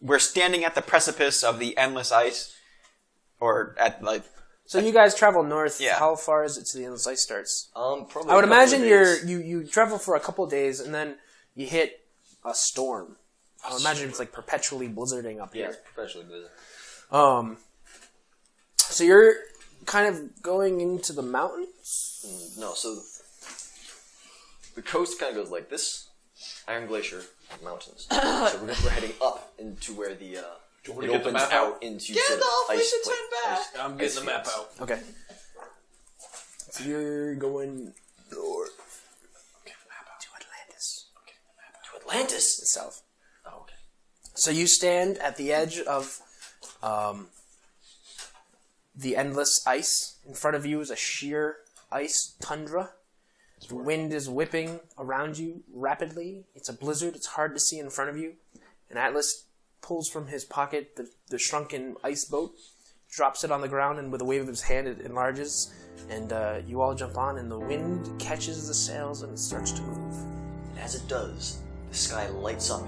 we're standing at the precipice of the endless ice, or at like. So you guys travel north. Yeah. How far is it to the endless ice starts? Probably. I would a couple imagine of you days. travel for a couple days and then you hit a storm. I would imagine it's like perpetually blizzarding up Yeah, here. it's professionally busy. So you're kind of going into the mountains. No, so the coast kind of goes like this: Iron Glacier, mountains. So we're heading up into where the it get the opens map out into sort of Gandalf, we ice. should turn back. I'm getting the map out. Okay. So you're going north. To Atlantis. To Atlantis. The south. Oh, okay. So you stand at the edge of the endless ice. In front of you is a sheer ice tundra. The wind is whipping around you rapidly. It's a blizzard. It's hard to see in front of you. And Atlas pulls from his pocket the shrunken ice boat, drops it on the ground, and with a wave of his hand it enlarges. And you all jump on, and the wind catches the sails and it starts to move. And as it does, the sky lights up